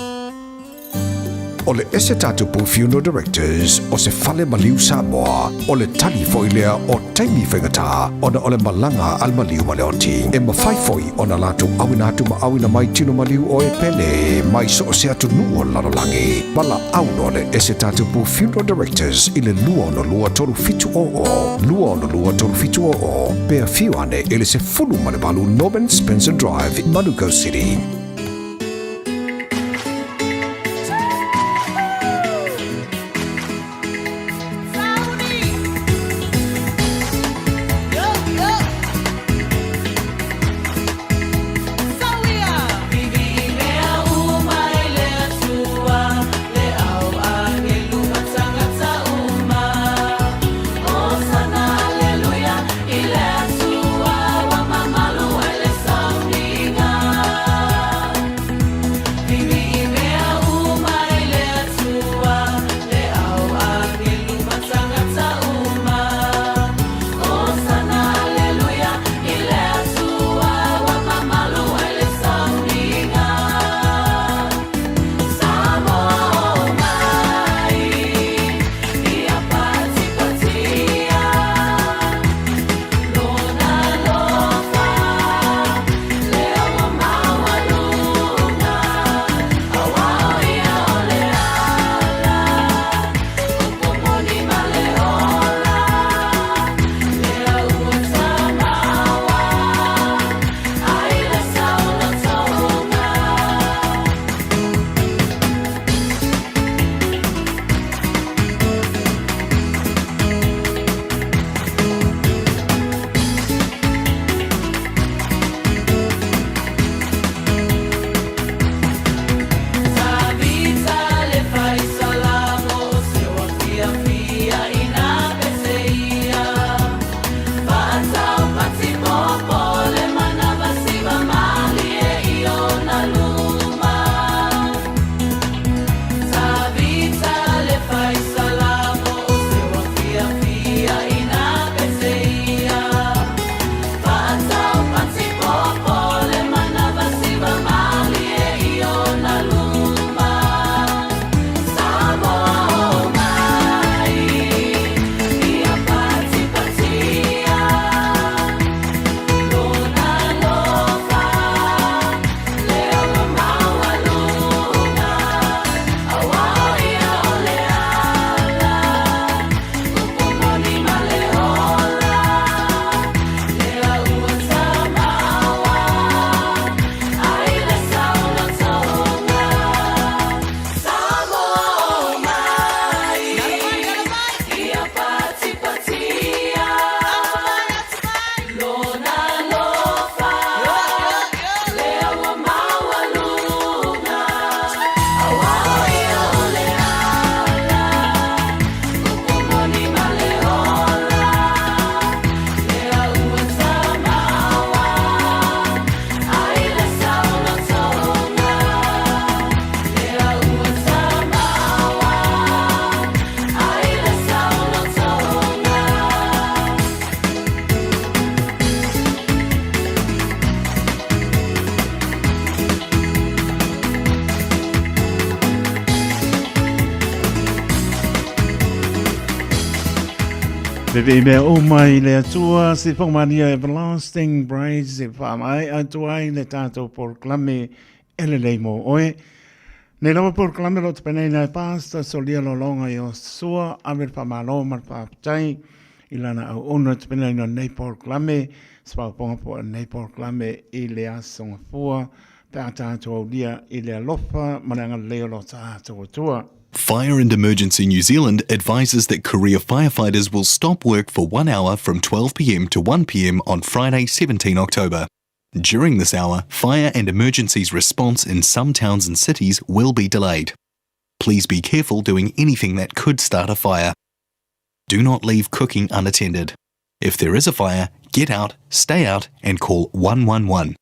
o le ese tatupu funeral directors o se fale maliu Samoa o le tali foilea o taimi whaingata ona o le malanga al maliu maleoti. E mawhaifoi ona latu awina atu ma awina mai tino maliu o e pele mai so o se atu nuo lalolangi. Mala auno le ese tatupu funeral directors i le lua no lua toru fitu o. Lua no lua toru fitu o. Pea fiu ane ele se fulu malebalu Norman Spencer Drive in Manuka City. Bebe me o mai le atua se whamania everlasting praise se whamai atua i le tātou porklame ele lei mo oe. Ne lawa porklame lo te penei nai pasta so lia lo longa i o sua amer whamalo mar whaptai i lana au ona te penei no nei porklame se whaponga po nei porklame i le asonga fua pe a tātou au lia i le alofa maranga leo lo tātou atua. Fire and Emergency New Zealand advises that career firefighters will stop work for 1 hour from 12 p.m. to 1 p.m. on Friday, 17 October. During this hour, fire and emergencies response in some towns and cities will be delayed. Please be careful doing anything that could start a fire. Do not leave cooking unattended. If there is a fire, get out, stay out, and call 111.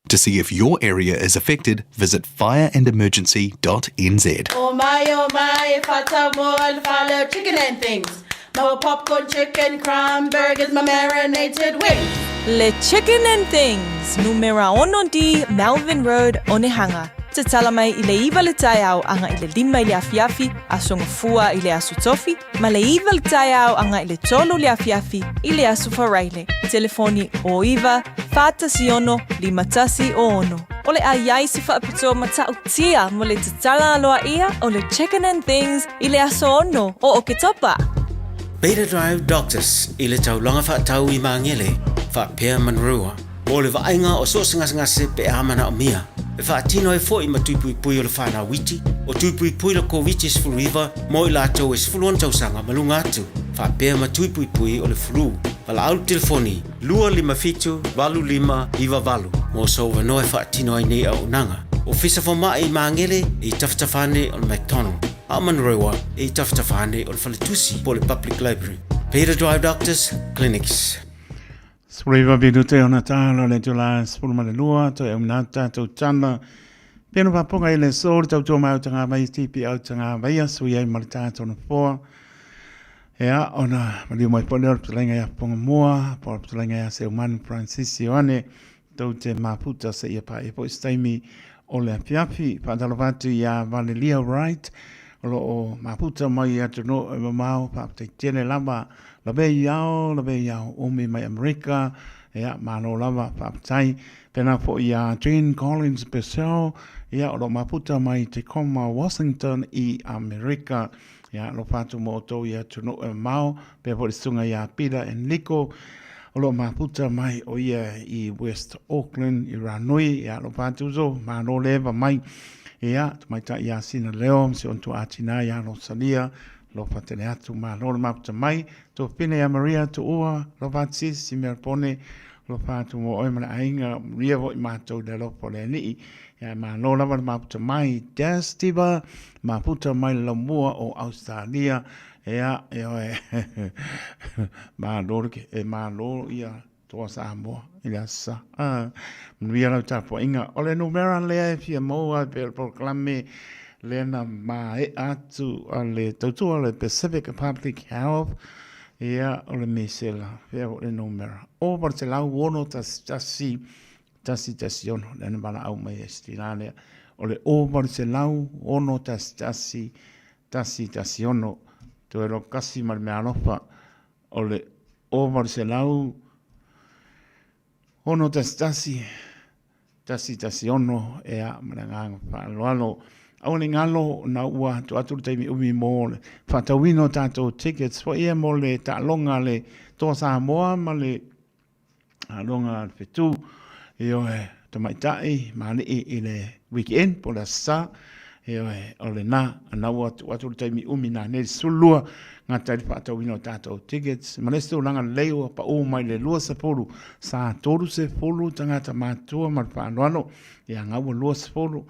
To see if your area is affected, visit fireandemergency.nz. Oh my, fata mo and follow chicken and things. My popcorn chicken, crumb burgers, my marinated wings. Le Chicken and Things, numero 1 di Melvin Road, Onehunga. te tala mai i le iwa le tai au anga i le 5 i le afiafi, a songa fua i le asu tofi, ma le iwa le tai au anga i le 3 le afiafi i le asu wharaile. Telefoni o iwa, whātasi ono, 5 o ono. O le aiai si whaapito matau tia mo le te tala aloa ia o le chicken and things i le aso ono o ke topa. Beta Drive Doctors i le taulanga whaatau i mangele, whaapea manrua. O le vainga o so ngase pe amana o mia. E whaatino e fo i matupui pui o le whana witi, o tupui pui le COVID sfuluiva, mo i lato e sfuluan tausanga malunga atu. Whaapea matupui pui o le flu. Wala au telefoni, 255 iwa valu. Mo so wanoe whaatino e nei au nanga. O fisa whama i mangele i taftafane o le McDonald. A manrewa i taftafane o le whaletusi po le Public Library. Beta Drive Doctors Clinics. Spriva vidute ona tala le tula spulma le lua to e unata to tana. Peno paponga i le sol tau tō mai tanga mai tipi au tanga mai asu i ai marita tona poa. Ea ona maliu mai pole or ptulenga ia ponga mua, por ptulenga ia se umanu Francis Ioane, tau te maputa se ia pa e po istaimi o le apiapi, pa talovatu ia Valelia Wright, o maputa mai atu no e mamau, pa te tele lava, labe iao umi mai Amerika, ea mano lava, pa tai, pena po ia Jane Collins Bessel, ia o maputa mai te koma Washington i Amerika, ia lo patu mo to ia tuno e mau, pe po sunga ia Pira en Liko, o lo maputa mai o ia i West Auckland, i Ranui, ia lo patu zo, mano leva mai, ia, mai ta ia sina leo, si on tu atina ia lo salia, lo patene atu mano lo maputa mai, to pine ia Maria tu ua, lo patsi si merpone, lo patu mo oi mana ainga, ria vo i matou de lo pole nii, ia mano lava maputa mai, Destiva, maputa mai la mua o Australia, ea mano ke e mano ia toa Samoa ia sa mia la tapo inga ole numera le fia moa per proclame lena mai atu ale totu ale Pacific Public Health ia ole mesela fia ole numera o Barcelona wono tasi ono lena bana au mai estilale ole o Barcelona ono tasi ono to ero kasi mal me alofa ole o Barcelau ono tasi ono e a mananga fa lo au ngalo na ua to atu te umi mo fa tawino tato tickets fo e mo le ta longa le to Samoa ma le longa fetu io to mai tai ma i le weekend po la sa ole na ua atu te umi na ne sulua ngā tari whaatau ino tātou tickets. Manesto langa leo pa o mai le lua sapolu. Sa toru se folu tangata mātua ma whaanoano. Ia ngau lua sapolu.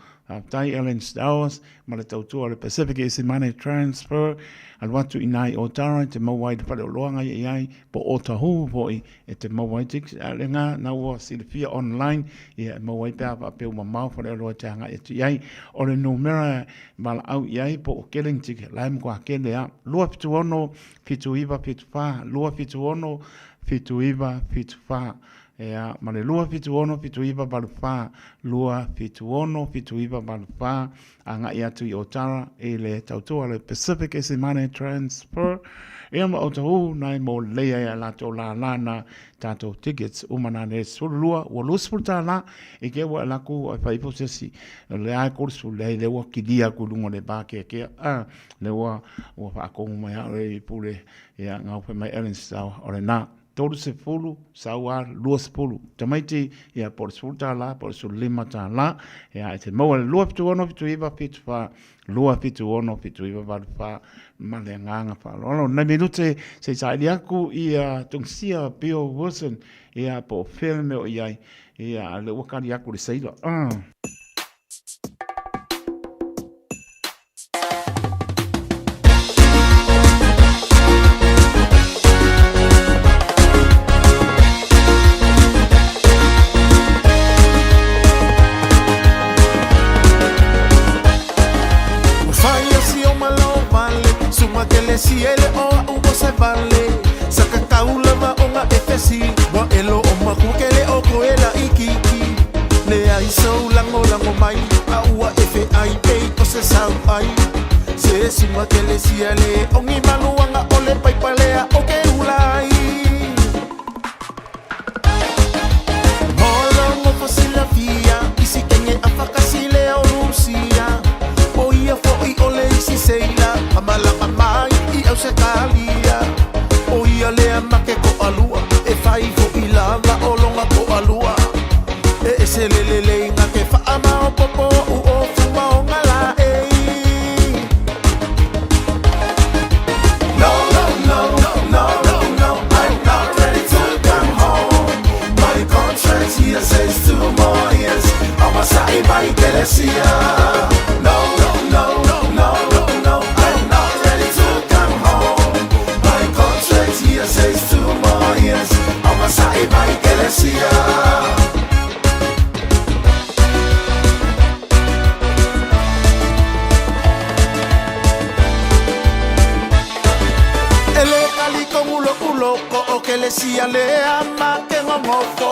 Tai Ellen Stowers. Ma le tautua le Pacific Easy Money Transfer. Alwatu inai o tara te mawai te whale o loanga iai. Po o tahu po i e te mawai tickets. Ale ngā na ua silifia online. Ia mawai pēa pa pēu mamau whale o loa te hanga e tu iai. O le numera mala au iai po o killing ticket. Lai mkwa kele a. Lua pitu ono fitu iwa fitu wha, lua fitu ono fitu iwa fitu wha. Ea, male lua fitu ono fitu iwa balu wha, lua fitu ono fitu iwa balu wha. Anga i atu i otara e le tautua le Pacific Easy Money Transfer. Ea ma otahu nai mo lea ea lato la lana tato tickets umana ne sulua ua luspul ta la e ke wa laku a fai posesi le ai kursu le wa kidia kulungo le ba ke le wa fa ko mai ale pule ya ngau pe mai Ellen Stow ore na todo se fulu sawa luas pulu tamaiti ya por sulta la por sulima ta la ya te mo luap tu ono tu iba pit fa lua fitu ono fitu iwa valpa male nganga fa lo na minute se sai aku ia tungsia Bill Wilson ia po filme o ia le wakari aku le sailo Si ele o ubo se vale saka kaula ma onga efesi wa elo o makukele o koela ikiki le ai so lango la le suma ke le siale ongi maluanga ole paipalea o ke ulai Molongo fosila fia isi kenge afakasile o Rusia o ia foi ole isi seila amalaka mai I au se kalia o ia lea make ko alua e fai fo ilanga o longa ko alua e se lelele nga ke fa ama o popo u o fuma o ngala e No, no, no, no, no, no, no I'm not ready to come home My contract here says 2 more years I'ma say my iglesia No, no, no, no, no, no, no I'm not ready to come home My contract here says 2 more years I'ma say my iglesia Uloko o ke le sia le ama ke ngongofo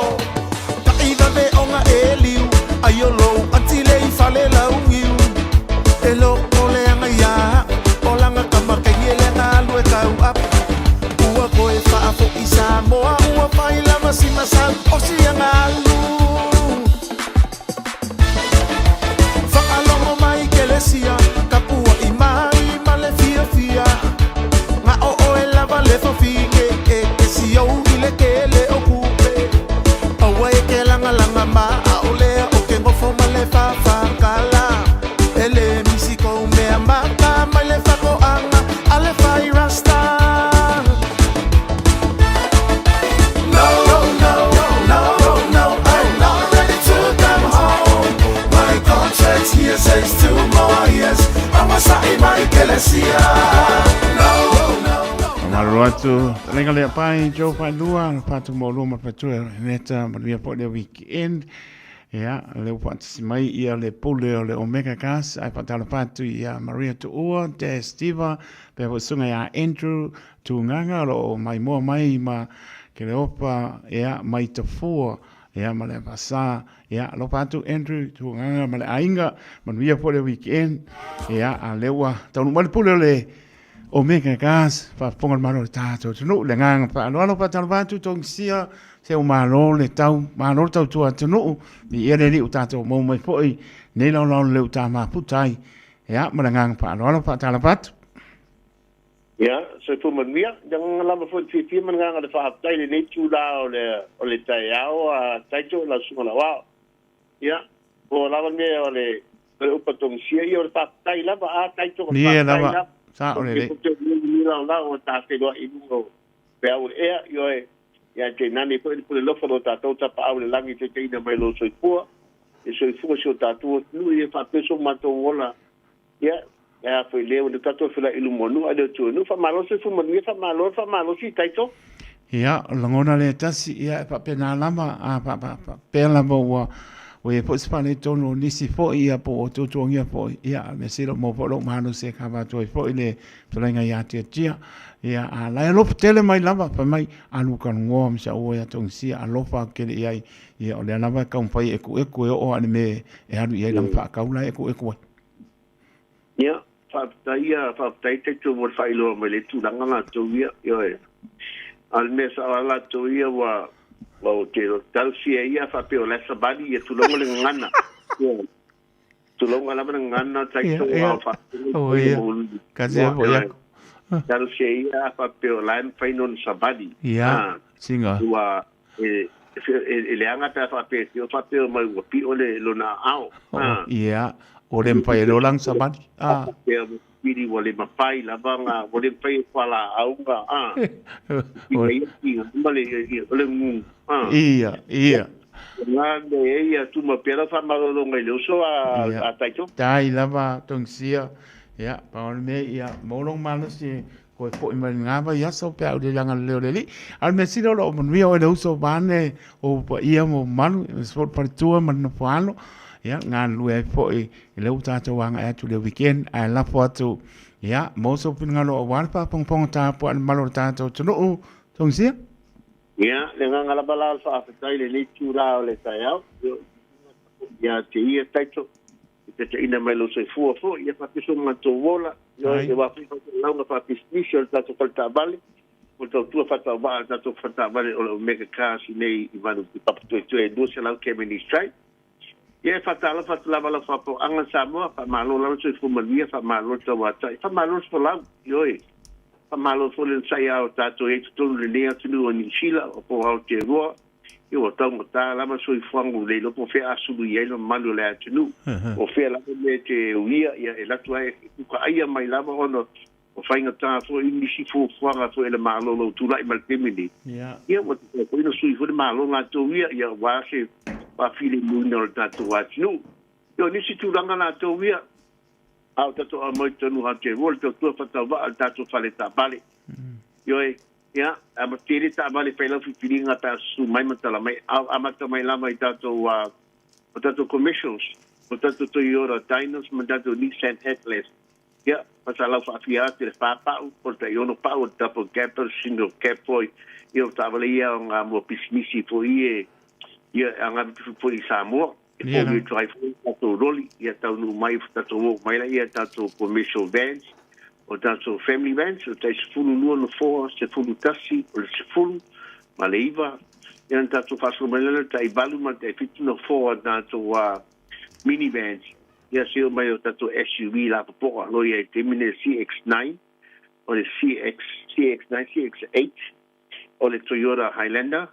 ka ida me onga eliu ayolo atile I fale la ungiu eloko le anga ya o langa kama ke yele na lue kau ap ua ko e fa fo I Samoa ua fai la masima san o si anga lu fa alongo mai ke le sia kapua I mai ma le Fiafia nga o e lava le fofinge e si o ile ke le okupe awa e ke langa ma o le o ke ngofo ma le fa kala ele misiko me amaka ma le fa ko anga ale fai rasta No, no, no, no, no I'm not ready to come home My contract here says 2 more years I'ma say my iglesia No, no Maru atu, lenga lea pai, Joe pai lua, patu mo luma patua, neta, maria po le weekend, ia, leo patu mai ia le pule o le omega gas, ai patala patu ia Maria tu ua, te Steva, pe ho sunga ia Andrew, tu nganga lo mai moa mai ma ke le opa, ia mai te fua, ia ma le pasa, ia lo patu Andrew, tu nganga ma le ainga, maria po le weekend, ia a leua, taunu ma le pule o le Omega gas fa pongal maro tato tunu le ngang pa lo pa tal vatu tong sia se o malo le tau tau tu tunu ni ere ni utato mo mai foi nei lo le utama putai ya ma ngang pa lo pa tal vatu ya se tu man mia jangan lama foi fi man ngang le fa tai le nei tu la o le tai ao a tai to la su la wa ya o la me o le upatong sia yo pa tai la ba tai to ni la ba sa o le la o ta te do I no pe au e yo ya te nani po le lo fo ta to ta pa au le langi te ina mai lo so fu so ta tu nu e fa peso ma to wala ya fo le o ta to fila ilu monu a de tu nu fa malo se fu mo ni fa malo si tai to ya langona le tasi ya pa pena lama a pa pe la bo o e po spane tono nisi fo ia po to tongia fo ia me siro mo po lo manu se kava to fo ile tolenga ia te tia ia a la lo tele mai lava pa mai alu kan ngom sa o ia tong sia a lofa ke ia ia o le lava ka un pai eku o ane me e alu ia lam pa ka ula eku ia fa tai te tu mo fa ilo me le tu langa na to ia yo al me sa la to ia wa o te tal sia ia fa pe o la sabadi e tu longo le ngana tu longo la ngana tai to fa o ia ka se o ia tal sia ia fa pe o la fa non sabadi ia singa wa le anga ta fa pe o mai o pi o le lona ao ia o le mpai lo lang sabadi pili wale mapai la banga wale pai pala aunga ia ngande ia tu ma pera fa ma lo ngai lo so a taito tai lava tongsia ia pa me ia molong malasi ko po i ngava ia so pe au de langa leo leli al me sino lo mon mio e uso bane o pa ia mo manu sport partua man fano ya ngan lue po i le uta to wanga e tu le weekend ai la foto ya mo so pin ngalo wan pa pong ta po al malo ta to no tong sia ya le ngala bala fa fa le le tura le ta ya te ia taito te ina mai lo se fu ya fa piso ma to vola Yo e wa fi lau na fa business o tato falta vale. O tautua falta vale tato falta vale o mega car nei I manu papu e do se lau ke meni strike. Ye fatala fatala la fa po anga Samoa fa malo la so fu mania fa malo to wa fa malo so la yo e fa malo so le sai au tato e to le lea tunu o ni sila o po au te ro e o tau ta la ma so I fangu le lo po fe asulu ye no malo le tunu o fe la me te uia ia e la tua e ku ai mai lava ono o fainga ta fo I nisi fo fanga fo ele malo lo tu lai mal temini ia mo ko ino sui fo malo nga to ia wa se pa fili munor tatu watnu yo nisi tu langa na to ia au tatu a mo tonu ha te vol to fa va tatu faleta bale yo ia a mo tiri ta bale pela filinga ta su mai matala mai a mata mai la mai tatu wa tatu commercials o tatu Toyota Dinos mandato Nissan Atlas ia pasala fa Fiat fa pa o ta yono pa o double capper single cab boy io tavole ia nga mo pismisi fo ie ia anga fo I Samoa e po mi drive to roli ia tau no mai tato wo mai la ia tato commercial vans o tato family vans o tai fulu no fo se fulu tassi o se fulu maleiva ia tato faso mai la tai balu ma tai fitu no fo tato minivans ia se mai o tato SUV la po lo ia termine CX9 o le CX9 CX8 o le Toyota Highlander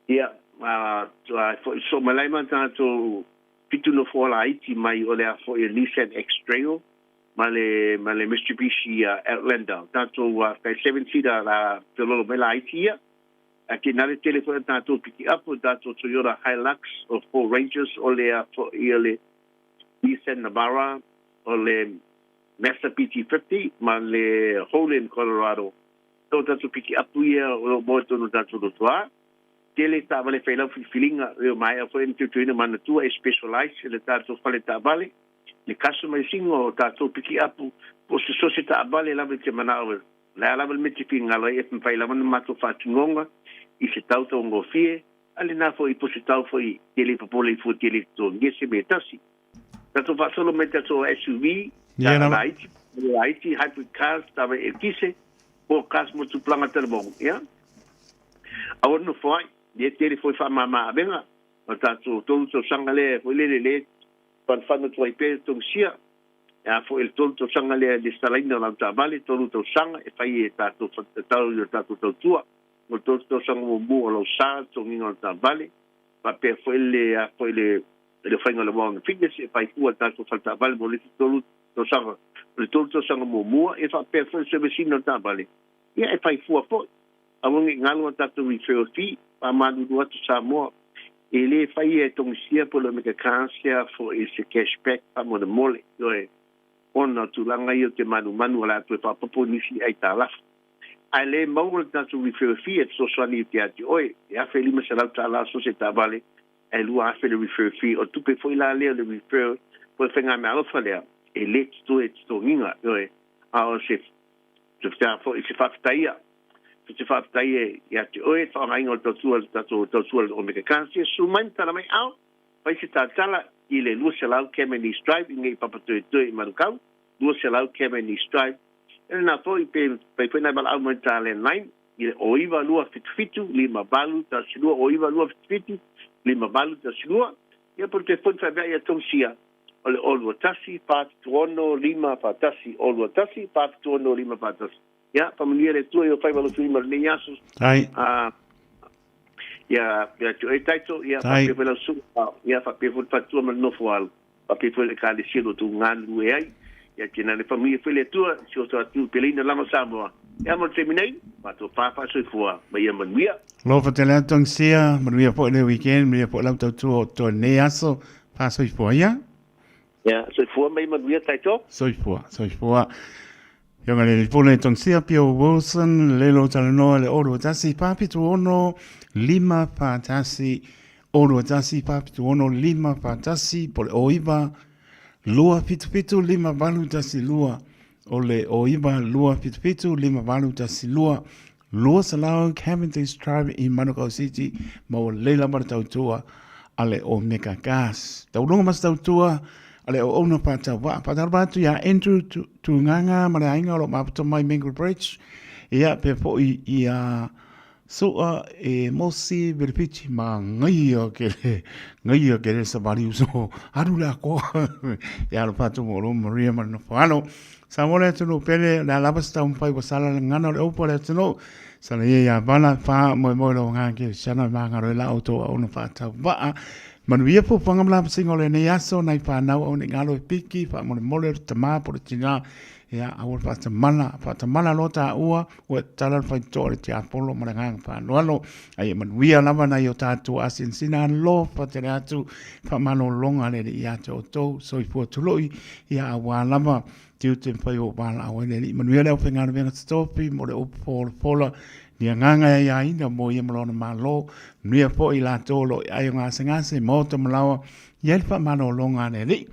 ia so malai man tato fitu no fo la iti mai o le fo e Nissan X-Trail male Mitsubishi Outlander tato kai 7-seater la tolo mela iti ia aki nale telefone tato piki up tato Toyota Hilux o 4 Rangers o le fo le Nissan Navara o le Mazda PT50 male Holland Colorado to tato piki up ia o mo to no tato do toa tele ta vale fela filinga o mai fo en tuina mana tua e specialize le tato fale ta vale le customer singo tato piki up po se società vale la vete manao la meti finga lo e fai la man mato fatungonga I se tau to ngofie ale na fo I po se tau fo I tele popole fo tele to ngese metasi tato va solo meta to SUV light hybrid cars tava e kise po kas mo tu planga terbong ya awon no foi de tele foi fa mama benga o tato to sangale fo le pan fano to ipe to sia ya fo el to sangale de stalaina la tabale to sanga e fai tato tato tua o to sanga mo lo sa to nginga tabale pa pe fo le fai ngala mo fitness e fai fu tato falta vale mo le to sanga mo e fa pe fo se vecino tabale ya e fai fu fo awon ngalo tato refer fee pa manu do to Samoa ele fai e tongsia po le mega cancer fo ese cashback pa mo de mole yo e ona tu langa yo te manu la tu pa popo nisi ai tala ale mo tato refer fee et so swani te ati oi ya feli me sala tala società vale e lu a fe le refer fee o tu pe foi la le refer po fenga me alo fale e let to ninga yo e a o se tu sta fo ese faftaia se fa tai ya te oi fa mai ngol to sual o me kansi su manta la mai au vai se tala ile lu se lau kemeni stripe ngai papa to I marukau lu se lau kemeni stripe e na foi pe na bal au manta le line ile oiva lu fitu lima balu ta silua oiva lu fitu lima balu ta silua ia por te fon fa ya tonsia ole olwo tasi pat tuono lima patasi olwo tasi pat tuono lima patasi ya familiare tu io fai valo film le yasus ai ya tu e taito ya fa pe velo su ya fa pe volo fatu mal no fual fa pe volo ka le silo tu ngan ai ya kina le familia fele tu si o tu pelina la Samoa ya mo terminei ma to papa so fua ba ya manuia lo fa tele tong sia manuia po le weekend manuia po la to ne aso pa so fua ya so fua mai manuia taito so fua Yung le pole tong sia Pio Wilson le lo talano le oro tasi papi tu ono lima patasi oro tasi papi tu ono lima patasi pole oiba lua pitu lima balu tasi lua ole oiba lua pitu lima balu tasi lua salau Cavendish Tribe in Manukau City ma o leila mar tautua ale o meka gas taulunga mas tautua Ale o ona pata wa pata batu ya Andrew tu nganga ma le ainga lo mapata mai Mangle Bridge ia pe po ia soa e mosi verpichi ma ngai o ke le sabari so arula ko ya lo patu mo lo Maria man fano Samoa tunu pele la labasta un pai wasala ngana le opo le tunu sana ia bana fa mo lo ngake sana manga le la auto ona pata wa manuia po pangamla singole ne yaso nai pa na o ne ngalo piki fa mo le tama por tinga ya awol pata mana lota ua o tala fa tore ti apolo maranga fa no ai manuia lava na yo tatu asin sina lo fa te atu fa mano longa le ya to so i po tuloi ya awa lava tiu te fai o bala o le manuia le fa ngana venga stopi mo le o pola ni nganga ya ina mo ye malona malo nia po i la tolo ai nga sengase mo to malawa yel fa mano longa le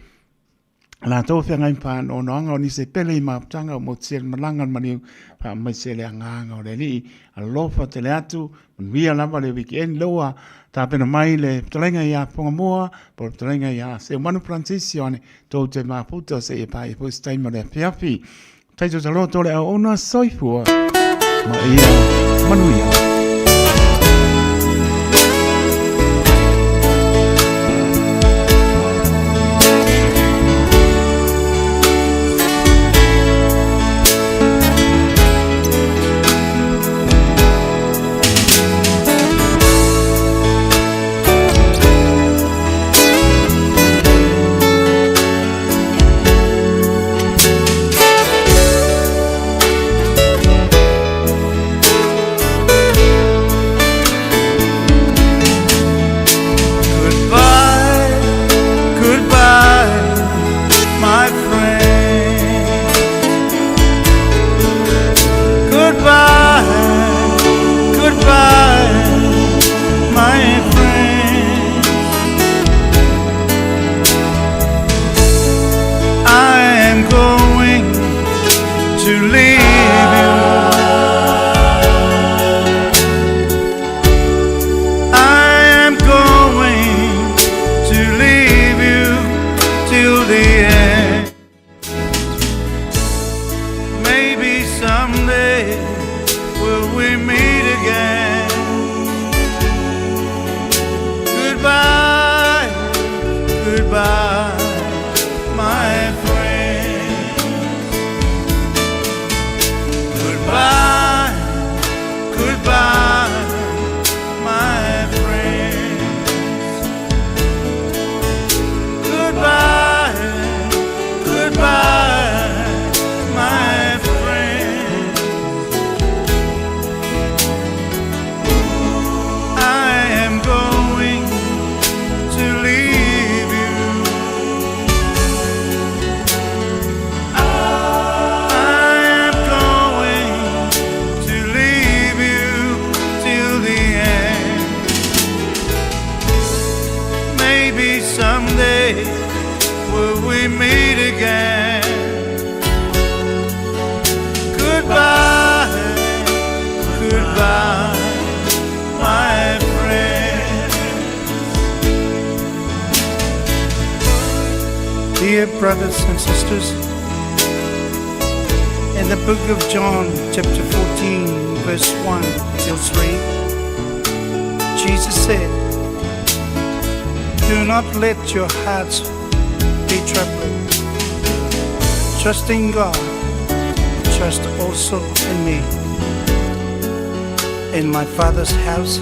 la to fe ngai pa no nga ni se pele ma tanga mo tsel malanga mani pa mai se le nga le ni a lo fa te atu via la vale weekend loa ta pena mai le tlenga ya ponga moa por tlenga ya se manu francisione to te ma puto se e pa e po stai mo le fiafi tai to lo to le ona soifua ma ia manuia Dear brothers and sisters, in the book of John, chapter 14, verse 1 till 3, Jesus said, "Do not let your hearts be troubled. Trust in God, trust also in me. In my Father's house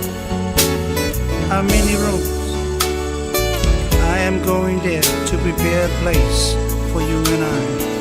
are many rooms. I am going there to prepare a place for you and I."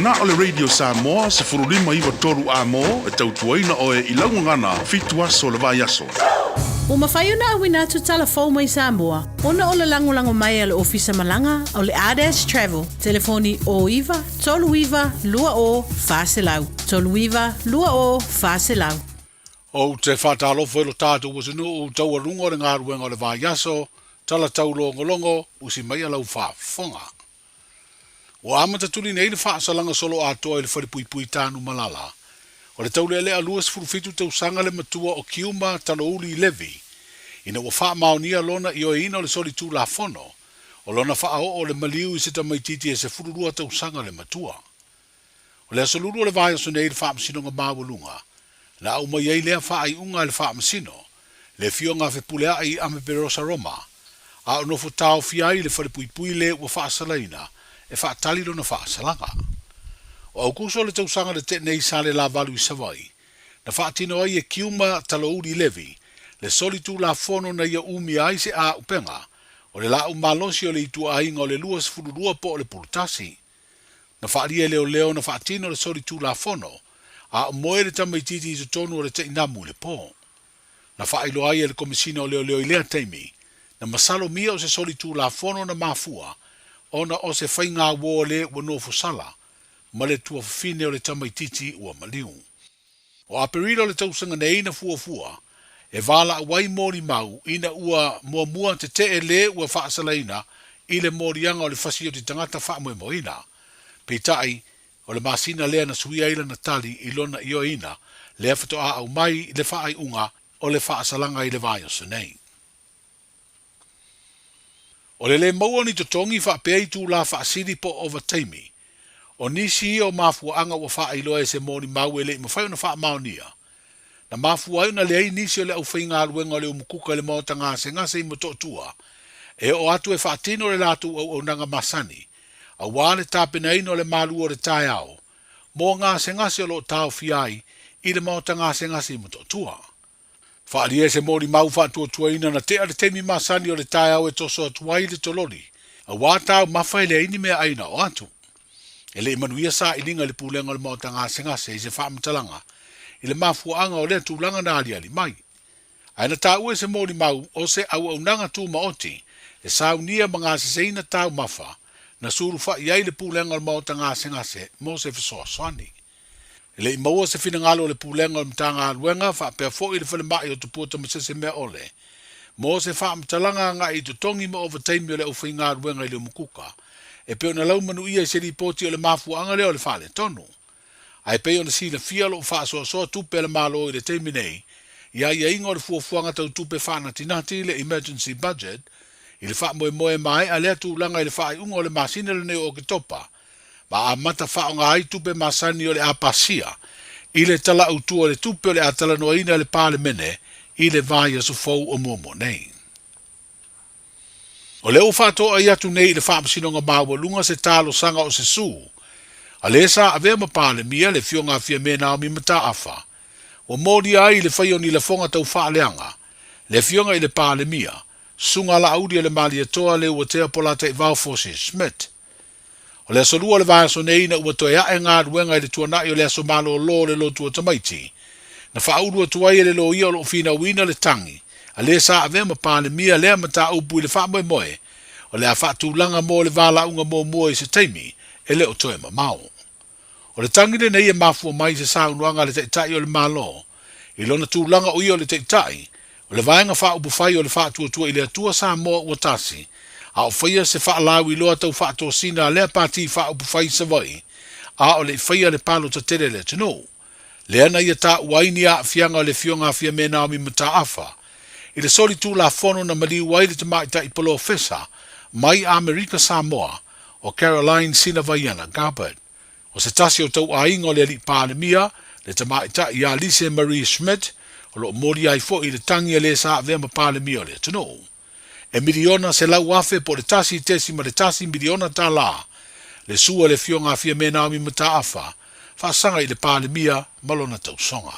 na o le Radio Samoa se furulima iwa toru a mo e tautuaina o e ilaungangana fitu aso le vai aso. O mawhai na awina tu telefon mai Samoa. Ona o le langolango mai ale ofisa malanga o le ADS Travel. Telefoni o iwa, tolu iwa, lua o, faselau. Tolu iwa, lua o, faselau. O te whatalofo ilo tātou wasinu o tau arungo le ngāruenga o le vai aso, tala tau longolongo, usi mai alau whaafonga. O amata tuli nei le whaasalanga solo atoa i le wharipui tānu malala. O le tau lele aluas furufitu tau sanga le matua o kiuma talo uli levi. Ina ua wha maonia lona i o ina o le soli tū la fono. O lona wha o le maliu i seta maititi e se fururua tau sanga le matua. O le asoluru o le vai aso nei le wha masinonga mawalunga. Na au mai ei lea wha ai unga le wha masino. Le fio ngā whepulea ai ame perosa Roma. A o nofo tau fiai le wharipui le ua wha asalaina. E wha tali lona wha asalanga. O au kuso le tau sanga le te nei sa le la valu i savai. Na wha tino ai e kiuma talo uri levi. Le solitu la fono na ia umi ai se a upenga. O le la umalosi o le itu a inga o le luas fururua po o le purutasi. Na wha ria leo na wha tino le solitu la fono. A moe le tamaititi i tonu o le te inamu le po. Na wha ilo ai e le komisina o leo i lea teimi. Na masalo mia o se solitu la fono na mafua. Ona o se whai ngā wole wa nofo sala. Ma le tua fine o le tamaititi ua maliu. O aperilo le tausanga ne ina fua. E vala wai mori mau ina ua mua te te le ua whaasalaina i le morianga o le fasi o te tangata wha moina. Peitai, o le masina lea na suia ila na tali i lona i o ina, lea fato a au mai le wha ai unga o le whaasalanga i le vai o senei. O le maua ni totongi wha pea i tū la whaasiri po o teimi. O nisi o mafua anga wa wha iloa e se mori mau e le ima whai na wha maonia. Na mafua ai na lei nisi o le au whai ngā ruenga o le umukuka le mauta ngase i moto tua. E o atu e whaatino le latu au nanga masani. A wale tāpena ino le malu o le tai ao. Mō ngase o lo tau fiai i le mauta ngase i moto tua. Whaari e se mori mau whaatua tua ina na te temi masani o le tai ao e toso atuai le tolori. A wātau mawhai le ini mea aina o atu. E le manuia sa i linga le pulenga le mauta ngase i se whaamatalanga. I le mafuanga o le tūlanga na ali mai. Aina tā ue se mori mau o se au nanga tū maoti. E saunia mga se seina tau mafa. Na suru wha iai le pulenga le mauta ngase mo se fisoa swani. E le imaua se finangalo le pulenga le mtanga aluenga wha pia fo i le whale mai o tuputa masese mea ole. Mo se whaamatalanga nga i tutongi ma overtime o le uwhinga aluenga i le mukuka. E peo na lau manu ia i se ripoti o le mafuanga leo le whale tonu. Ai peo na sila fia lo wha soa tupe le malo i le teimi nei. Ia ingo le fuafuanga tau tupe whana tinati le emergency budget. I le wha moe mai a lea tūlanga i le wha ungo le masina le neo o ke topa. Ma a mata wha o ngā ai tupe masani o le apasia. I le tala utua le tupe o le atala noaina le pāle mene. I le vai aso fau o momo nei. O leo whātoa i atu nei i le whaapasinonga māua lunga se tālo sanga o se sū. A le sa avea mapale mia le fionga fia mena o mi mata afa. O mori ai le whaion i le fonga tau whaaleanga. Le fionga i le pale mia. Sunga la audi le mali atoa le ua tea polata i Valfosi Smith. O le asolua le vaso nei na ua toe ae ngā ruenga i le tuanai o le aso malo o lo le lo tua tamaiti. Na whaurua tuai le lo ia o lo fina wina le tangi. A le sa avea mapale mia lea mata upu i le wha moe. O le a whaatulanga mo le vala unga mo mua i se teimi. E le o toe mamao. O le tangine nei e mafua mai se saunuanga le teitai o le malo. I lona tūlanga o i o le teitai. O le vaenga wha upu whai o le wha tua i le atua Samoa ua tasi. A o whaia se wha lau i loa tau wha tō sina lea pāti wha upu whai sa vai. A o le whaia le palo ta tere le tino. Le ana ia tā uaini a fianga o le fionga fia mena o mi mata afa. I le soli tū la fono na mali uai le te maita i polo fesa. Mai Amerika Samoa o Caroline Sinavaiana Garbert. O se tasi o tau aingo le li pālemia, le tamaita i a Lise Marie Schmidt, o lo mori ai fo i le tangi le sa avema pālemia le tano. E miliona se lau afe po le tasi tesi ma le tasi miliona ta la, le sua le fionga fia mena mi mata afa, fa sanga i le pālemia malona tau songa.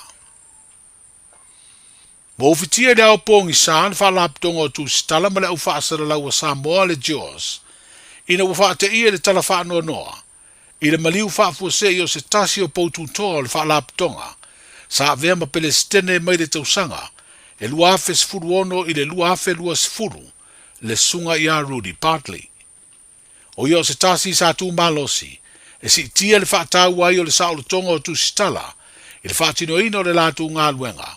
Mo ufitia le au pongi saan, fa laptonga o tu stala ma le au faasara lau a Samoa le Jaws, ina ufa te ia le tala wha noa noa. I le maliu whaafuasei o se tasi o poututoa o le whaalaptonga, sa avea ma Pelestene mai le tausanga, e lua afe sifuru ono i le lua afe lua sifuru, le sunga i a Rudy Bartley. O ia o se tasi sa tu malosi, e si tia le whaatau ai o le sao le tonga o tu sitala, i le whaatino ina o le lātu ngā luenga,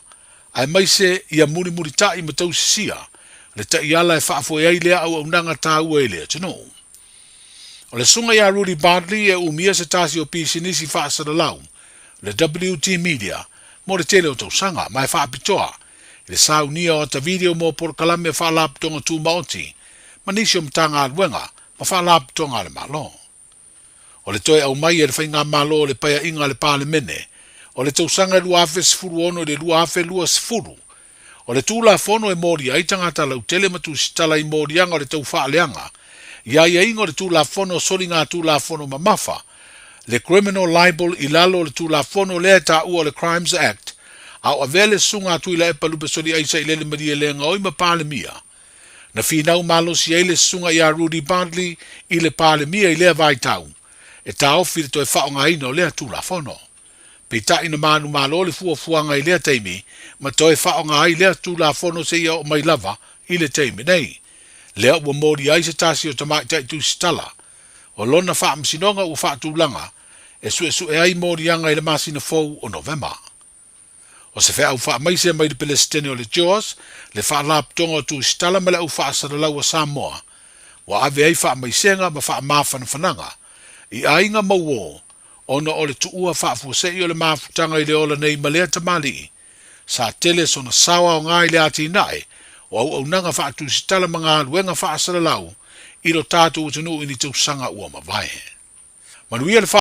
ai mai se ia muri tai ma tau sisia, le ta iala e whaafo e lea au unanga tau e lea tino. O le sunga ia Rudy Bartley e umia se tasi o pisinisi whaasara lau, le WT Media, mo le tele o tau sanga, mai whaapitoa, le sau nia o ta video mo por kalame whaalap tonga tu maoti, manisi o mtanga alwenga, ma whaalap tonga le malo. O le toe au mai e le whainga malo le paya inga le pāle mene, o le tausanga lua afe sifuru ono le lua afe lua sifuru, o le tūla fono e mori aitanga ta lau tele matu sitala i mori anga o le tau whaaleanga, ia ingo le tūla fono sori ngā tūla fono mamafa, le criminal libel i lalo le tūla fono lea ta ua le Crimes Act, au avele sunga tu ila e palupe sori aisa i lele maria le ngoi ma pāle mia. Na finau malo si eile sunga i a Rudy Bartley i le pāle mia i lea vai tau, e ta ofi le toe whaonga ino lea tūla fono. Pita ina manu malo le fuanga i lea teimi, ma toe whaonga ai lea tūla fono se ia o mai lava i le teimi nei. Lea ua mori ai se tasi o tamai tai tu stala, o lona wha msinonga u wha tūlanga, e su e ai mori anga i le masina fou o November. O se wha au wha maise mai le Pelestene o le Jaws, le wha lap tonga o tu stala mele au wha asaralau a Samoa, wa ave ai wha maisenga ma wha mawhana whananga, i ainga mauo, ona o le tuua whaafuasei o le mafutanga i le ola nei malea tamali, sa tele so na sawa o ngai le ati nae, o au nanga whaatu sitala mga luenga whaasara lau, i lo tātou utanu i ni tausanga ua mawai. Manuia le